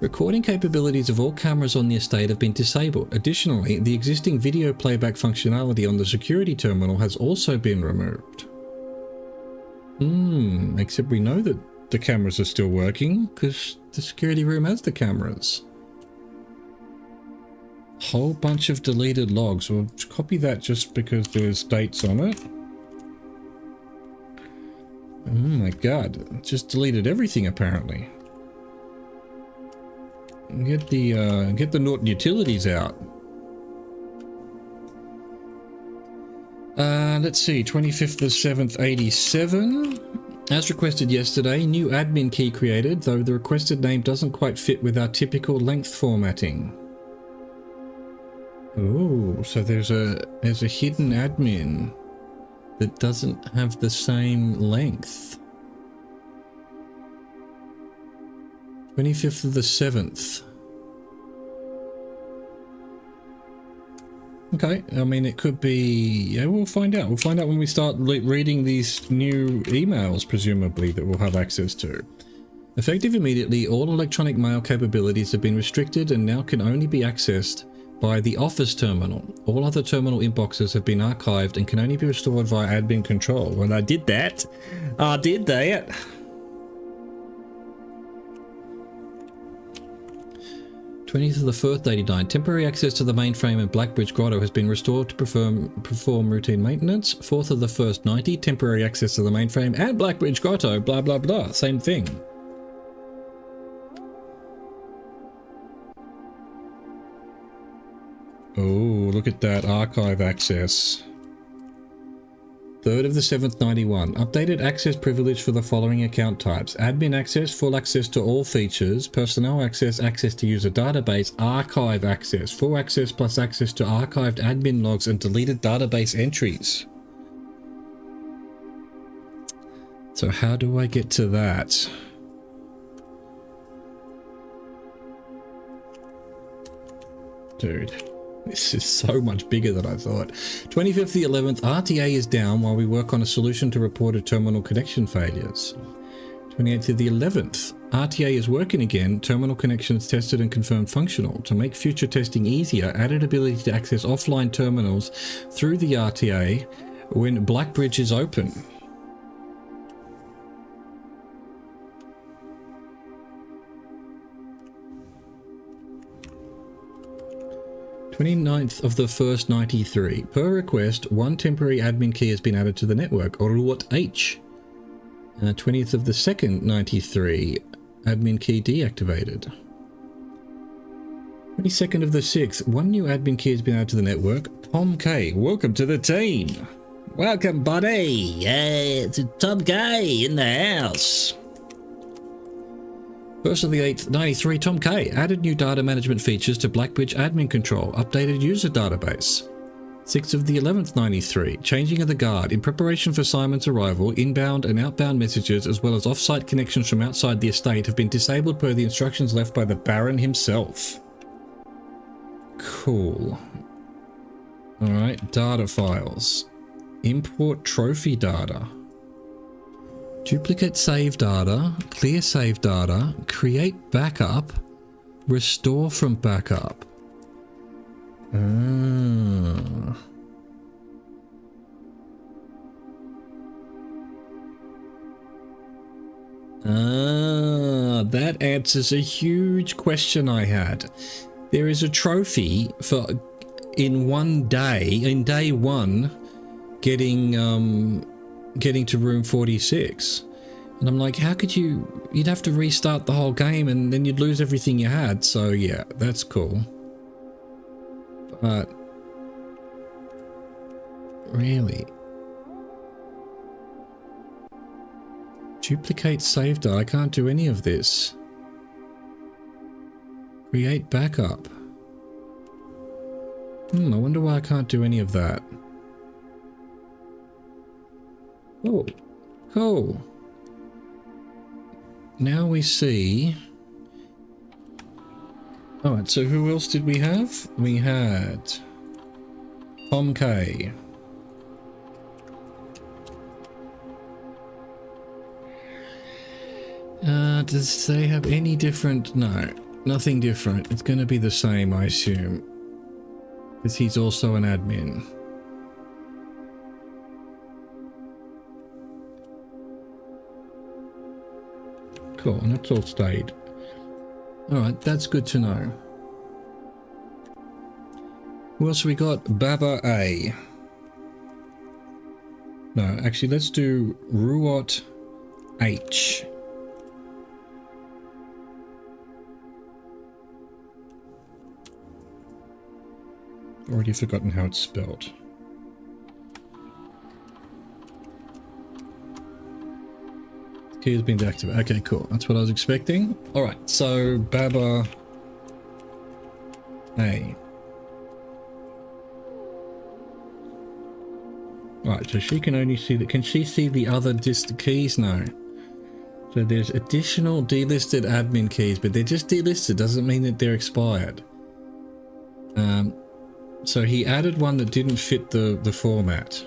Recording capabilities of all cameras on the estate have been disabled. Additionally, the existing video playback functionality on the security terminal has also been removed. Except we know that the cameras are still working because the security room has the cameras. Whole bunch of deleted logs. We'll copy that just because there's dates on it. Oh my god, it just deleted everything apparently. Get the Norton utilities out. Let's see, 25th of 7th, 87. As requested yesterday, new admin key created, though the requested name doesn't quite fit with our typical length formatting. Oh, so there's a hidden admin that doesn't have the same length. 25th of the 7th. Okay, I mean, it could be... Yeah, we'll find out. We'll find out when we start reading these new emails, presumably, that we'll have access to. Effective immediately, all electronic mail capabilities have been restricted and now can only be accessed by the office terminal. All other terminal inboxes have been archived and can only be restored via admin control. Well, I did that. I did that. 20th of the 1st, 89. Temporary access to the mainframe and Blackbridge Grotto has been restored to perform routine maintenance. 4th of the 1st, 90. Temporary access to the mainframe and Blackbridge Grotto, blah blah blah. Same thing. Oh, look at that archive access. 3rd of the 7th, 91. Updated access privilege for the following account types. Admin access, full access to all features. Personnel access, access to user database. Archive access, full access plus access to archived admin logs and deleted database entries. So how do I get to that? Dude. This is so much bigger than I thought. 25th of the 11th, RTA is down while we work on a solution to reported terminal connection failures. 28th of the 11th, RTA is working again. Terminal connections tested and confirmed functional. To make future testing easier, added ability to access offline terminals through the RTA when Blackbridge is open. "29th of the 1st 93. Per request, one temporary admin key has been added to the network, or what H. 20th of the 2nd 93. Admin key deactivated. 22nd of the 6th. One new admin key has been added to the network. Tom K. Welcome to the team. Welcome, buddy. It's Tom K in the house. 1st of the 8th, 93, Tom K. Added new data management features to Blackbridge admin control. Updated user database. 6th of the 11th, 93, changing of the guard. In preparation for Simon's arrival, inbound and outbound messages as well as off-site connections from outside the estate have been disabled per the instructions left by the Baron himself. Cool. Alright, data files. Import trophy data. Duplicate save data, clear save data, create backup, restore from backup. That answers a huge question I had. There is a trophy for in day one, getting to room 46. And I'm like, how could you'd have to restart the whole game and then you'd lose everything you had. So yeah, that's cool. But really, duplicate save data. I can't do any of this. Create backup. I wonder why I can't do any of that. Oh, cool. Now we see. Alright, so who else did we have? We had Tom K. Does they have any different? No, nothing different. It's going to be the same, I assume. Because he's also an admin. Cool, and that's all stayed. Alright, that's good to know. Who else we got? Baba A. No, actually, let's do Ruot H. Already forgotten how it's spelled. Key has been deactivated. Okay, cool. That's what I was expecting. Alright, so Baba A. Right, so she can only see the... Can she see the other keys? No. So there's additional delisted admin keys, but they're just delisted. Doesn't mean that they're expired. So he added one that didn't fit the format.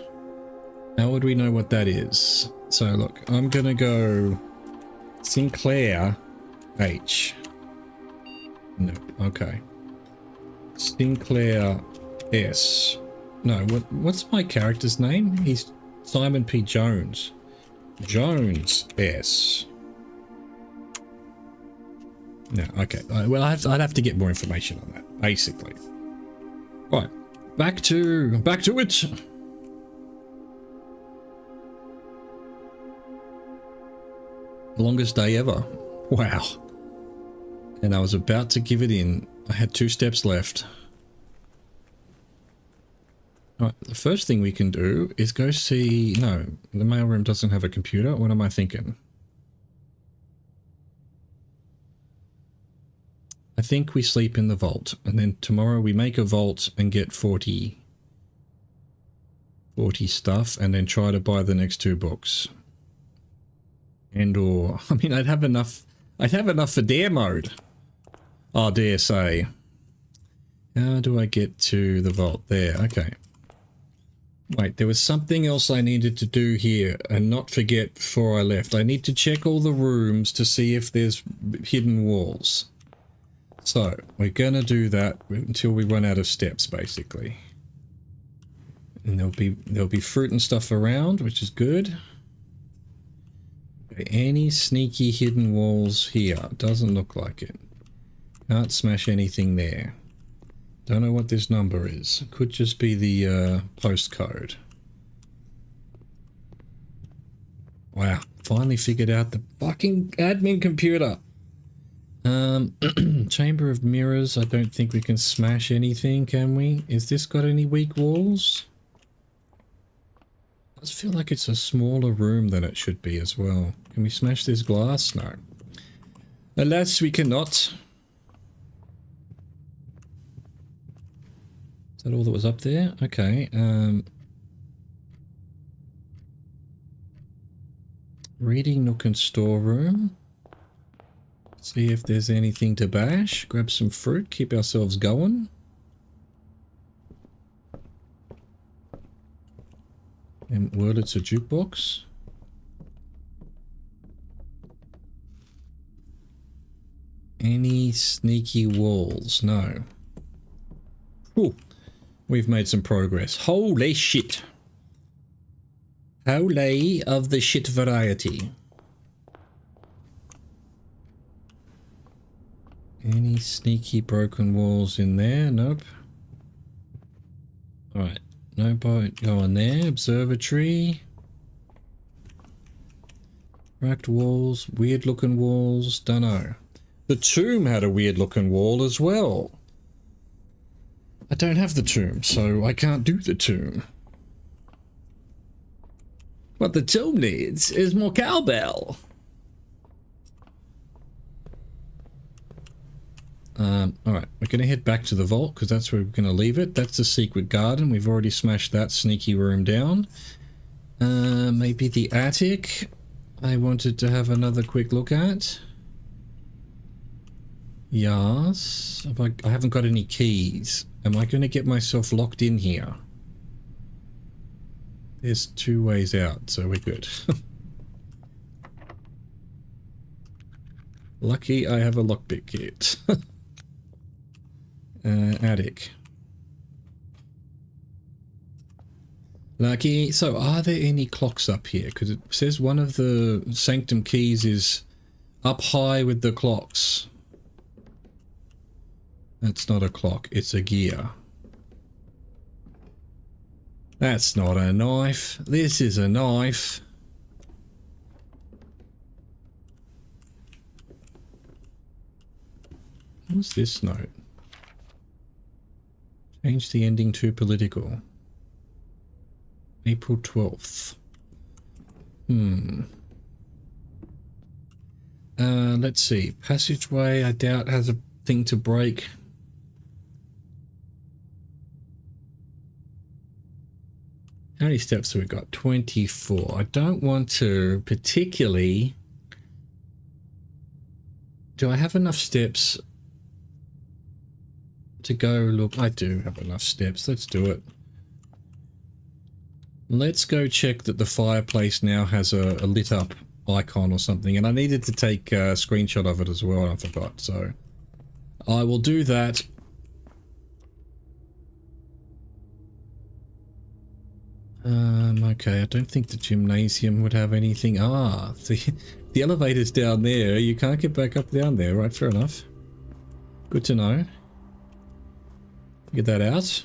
How would we know what that is? So look, I'm gonna go Sinclair H. Nope, okay. Sinclair S. No, what's my character's name? He's Simon P. Jones. Jones S. No, okay. Well, I'd have to get more information on that, basically. Right, back to it. Longest day ever. Wow. And I was about to give it in. I had 2 steps left. Alright, the first thing we can do is go see... No, the mailroom doesn't have a computer. What am I thinking? I think we sleep in the vault. And then tomorrow we make a vault and get 40 stuff. And then try to buy the next 2 books. And or... I mean, I'd have enough for dare mode. Oh, dare say. How do I get to the vault? There, okay. Wait, there was something else I needed to do here and not forget before I left. I need to check all the rooms to see if there's hidden walls. So, we're gonna do that until we run out of steps, basically. And there'll be fruit and stuff around, which is good. Okay, any sneaky hidden walls here? Doesn't look like it. Can't smash anything there. Don't know what this number is. Could just be the postcode. Wow, finally figured out the fucking admin computer. Chamber of mirrors. I don't think we can smash anything, can we? Is this got any weak walls? I just feel like it's a smaller room than it should be as well. Can we smash this glass? No. Alas, we cannot. Is that all that was up there? Okay. Reading nook and storeroom. See if there's anything to bash. Grab some fruit. Keep ourselves going. And word it's a jukebox. Any sneaky walls? No. Whew. We've made some progress. Holy shit. Holy of the shit variety. Any sneaky broken walls in there? Nope. Alright. No boat going there. Observatory. Cracked walls. Weird looking walls. Dunno. The tomb had a weird looking wall as well. I don't have the tomb, so I can't do the tomb. What the tomb needs is more cowbell. Alright, we're going to head back to the vault because that's where we're going to leave it. That's the secret garden. We've already smashed that sneaky room down. Maybe the attic I wanted to have another quick look at. Yes. I haven't got any keys. Am I going to get myself locked in here? There's 2 ways out, so we're good. Lucky I have a lockpick kit. Attic. Lucky. So are there any clocks up here? Because it says one of the sanctum keys is up high with the clocks. That's not a clock, it's a gear. That's not a knife. This is a knife. What's this note? Change the ending to political. April 12th. Let's see. Passageway, I doubt has a thing to break. How many steps have we got? 24. I don't want to particularly... Do I have enough steps to go look? I do have enough steps. Let's do it. Let's go check that the fireplace now has a lit up icon or something. And I needed to take a screenshot of it as well, and I forgot. So I will do that. Okay, I don't think the gymnasium would have anything. Ah, the elevator's down there. You can't get back up down there, right? Fair enough. Good to know. Get that out.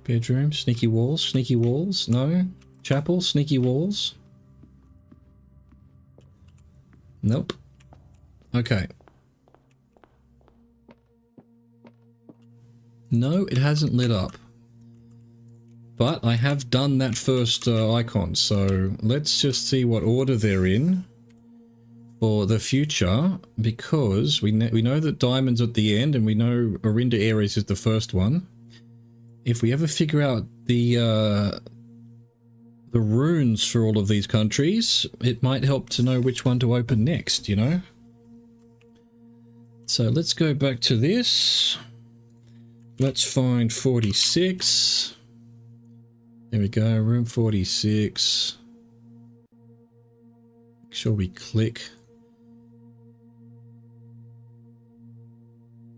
Bedroom, sneaky walls, no. Chapel, sneaky walls. Nope. Okay. No, it hasn't lit up. But I have done that first icon, so let's just see what order they're in for the future, because we know that diamond's at the end, and we know Orinda Aries is the first one. If we ever figure out the runes for all of these countries, it might help to know which one to open next, you know? So let's go back to this. let's find 46. There we go, room 46. Make sure we click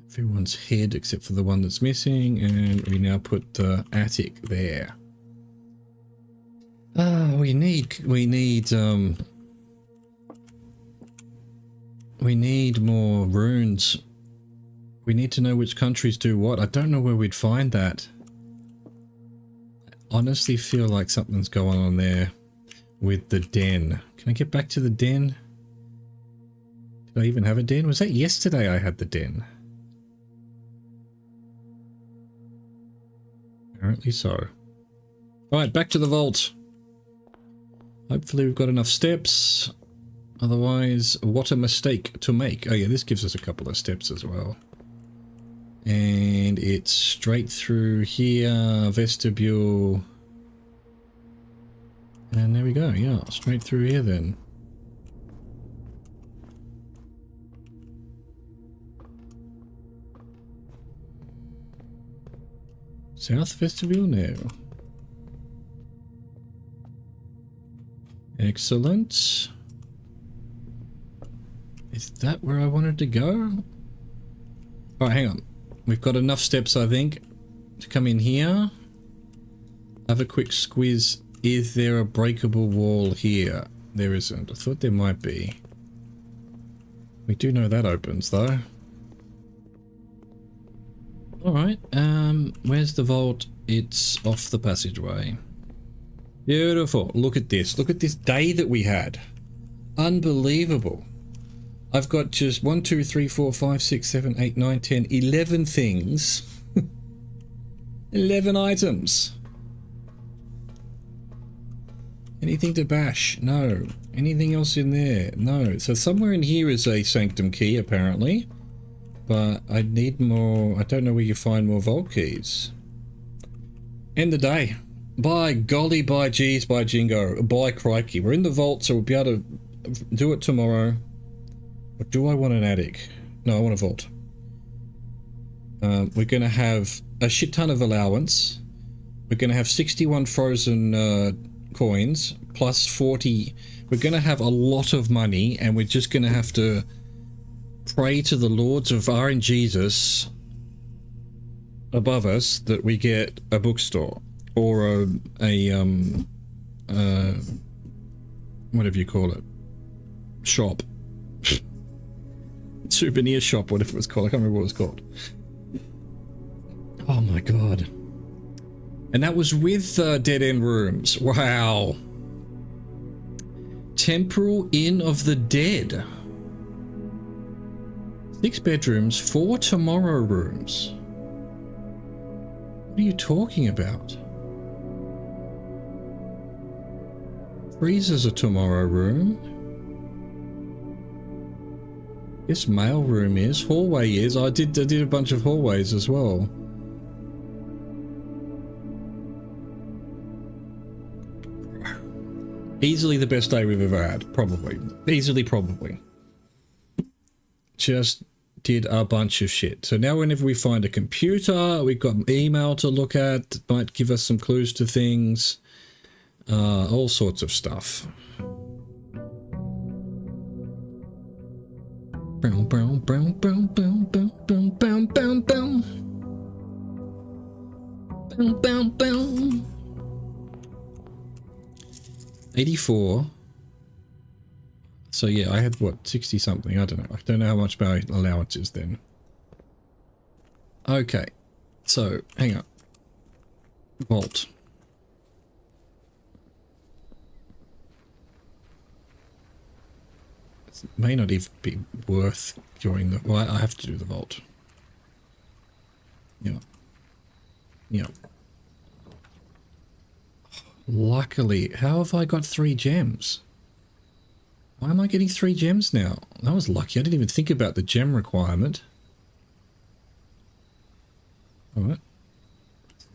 everyone's head except for the one that's missing, and we now put the attic there. Ah, we need more runes. We need to know which countries do what. I don't know where we'd find that. I honestly feel like something's going on there with the den. Can I get back to the den? Did I even have a den? Was that yesterday I had the den? Apparently so. Alright, back to the vault. Hopefully we've got enough steps. Otherwise, what a mistake to make. Oh yeah, this gives us a couple of steps as well. And it's straight through here, vestibule. And there we go, yeah, straight through here then. South vestibule now. Excellent. Is that where I wanted to go? Alright, hang on. We've got enough steps, I think, to come in here. Have a quick squiz. Is there a breakable wall here? There isn't. I thought there might be. We do know that opens, though. Alright, where's the vault? It's off the passageway. Beautiful. Look at this. Look at this day that we had. Unbelievable. I've got just 1, 2, 3, 4, 5, 6, 7, 8, 9, 10, 11 things. 11 items. Anything to bash? No. Anything else in there? No. So somewhere in here is a sanctum key, apparently. But I need more. I don't know where you find more vault keys. End the day. By golly, by geez, by jingo, by crikey. We're in the vault, so we'll be able to do it tomorrow. Or do I want an attic? No, I want a vault. We're going to have a shit ton of allowance. We're going to have 61 frozen coins, plus 40. We're going to have a lot of money, and we're just going to have to pray to the lords of RNGesus above us that we get a bookstore or whatever you call it, shop, souvenir shop, whatever it's called. I can't remember what it's called. Oh my god. And that was with dead end rooms. Wow. Temporal Inn of the Dead. 6 bedrooms, 4 tomorrow rooms. What are you talking about? Freezer's a tomorrow room. Yes, mail room is. Hallway is. I did a bunch of hallways as well. Easily the best day we've ever had. Probably. Easily, probably. Just did a bunch of shit. So now whenever we find a computer, we've got email to look at, might give us some clues to things, all sorts of stuff. Brown, brown, brown, brown, brown, brown, brown, brown, brown, brown. Brown, brown, brown. 84. So yeah, I had what, 60 something, I don't know. I don't know how much my allowance is then. Okay, so hang on. Vault. It may not even be worth doing the, well, I have to do the vault. Yeah. Yeah. Luckily, how have I got 3 gems? Why am I getting 3 gems now? That was lucky. I didn't even think about the gem requirement. Alright.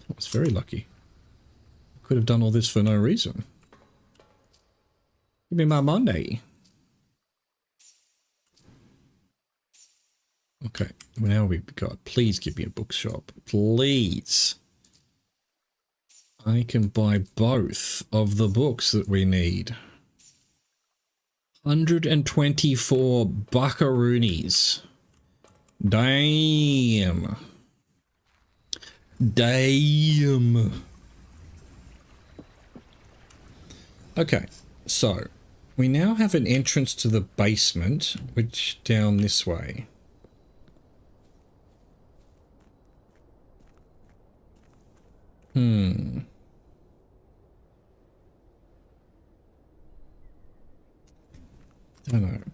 That was very lucky. Could have done all this for no reason. Give me my money. Oh, Okay, now we've got, please give me a bookshop. Please. I can buy both of the books that we need. 124 buckaroonies. Damn. Damn. Okay, so we now have an entrance to the basement, which down this way.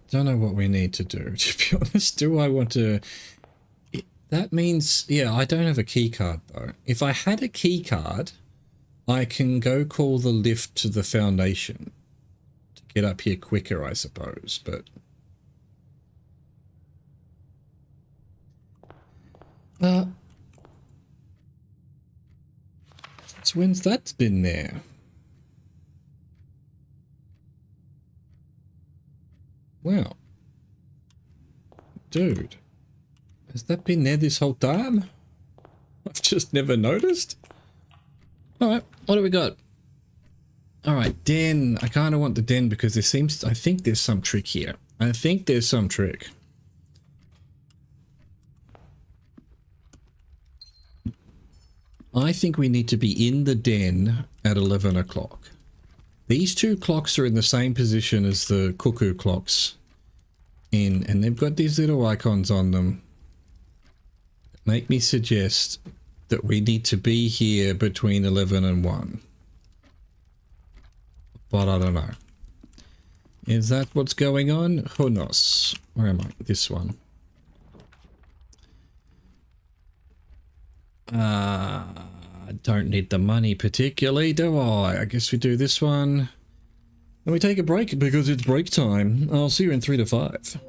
Don't know what we need to do, to be honest. Do I want to... That means, yeah, I don't have a key card though. If I had a key card, I can go call the lift to the foundation to get up here quicker, I suppose, but... So when's that been there? Wow. Dude. Has that been there this whole time? I've just never noticed. Alright, what do we got? Alright, den. I kind of want the den because there seems... I think there's some trick here. I think there's some trick. I think we need to be in the den at 11 o'clock. These two clocks are in the same position as the cuckoo clocks. And they've got these little icons on them. Make me suggest that we need to be here between 11 and 1. But I don't know. Is that what's going on? Who knows? Where am I? This one. I don't need the money particularly, do I? I guess we do this one. And we take a break because it's break time. I'll see you in 3 to 5.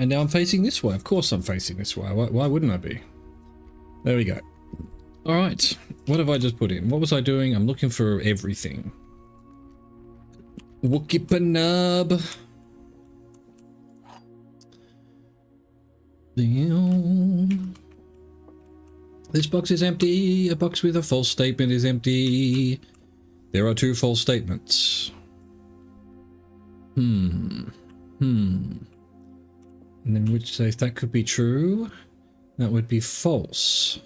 And now I'm facing this way. Of course I'm facing this way. Why wouldn't I be? There we go. All right. What have I just put in? What was I doing? I'm looking for everything. Wookie Panub. This box is empty. A box with a false statement is empty. There are 2 false statements. And then which says that could be true. That would be false.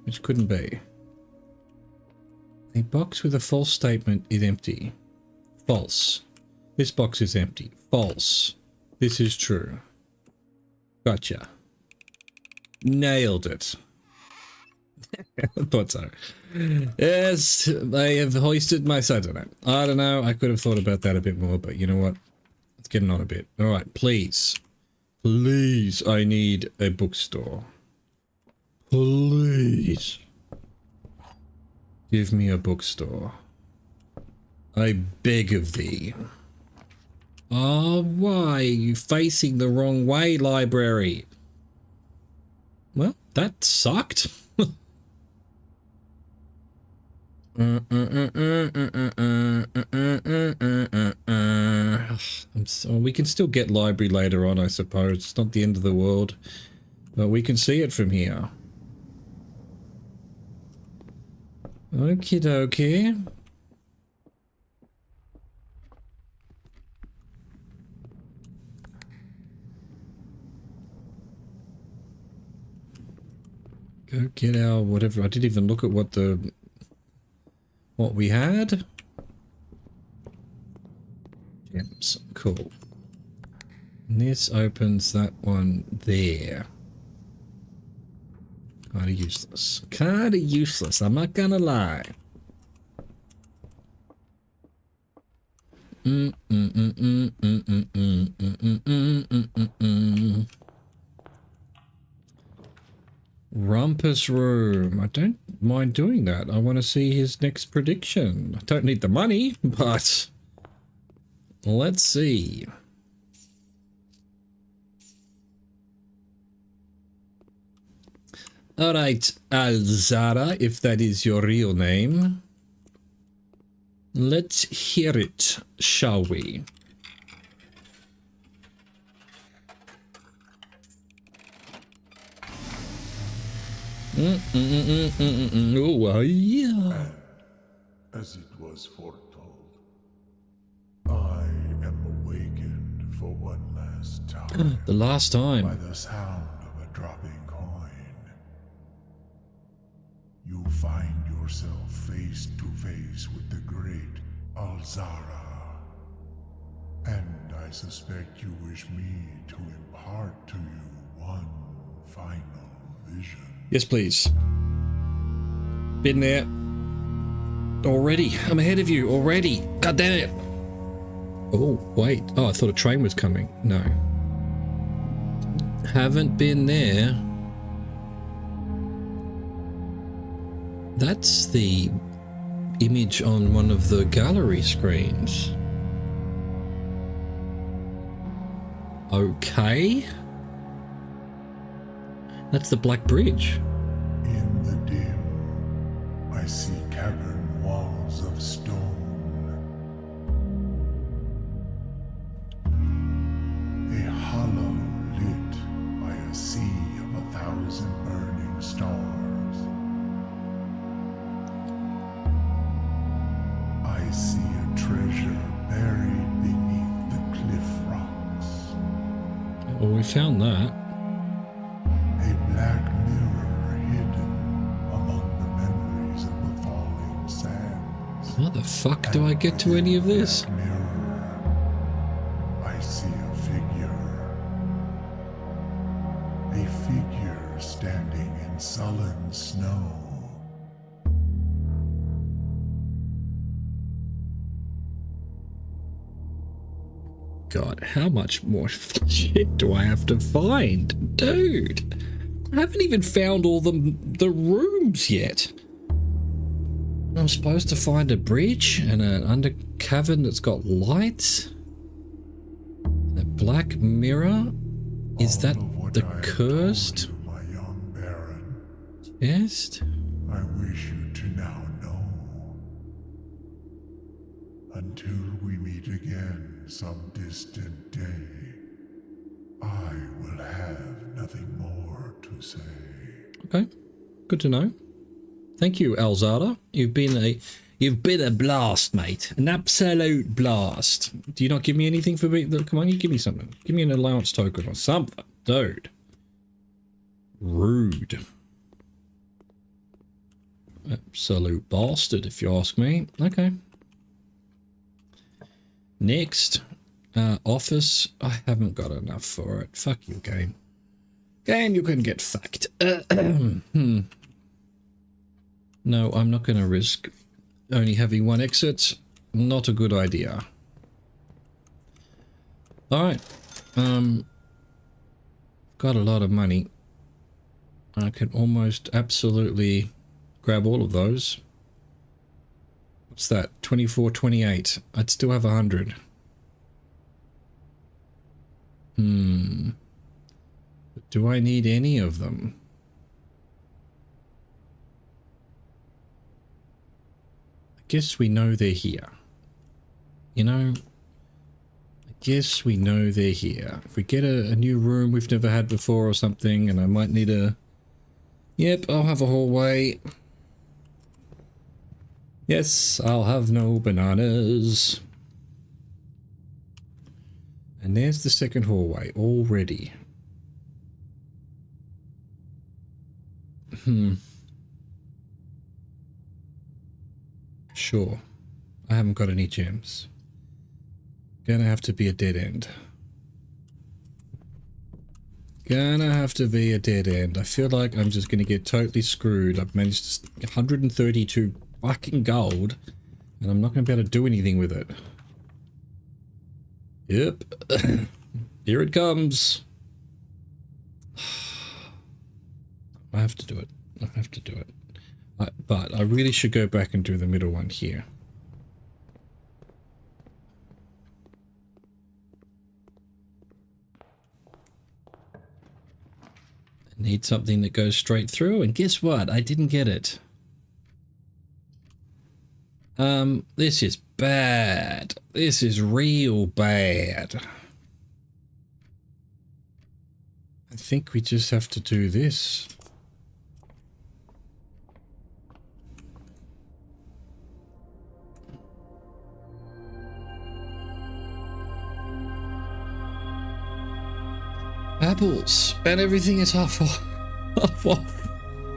Which couldn't be. A box with a false statement is empty. False. This box is empty. False. This is true. Gotcha. Nailed it. I thought so. Yes, I have hoisted my sentiment. I don't know. I could have thought about that a bit more, but you know what? It's getting on a bit. All right, please. Please, I need a bookstore. Please. Give me a bookstore. I beg of thee. Oh, why are you facing the wrong way, library? Well, that sucked. We can still get library later on, I suppose. It's not the end of the world. But we can see it from here. Okie dokie. Go get our whatever. I didn't even look at what we had. Gems. Cool. And this opens that one there. Kind of useless. Kind of useless. I'm not gonna lie. Rumpus room. I don't mind doing that. I want to see his next prediction. I don't need the money, but let's see. All right, Alzara, if that is your real name. Let's hear it, shall we? Oh, yeah. As it was foretold, I am awakened for one last time. The last time. By the sound of a dropping coin. You find yourself face to face with the great Alzara. And I suspect you wish me to impart to you one final vision. Yes, please. Been there. Already. I'm ahead of you already. God damn it. Oh, wait. Oh, I thought a train was coming. No. Haven't been there. That's the image on one of the gallery screens. Okay. That's the Black Bridge. In the dim, I see cavern walls of stone. A hollow lit by a sea of 1,000 burning stars. I see a treasure buried beneath the cliff rocks. Well, we found that. A black mirror hidden among the memories of the falling sands. How the fuck do I get to any of this? That mirror, I see a figure. A figure standing in sullen snow. God, how much more shit do I have to find? Dude, I haven't even found all the rooms yet. I'm supposed to find a bridge and an under cavern that's got lights. A black mirror. Is that the cursed? My young Baron, Yes. I wish you to now know. Until we meet again some distant day, I will have nothing more to say. Okay. Good to know. Thank you, Alzada. You've been a blast, mate. An absolute blast. Do you not give me anything for me? Come on, you give me something. Give me an allowance token or something, dude. Rude. Absolute bastard, if you ask me. Okay. Next, office. I haven't got enough for it. Fuck you, game. Game, you can get fucked. No, I'm not going to risk only having one exit. Not a good idea. Alright. Got a lot of money. I can almost absolutely grab all of those. What's that? 24, 28. I'd still have 100. Do I need any of them? I guess we know they're here. You know, I guess we know they're here. If we get a new room we've never had before or something, and I might need a... Yep, I'll have a hallway. Yes, I'll have no bananas. And there's the second hallway already. Sure. I haven't got any gems. Gonna have to be a dead end. Gonna have to be a dead end. I feel like I'm just gonna get totally screwed. I've managed 132 fucking gold, and I'm not gonna be able to do anything with it. Yep. Here it comes. I have to do it. I have to do it. But I really should go back and do the middle one here. I need something that goes straight through, and guess what? I didn't get it. This is bad. This is real bad. I think we just have to do this. Apples, and everything is half off.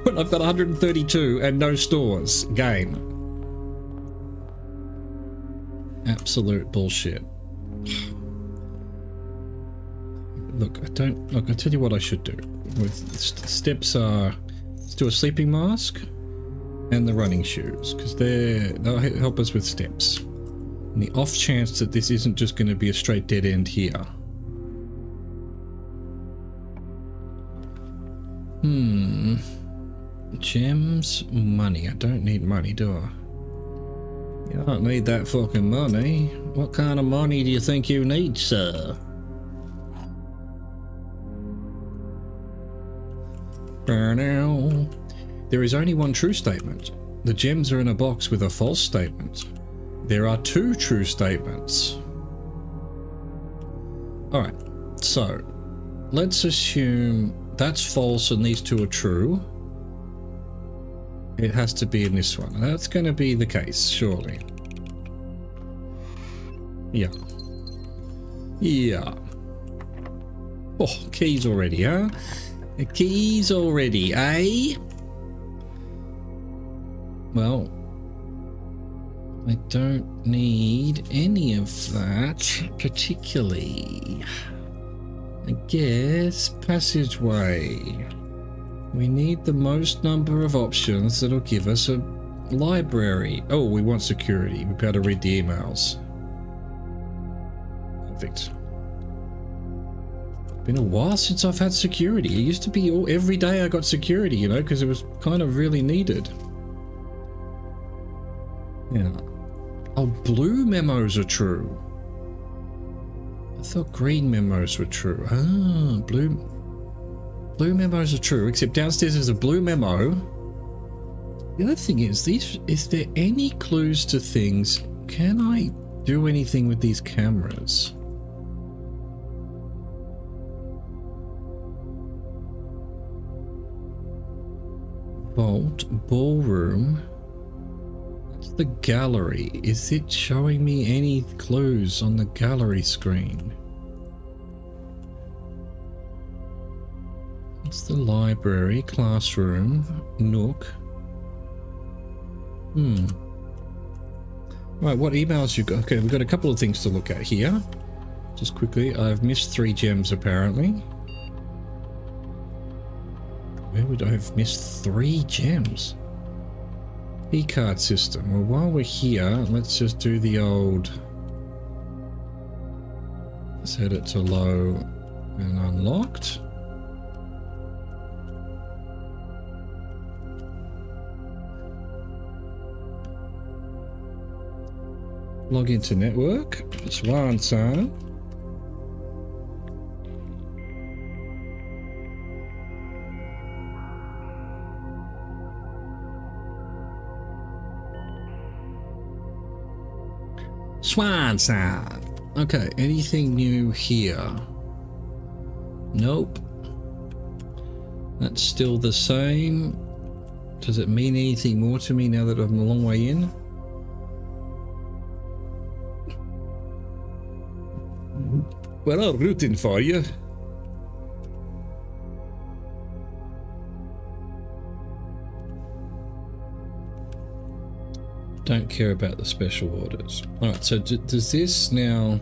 When I've got 132 and no stores. Game. Absolute bullshit. Look, I tell you what I should do. With steps are, let's do a sleeping mask and the running shoes, because they'll help us with steps. And the off chance that this isn't just going to be a straight dead end here. Gems, money. I don't need money, do I? You don't need that fucking money. What kind of money do you think you need, sir? There is only one true statement. The gems are in a box with a false statement. There are two true statements. Alright, so let's assume that's false and these two are true. It has to be in this one. That's going to be the case, surely. Yeah. Yeah. Oh, keys already, huh? Keys already, eh? Well, I don't need any of that particularly. I guess passageway. We need the most number of options that'll give us a library. Oh, we want security. We've got to read the emails. Perfect. Been a while since I've had security. It used to be every day I got security, you know, because it was kind of really needed. Yeah. Oh, blue memos are true. I thought green memos were true. Ah, blue memos are true, except downstairs is a blue memo. The other thing is, is there any clues to things? Can I do anything with these cameras? Vault, ballroom. That's the gallery. Is it showing me any clues on the gallery screen? It's the library, classroom, nook. Right, what emails you got? Okay, we've got a couple of things to look at here. Just quickly, I've missed 3 gems apparently. Where would I have missed 3 gems? E-card system. Well, while we're here, let's just do the old... Set it to low and unlocked. Log into network. Rants. Swanson. Okay, anything new here? Nope. That's still the same. Does it mean anything more to me now that I'm a long way in? Well, I'm rooting for you. Don't care about the special orders. Alright, so does this now...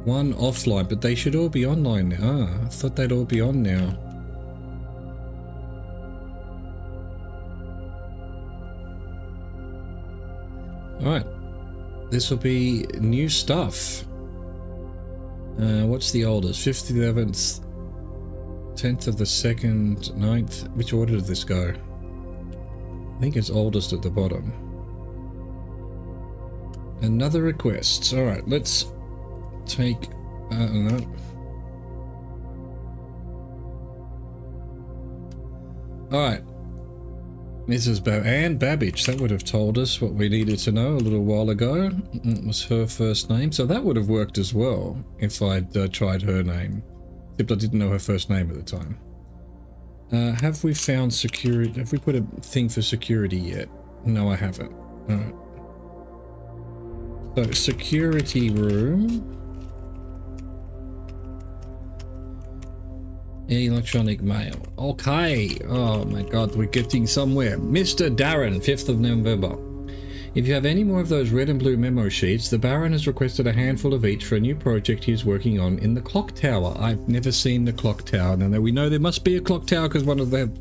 One offline, but they should all be online now. Ah, I thought they'd all be on now. Alright. This will be new stuff. What's the oldest? 5th, 11th, 10th of the 2nd, 9th. Which order did this go? I think it's oldest at the bottom. Another request. Alright, let's take... no. Alright. Mrs. Anne Babbage, that would have told us what we needed to know a little while ago. It was her first name, so that would have worked as well if I'd tried her name. Except I didn't know her first name at the time. Have we found security? Have we put a thing for security yet? No, I haven't. Alright. So, security room. Electronic mail. Okay. Oh my god, we're getting somewhere. Mr. Darren, 5th of November. If you have any more of those red and blue memo sheets, the Baron has requested a handful of each for a new project he is working on in the clock tower. I've never seen the clock tower. Now we know there must be a clock tower because one of the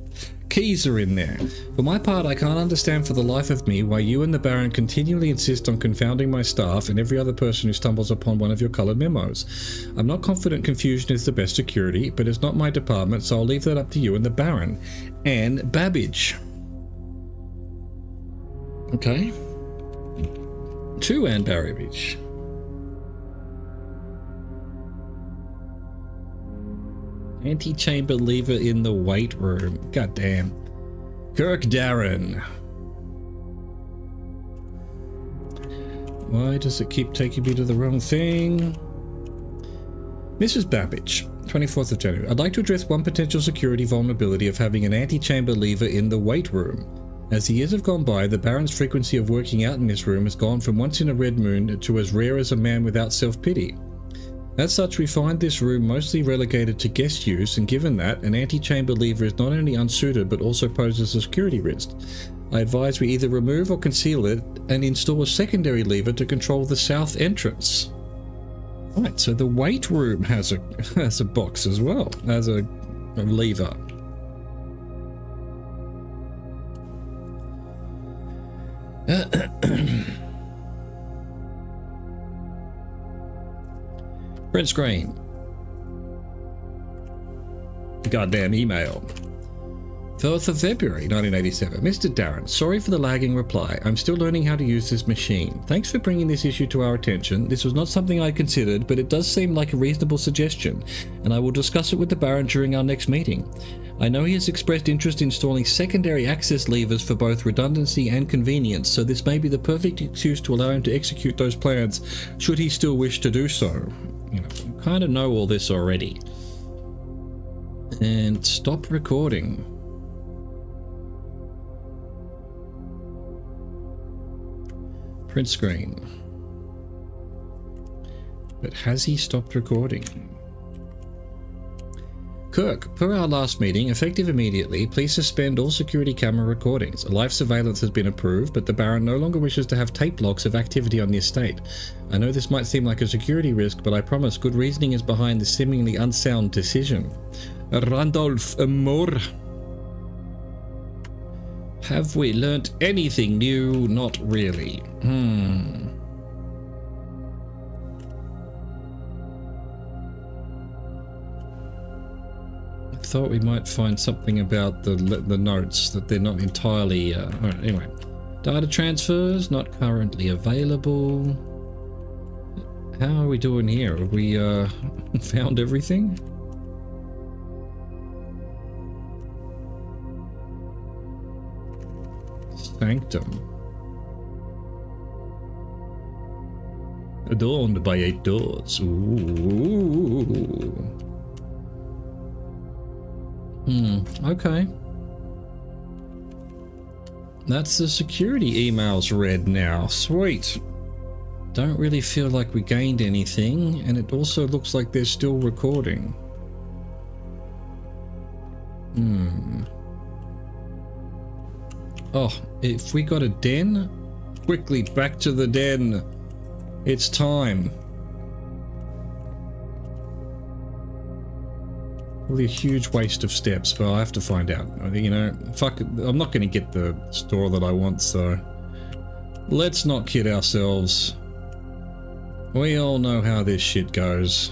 keys are in there. For my part, I can't understand for the life of me why you and the Baron continually insist on confounding my staff and every other person who stumbles upon one of your coloured memos. I'm not confident confusion is the best security, but it's not my department, so I'll leave that up to you and the Baron. Anne Babbage. Okay. To Anne Babbage. Anti-chamber lever in the weight room. God damn. Kirk Darren. Why does it keep taking me to the wrong thing? Mrs. Babbage, 24th of January. I'd like to address one potential security vulnerability of having an anti-chamber lever in the weight room. As the years have gone by, the Baron's frequency of working out in this room has gone from once in a red moon to as rare as a man without self-pity. As such, we find this room mostly relegated to guest use, and given that, an anti-chamber lever is not only unsuited but also poses a security risk. I advise we either remove or conceal it and install a secondary lever to control the south entrance. Right, so the weight room has a box as well, as a lever. Print screen. Goddamn email. 4th of February 1987. Mr. Darren, sorry for the lagging reply. I'm still learning how to use this machine. Thanks for bringing this issue to our attention. This was not something I considered, but it does seem like a reasonable suggestion, and I will discuss it with the Baron during our next meeting. I know he has expressed interest in installing secondary access levers for both redundancy and convenience, so this may be the perfect excuse to allow him to execute those plans, should he still wish to do so. You kind of know all this already. And stop recording. Print screen. But has he stopped recording? Kirk, per our last meeting, effective immediately, please suspend all security camera recordings. Live surveillance has been approved, but the Baron no longer wishes to have tape logs of activity on the estate. I know this might seem like a security risk, but I promise good reasoning is behind this seemingly unsound decision. Randolph Moore. Have we learnt anything new? Not really. I thought we might find something about the notes, that they're not entirely... Alright, anyway. Data transfers, not currently available. How are we doing here? Have we found everything? Sanctum. Adorned by 8 doors. Ooh. Okay. That's the security emails read now. Sweet. Don't really feel like we gained anything, and it also looks like they're still recording. Oh, if we got a den, quickly back to the den. It's time. Probably a huge waste of steps, but I'll have to find out. You know, fuck it, I'm not going to get the store that I want, so let's not kid ourselves. We all know how this shit goes.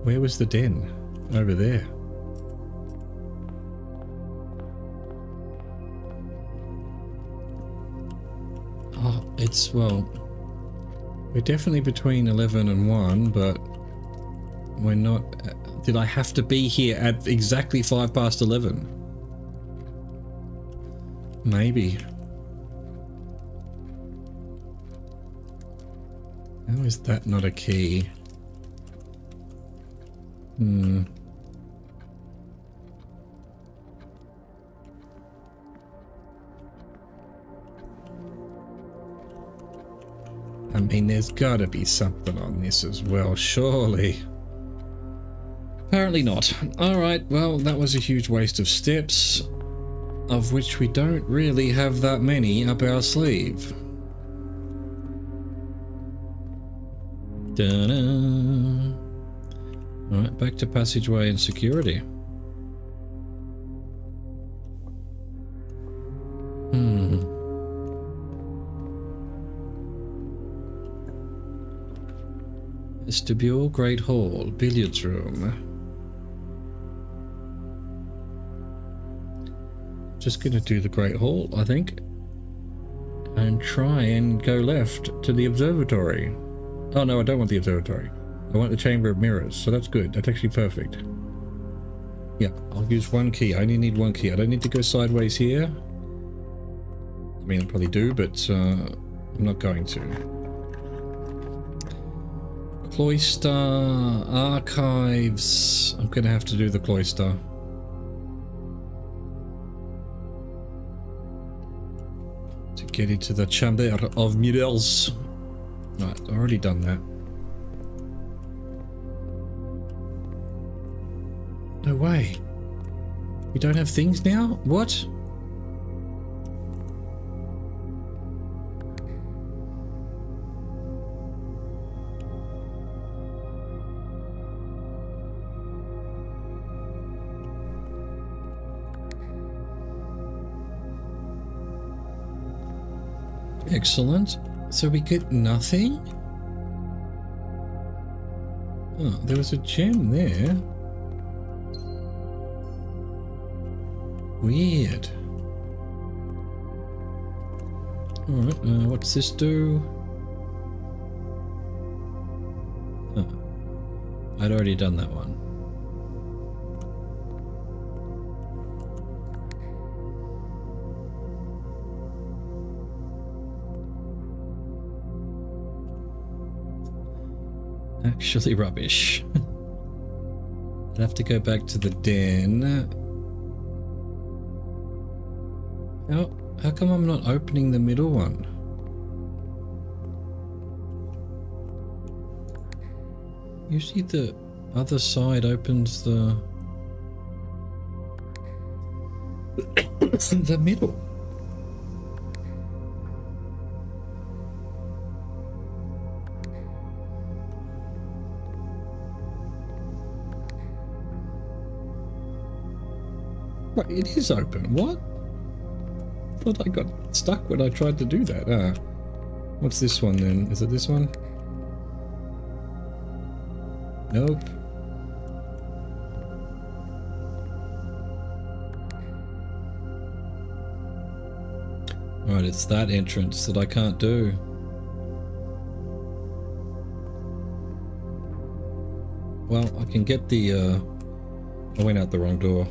Where was the den? Over there. Oh, it's, well, we're definitely between 11 and 1, but we're not... Did I have to be here at exactly 5 past 11? Maybe. How is that not a key? I mean, there's gotta be something on this as well, surely. Apparently not. Alright, well, that was a huge waste of steps, of which we don't really have that many up our sleeve. Da-da. Alright, back to passageway and security. Vestibule, Great Hall, billiards room. Just gonna do the Great Hall, I think. And try and go left to the observatory. Oh no, I don't want the observatory. I want the Chamber of Mirrors, so that's good. That's actually perfect. Yeah, I'll use one key. I only need one key. I don't need to go sideways here. I mean, I probably do, but I'm not going to. Cloister, archives. I'm gonna have to do the cloister. To get into the Chamber of Mirrors. Right, I've already done that. No way. We don't have things now? What? Excellent. So we get nothing? Oh, there was a gem there. Weird. Alright, what's this do? Oh, I'd already done that one. Actually rubbish. I'd have to go back to the den. How come I'm not opening the middle one? Usually the other side opens the the middle. Right, it is open. What? I thought I got stuck when I tried to do that. Ah. What's this one then? Is it this one? Nope. Right, it's that entrance that I can't do. Well, I can get the, I went out the wrong door.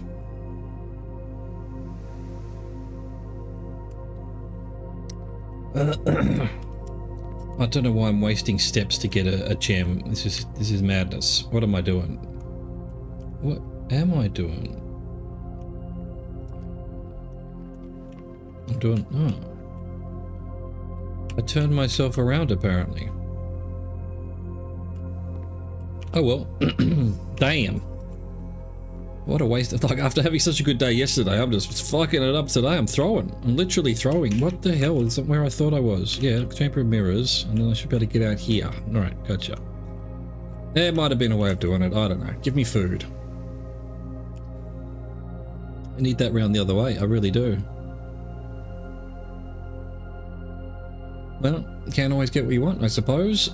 I don't know why I'm wasting steps to get a gem. This is madness. What am I doing? What am I doing? I'm doing... Oh. I turned myself around, apparently. Oh well. Damn. What a waste of... Like, after having such a good day yesterday, I'm just fucking it up today. I'm throwing. I'm literally throwing. What the hell? Isn't where I thought I was. Yeah, chamber of mirrors. And then I should be able to get out here. Alright, gotcha. There might have been a way of doing it. I don't know. Give me food. I need that round the other way. I really do. Well, you can't always get what you want, I suppose.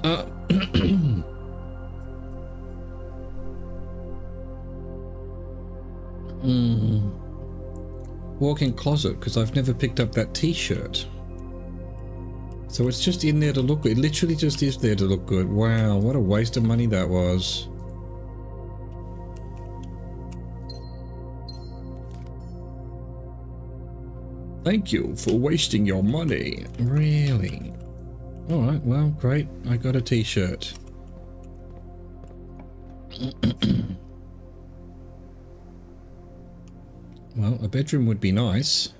Walk-in closet, because I've never picked up that t-shirt. So it's just in there to look good. It literally just is there to look good. Wow, what a waste of money that was. Thank you for wasting your money. Really? Alright, well, great. I got a t-shirt. Well, a bedroom would be nice.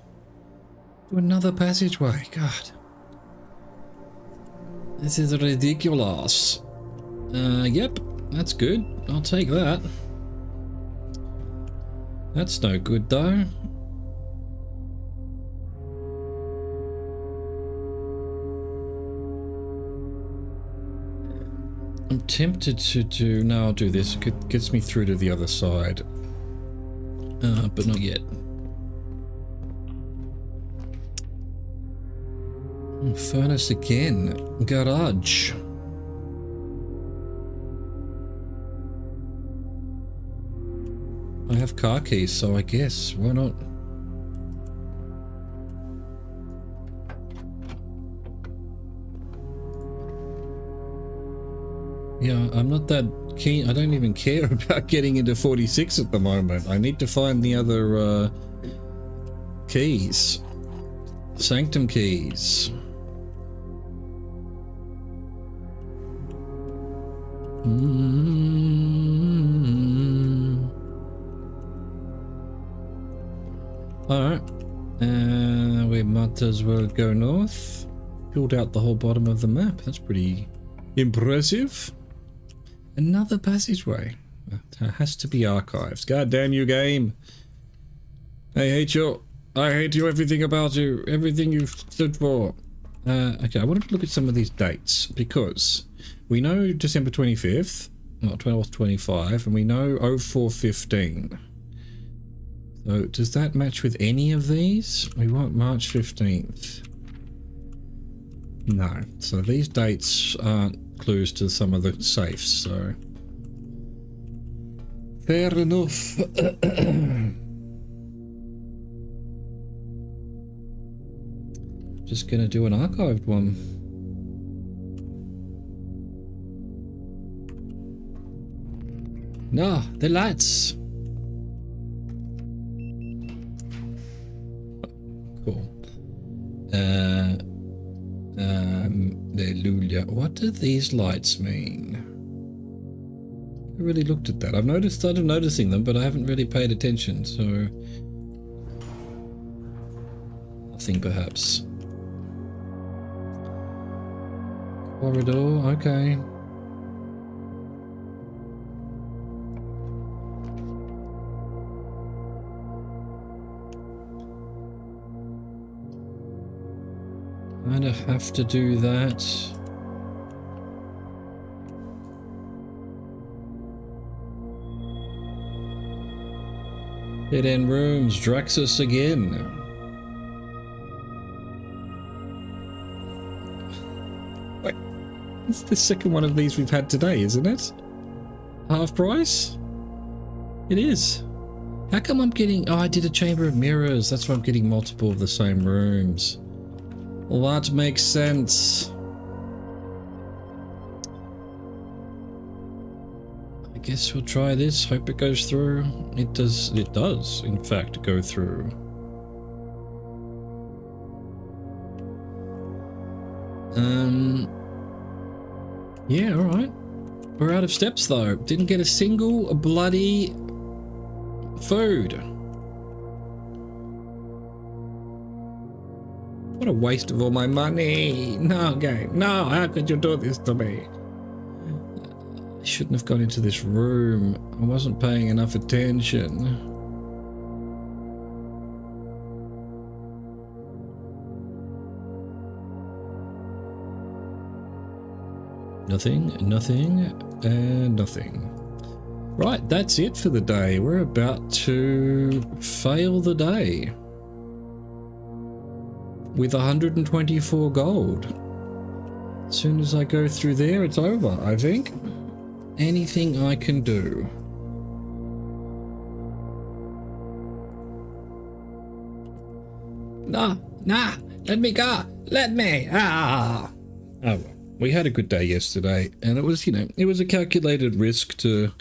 To another passageway, God. This is ridiculous. Yep, that's good. I'll take that. That's no good, though. I'm tempted to do... No, I'll do this. It gets me through to the other side. But not yet. Furnace again. Garage. I have car keys, so I guess. Why not? Yeah, I'm not that keen. I don't even care about getting into 46 at the moment. I need to find the other keys. Sanctum keys. Alright. We might as well go north. Filled out the whole bottom of the map. That's pretty impressive. Another passageway. It has to be archives. God damn you, game. I hate you. I hate you, everything about you. Everything you've stood for. Okay, I wanted to look at some of these dates because we know December 25th, not 12th, 25, and we know 0415. So does that match with any of these? We want March 15th. No. So these dates aren't clues to some of the safes, so fair enough. just gonna do an archived one. No, the lights. Cool. Hallelujah. What do these lights mean? I really looked at that. I've started noticing them, but I haven't really paid attention, so nothing perhaps. Corridor, okay. I'd have to do that. Dead end rooms, Draxus again. Wait, it's the second one of these we've had today, isn't it? Half price? It is. How come I'm getting... Oh, I did a chamber of mirrors. That's why I'm getting multiple of the same rooms. Well, that makes sense. I guess we'll try this. Hope it goes through. It does, in fact, go through. Yeah, alright. We're out of steps, though. Didn't get a single bloody food. What a waste of all my money. No, game. No, how could you do this to me? I shouldn't have gone into this room. I wasn't paying enough attention. Nothing, and nothing. Right, that's it for the day. We're about to fail the day. With 124 gold. As soon as I go through there, it's over, I think. Anything I can do. Nah, let me go, let me, Oh well, we had a good day yesterday, and it was, it was a calculated risk to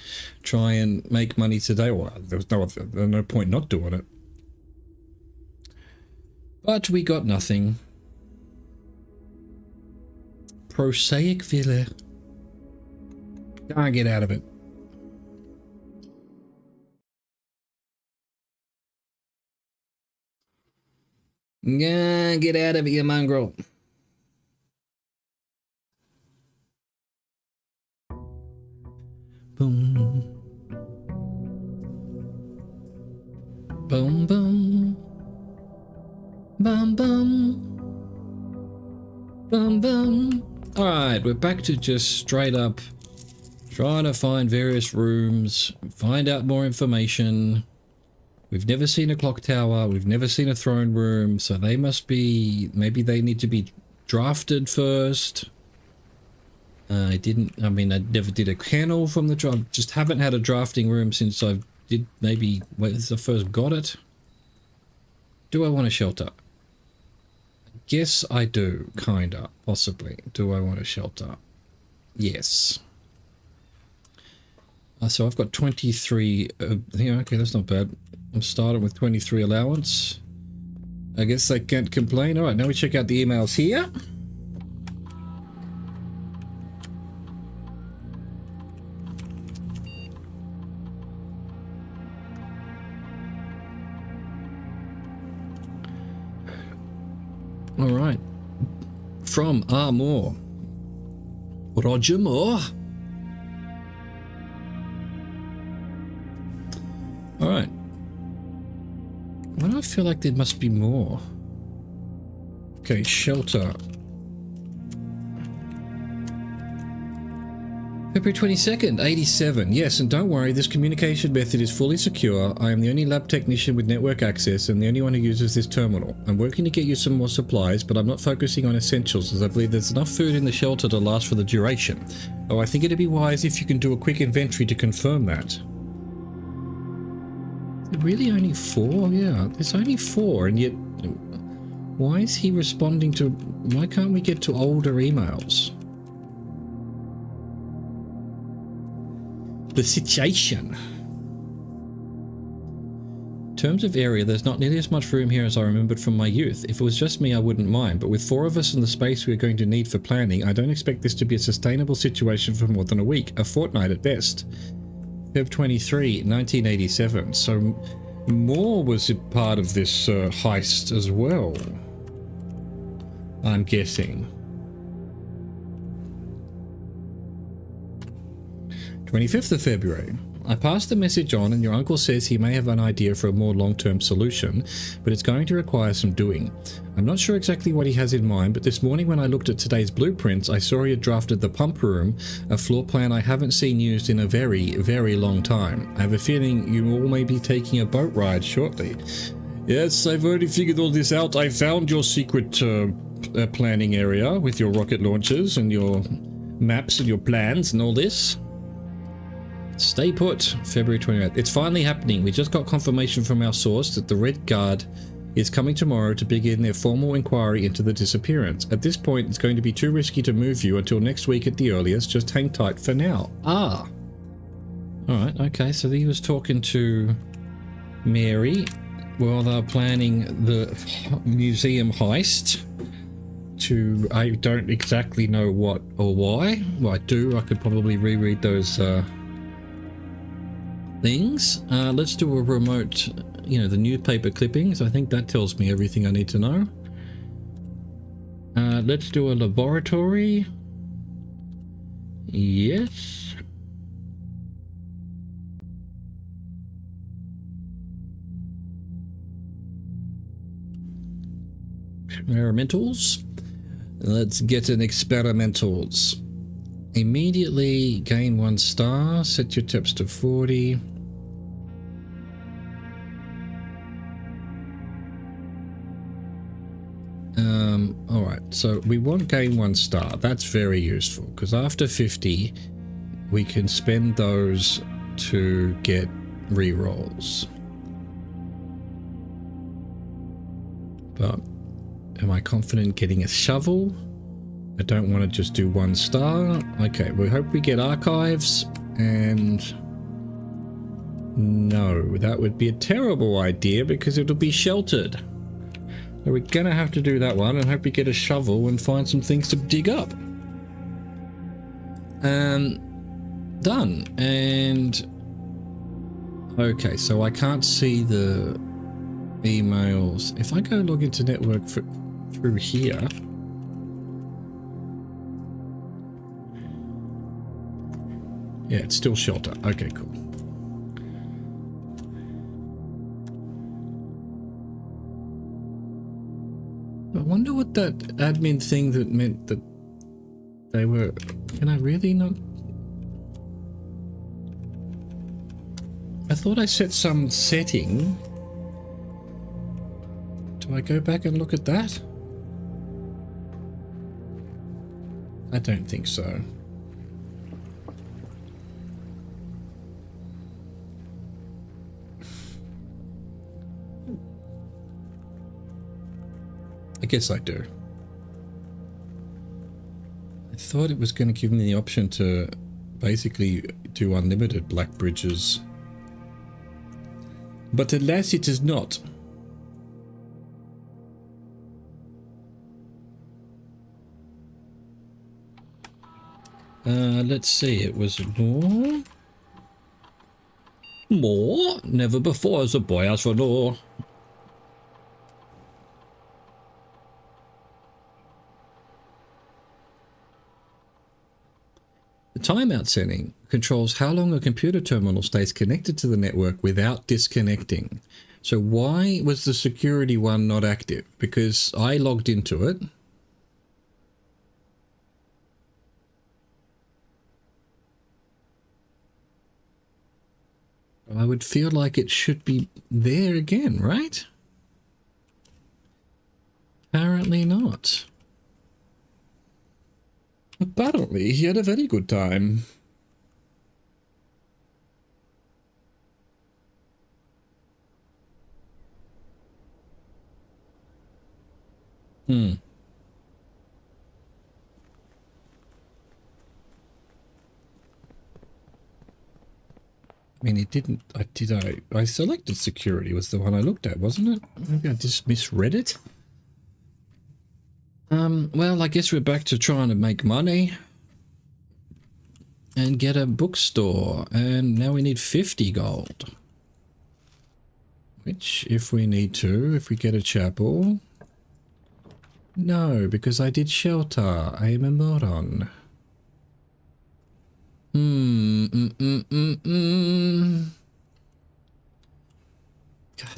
try and make money today. Well, there was no point not doing it. But we got nothing. Prosaic Villa. Can't get out of it. Get out of it, you mongrel. Boom. Boom, boom. Bum bum. Bum bum. Alright, we're back to just straight up trying to find various rooms, find out more information. We've never seen a clock tower, we've never seen a throne room, so they must be, maybe they need to be drafted first. I never did a kennel from the draft, just haven't had a drafting room since I did, maybe, since I first got it. Do I want a shelter? Yes, I do, kinda, possibly. Do I want a shelter? Yes. So I've got 23, yeah, okay, that's not bad. I'm starting with 23 allowance. I guess I can't complain. Alright, now we check out the emails here. Alright. From R. Moore. Roger Moore. Alright. Why do I feel like there must be more? Okay, shelter. February 22nd, 87. Yes, and don't worry, this communication method is fully secure. I am the only lab technician with network access and the only one who uses this terminal. I'm working to get you some more supplies, but I'm not focusing on essentials as I believe there's enough food in the shelter to last for the duration. Oh, I think it'd be wise if you can do a quick inventory to confirm that. Really only 4? Yeah, there's only 4, and yet Why is he responding to... Why can't we get to older emails? The situation. In terms of area, there's not nearly as much room here as I remembered from my youth. If it was just me, I wouldn't mind, but with 4 of us and the space we're going to need for planning, I don't expect this to be a sustainable situation for more than a week, a fortnight at best. Feb 23, 1987. So more was a part of this heist as well, I'm guessing. 25th of February. I passed the message on and your uncle says he may have an idea for a more long-term solution, but it's going to require some doing. I'm not sure exactly what he has in mind, but this morning when I looked at today's blueprints, I saw he had drafted the pump room, a floor plan I haven't seen used in a very, very long time. I have a feeling you all may be taking a boat ride shortly. Yes, I've already figured all this out. I found your secret planning area with your rocket launchers and your maps and your plans and all this. Stay put, February 28th. It's finally happening. We just got confirmation from our source that the Red Guard is coming tomorrow to begin their formal inquiry into the disappearance. At this point, it's going to be too risky to move you until next week at the earliest. Just hang tight for now. Ah. Alright, okay, so he was talking to Mary while they're planning the museum heist. I don't exactly know what or why. Well, I do. I could probably reread those things. Let's do a remote, the newspaper clippings. I think that tells me everything I need to know. Let's do a laboratory. Yes. Experimentals. Let's get an experimentals. Immediately gain 1 star. Set your tips to 40. Alright, so we want gain 1 star. That's very useful because after 50 we can spend those to get rerolls. But am I confident getting a shovel? I don't want to just do 1 star. Okay, we hope we get archives, and no, that would be a terrible idea because it'll be sheltered. So we're gonna have to do that one and hope we get a shovel and find some things to dig up. Done. And okay, so I can't see the emails. If I go log into network through here, yeah, it's still shelter. Okay, cool. I wonder what that admin thing that meant that they were... Can I really not... I thought I set some setting. Do I go back and look at that? I don't think so. I guess I do. I thought it was going to give me the option to basically do unlimited black bridges. But alas, it is not. Let's see, it was more. More? Never before has a boy asked for more. The timeout setting controls how long a computer terminal stays connected to the network without disconnecting. So why was the security one not active? Because I logged into it. I would feel like it should be there again, right? Apparently not. Apparently, he had a very good time. I mean, it didn't. I selected security was the one I looked at, wasn't it? Maybe I just misread it. Well, I guess we're back to trying to make money and get a bookstore, and now we need 50 gold. Which, if we need to, if we get a chapel... No, because I did shelter. I am a moron. God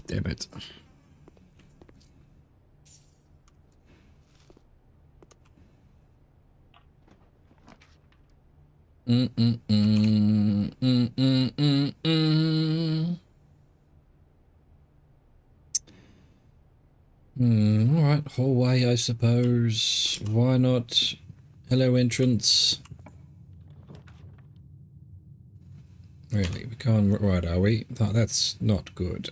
damn it. Alright, hallway, I suppose. Why not? Hello, entrance. Really, we're going right, are we? Oh, that's not good.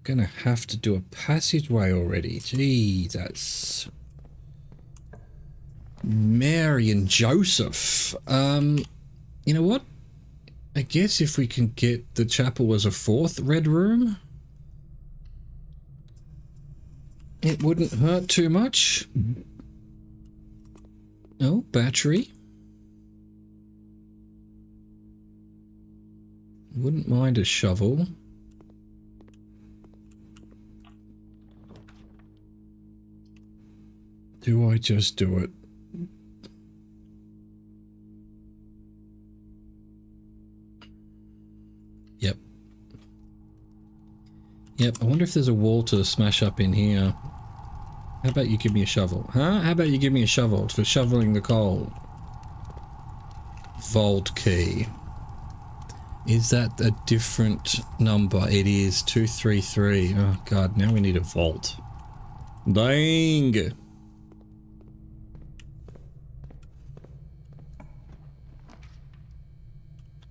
Gonna have to do a passageway already. Jesus. Mary and Joseph. You know what? I guess if we can get the chapel as a 4th red room, it wouldn't hurt too much. Oh, battery. Wouldn't mind a shovel. Do I just do it? Yep. Yep, I wonder if there's a wall to smash up in here. How about you give me a shovel? Huh? How about you give me a shovel for shoveling the coal? Vault key. Is that a different number? It is 233. Oh god, now we need a vault. Dang!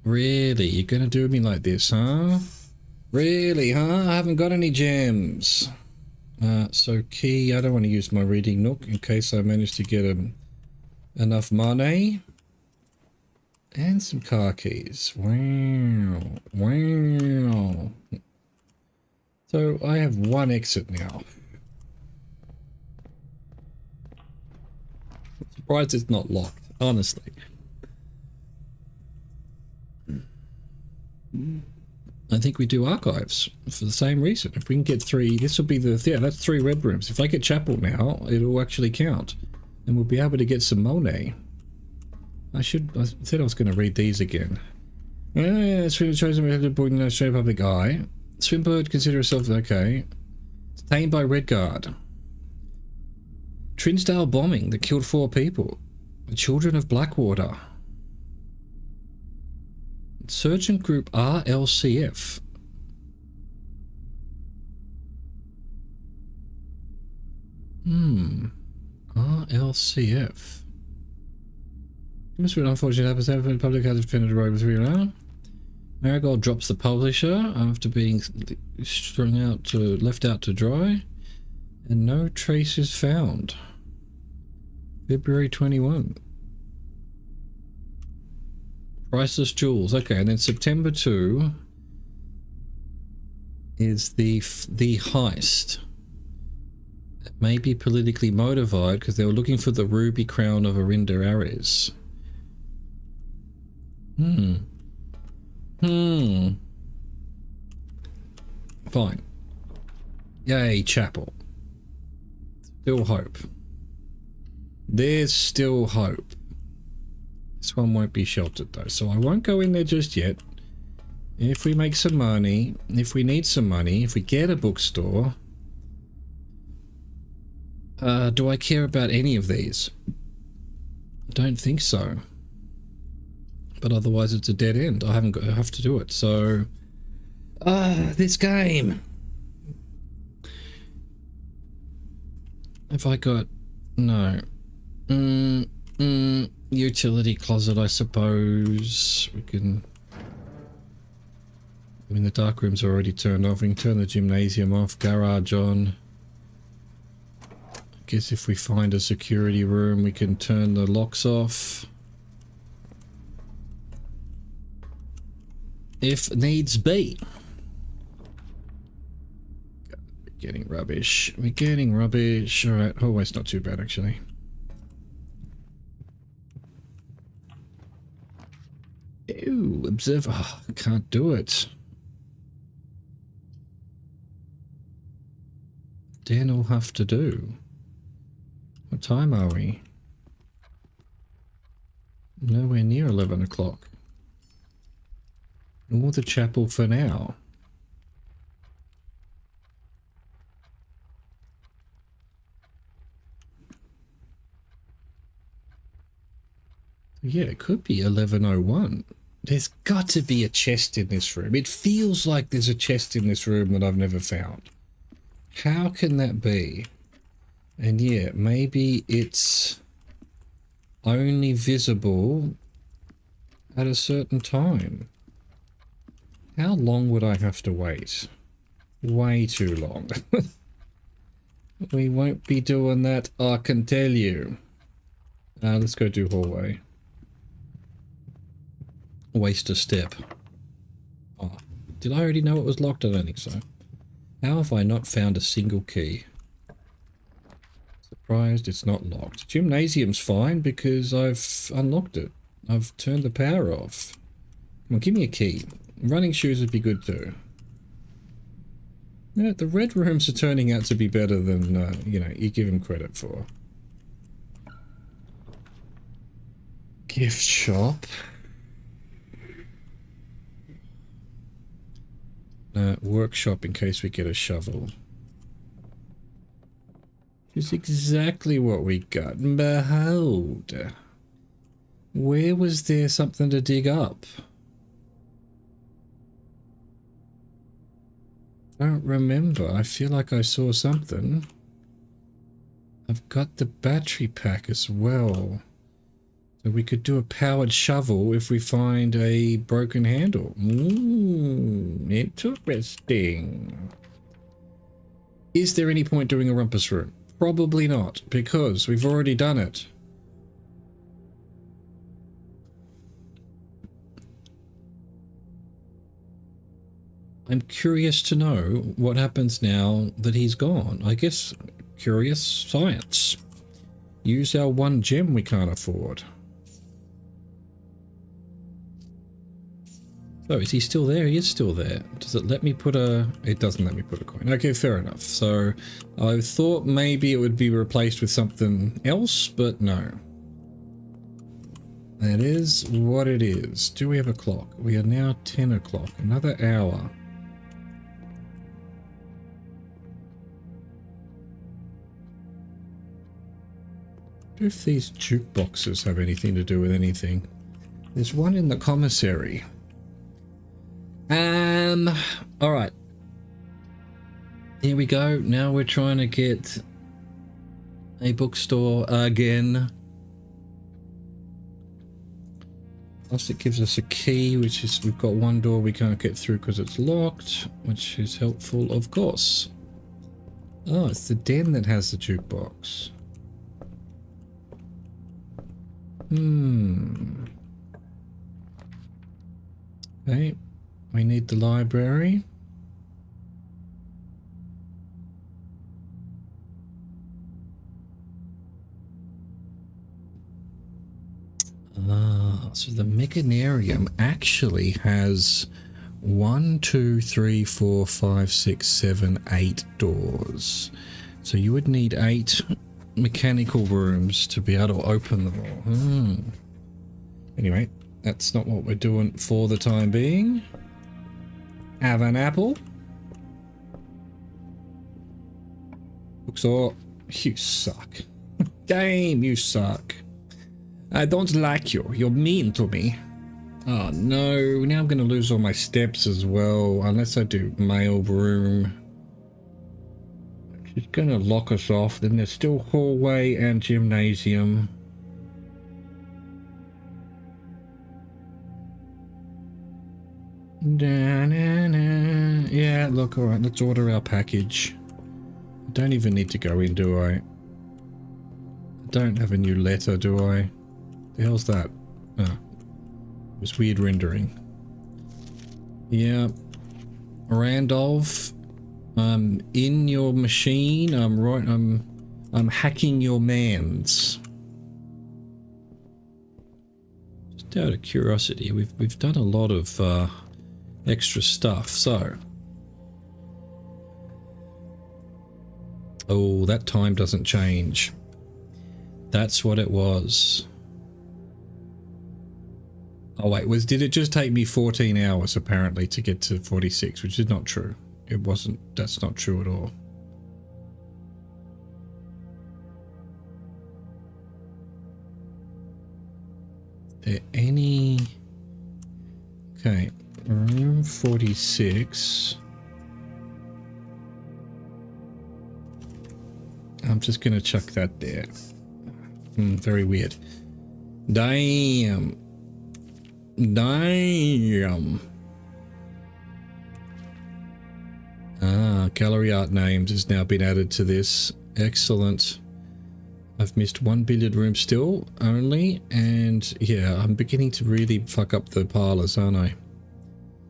Really? You're gonna do me like this, huh? Really, huh? I haven't got any gems. So key, I don't want to use my reading nook in case I manage to get enough money. And some car keys. Wow. Wow. So I have one exit now. I'm surprised it's not locked, honestly. I think we do archives for the same reason. If we can get 3, this will be the, yeah, that's 3 red rooms. If I get chapel now, it'll actually count. And we'll be able to get some money. I said I was going to read these again. Swimmer chosen by the board in the Australian public eye. Swimbird consider herself okay. Detained by Redguard. Trinsdale bombing that killed 4 people. The Children of Blackwater. Insurgent Group RLCF. RLCF. Must be an unfortunate episode when the public has defended Rover 3 around. Marigold drops the publisher after being left out to dry, and no trace is found. February 21. Priceless jewels. Okay, and then September 2 is the heist. It may be politically motivated because they were looking for the ruby crown of Arinda Ares. Fine. Yay, chapel. Still hope. There's still hope. This one won't be sheltered though, so I won't go in there just yet. If we make some money, if we need some money, if we get a bookstore... do I care about any of these? Don't think so. But otherwise it's a dead end. I have to do it, so... this game! Have I got... No. Utility closet, I suppose. We can... I mean, the dark room's already turned off. We can turn the gymnasium off. Garage on. I guess if we find a security room, we can turn the locks off. if needs be. We're getting rubbish. We're getting rubbish. All right. Hallway's not too bad, actually. Ew, observe. Oh, I can't do it. Dan will have to do. What time are we? Nowhere near 11 o'clock. Nor the chapel for now. Yeah, it could be 11:01. There's got to be a chest in this room. It feels like there's a chest in this room that I've never found. How can that be? And yeah, maybe it's only visible at a certain time. How long would I have to wait? Way too long. We won't be doing that, I can tell you. Let's go do hallway. Waste a step. Oh, did I already know it was locked? I don't think so. How have I not found a single key? Surprised it's not locked. Gymnasium's fine because I've unlocked it. I've turned the power off. Come on, give me a key. Running shoes would be good too. Yeah, the red rooms are turning out to be better than, you know, you give them credit for. Gift shop. Workshop in case we get a shovel. It's exactly what we got. Behold. Where was there something to dig up? I don't remember. I feel like I saw something. I've got the battery pack as well. So we could do a powered shovel if we find a broken handle. Interesting. Is there any point doing a rumpus room? Probably not, because we've already done it. I'm curious to know what happens now that he's gone. I guess curious science. Use our one gem we can't afford. Oh, is he still there? He is still there. Does it let me put a... It doesn't let me put a coin. Okay, fair enough. So I thought maybe it would be replaced with something else, but no. That is what it is. Do we have a clock? We are now 10 o'clock. Another hour. I wonder if these jukeboxes have anything to do with anything. There's one in the commissary. All right. Here we go. Now we're trying to get a bookstore again. Plus it gives us a key, which is, we've got one door we can't get through because it's locked, which is helpful, of course. Oh, it's the den that has the jukebox. Okay. We need the library. So the Mechanarium actually has 1, 2, 3, 4, 5, 6, 7, 8 doors. So you would need 8 mechanical rooms to be able to open them all. Anyway, that's not what we're doing for the time being. Have an apple. Bookstore, you suck. Game, you suck. I don't like you. You're mean to me. Oh no, now I'm going to lose all my steps as well, unless I do mail room. She's going to lock us off. Then there's still hallway and gymnasium. Yeah, look, alright, let's order our package. I don't even need to go in, do I? I don't have a new letter, do I? The hell's that? Oh, it was weird rendering. Yeah. Randolph, I'm in your machine. I'm hacking your mans. Just out of curiosity, we've done a lot of extra stuff, so. Oh, that time doesn't change. That's what it was. Oh wait, did it just take me 14 hours apparently to get to 46, which is not true. It wasn't, that's not true at all. There any... Okay, room 46. I'm just gonna chuck that there. Very weird. Damn. Damn. Ah, gallery art names has now been added to this. Excellent. I've missed one billiard room still only, and yeah, I'm beginning to really fuck up the parlors, aren't I?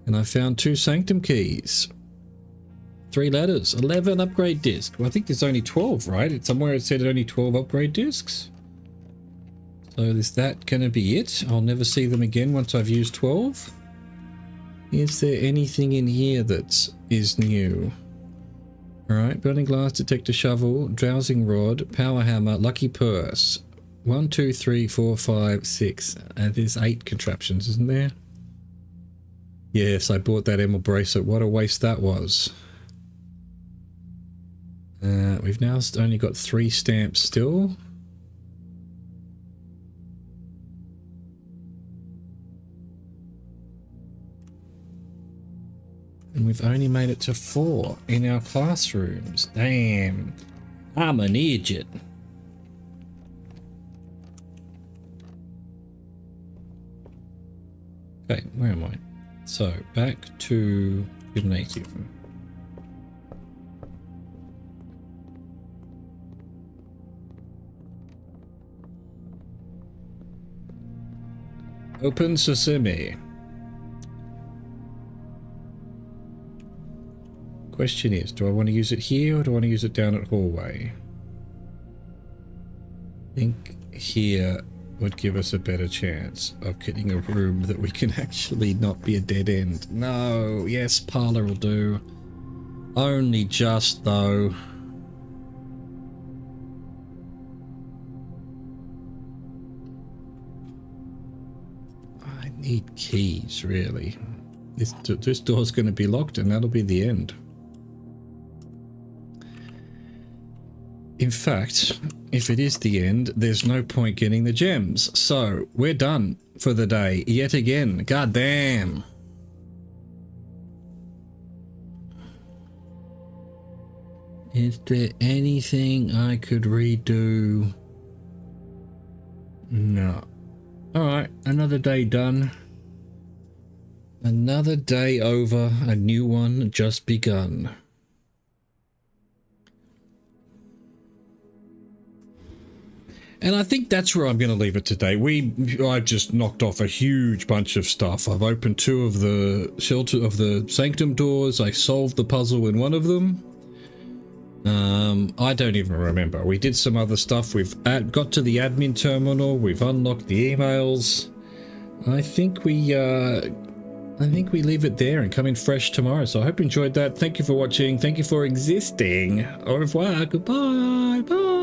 And I found 2 sanctum keys. 3 letters, 11 upgrade discs. Well, I think there's only 12, right? Somewhere it said only 12 upgrade discs. So is that going to be it? I'll never see them again once I've used 12. Is there anything in here that is new? Alright, burning glass, detector shovel, dowsing rod, power hammer, lucky purse. 1, 2, 3, 4, 5, 6. There's 8 contraptions, isn't there? Yes, I bought that emerald bracelet. What a waste that was. We've now only got 3 stamps still. And we've only made it to 4 in our classrooms. Damn. I'm an idiot. Okay, where am I? So, back to gymnasium. Open sesame. Question is, do I want to use it here or do I want to use it down at hallway? I think here would give us a better chance of getting a room that we can actually not be a dead end. No, yes, parlor will do. Only just though. I need keys, really. This door's going to be locked and that'll be the end. In fact, if it is the end, there's no point getting the gems. So, we're done for the day, yet again. God damn. Is there anything I could redo? No. Alright, another day done. Another day over, a new one just begun. And I think that's where I'm going to leave it today. I just knocked off a huge bunch of stuff. I've opened 2 of the shelter of the sanctum doors. I solved the puzzle in one of them. I don't even remember. We did some other stuff. We've got to the admin terminal. We've unlocked the emails. I think we leave it there and come in fresh tomorrow. So I hope you enjoyed that. Thank you for watching. Thank you for existing. Au revoir. Goodbye. Bye.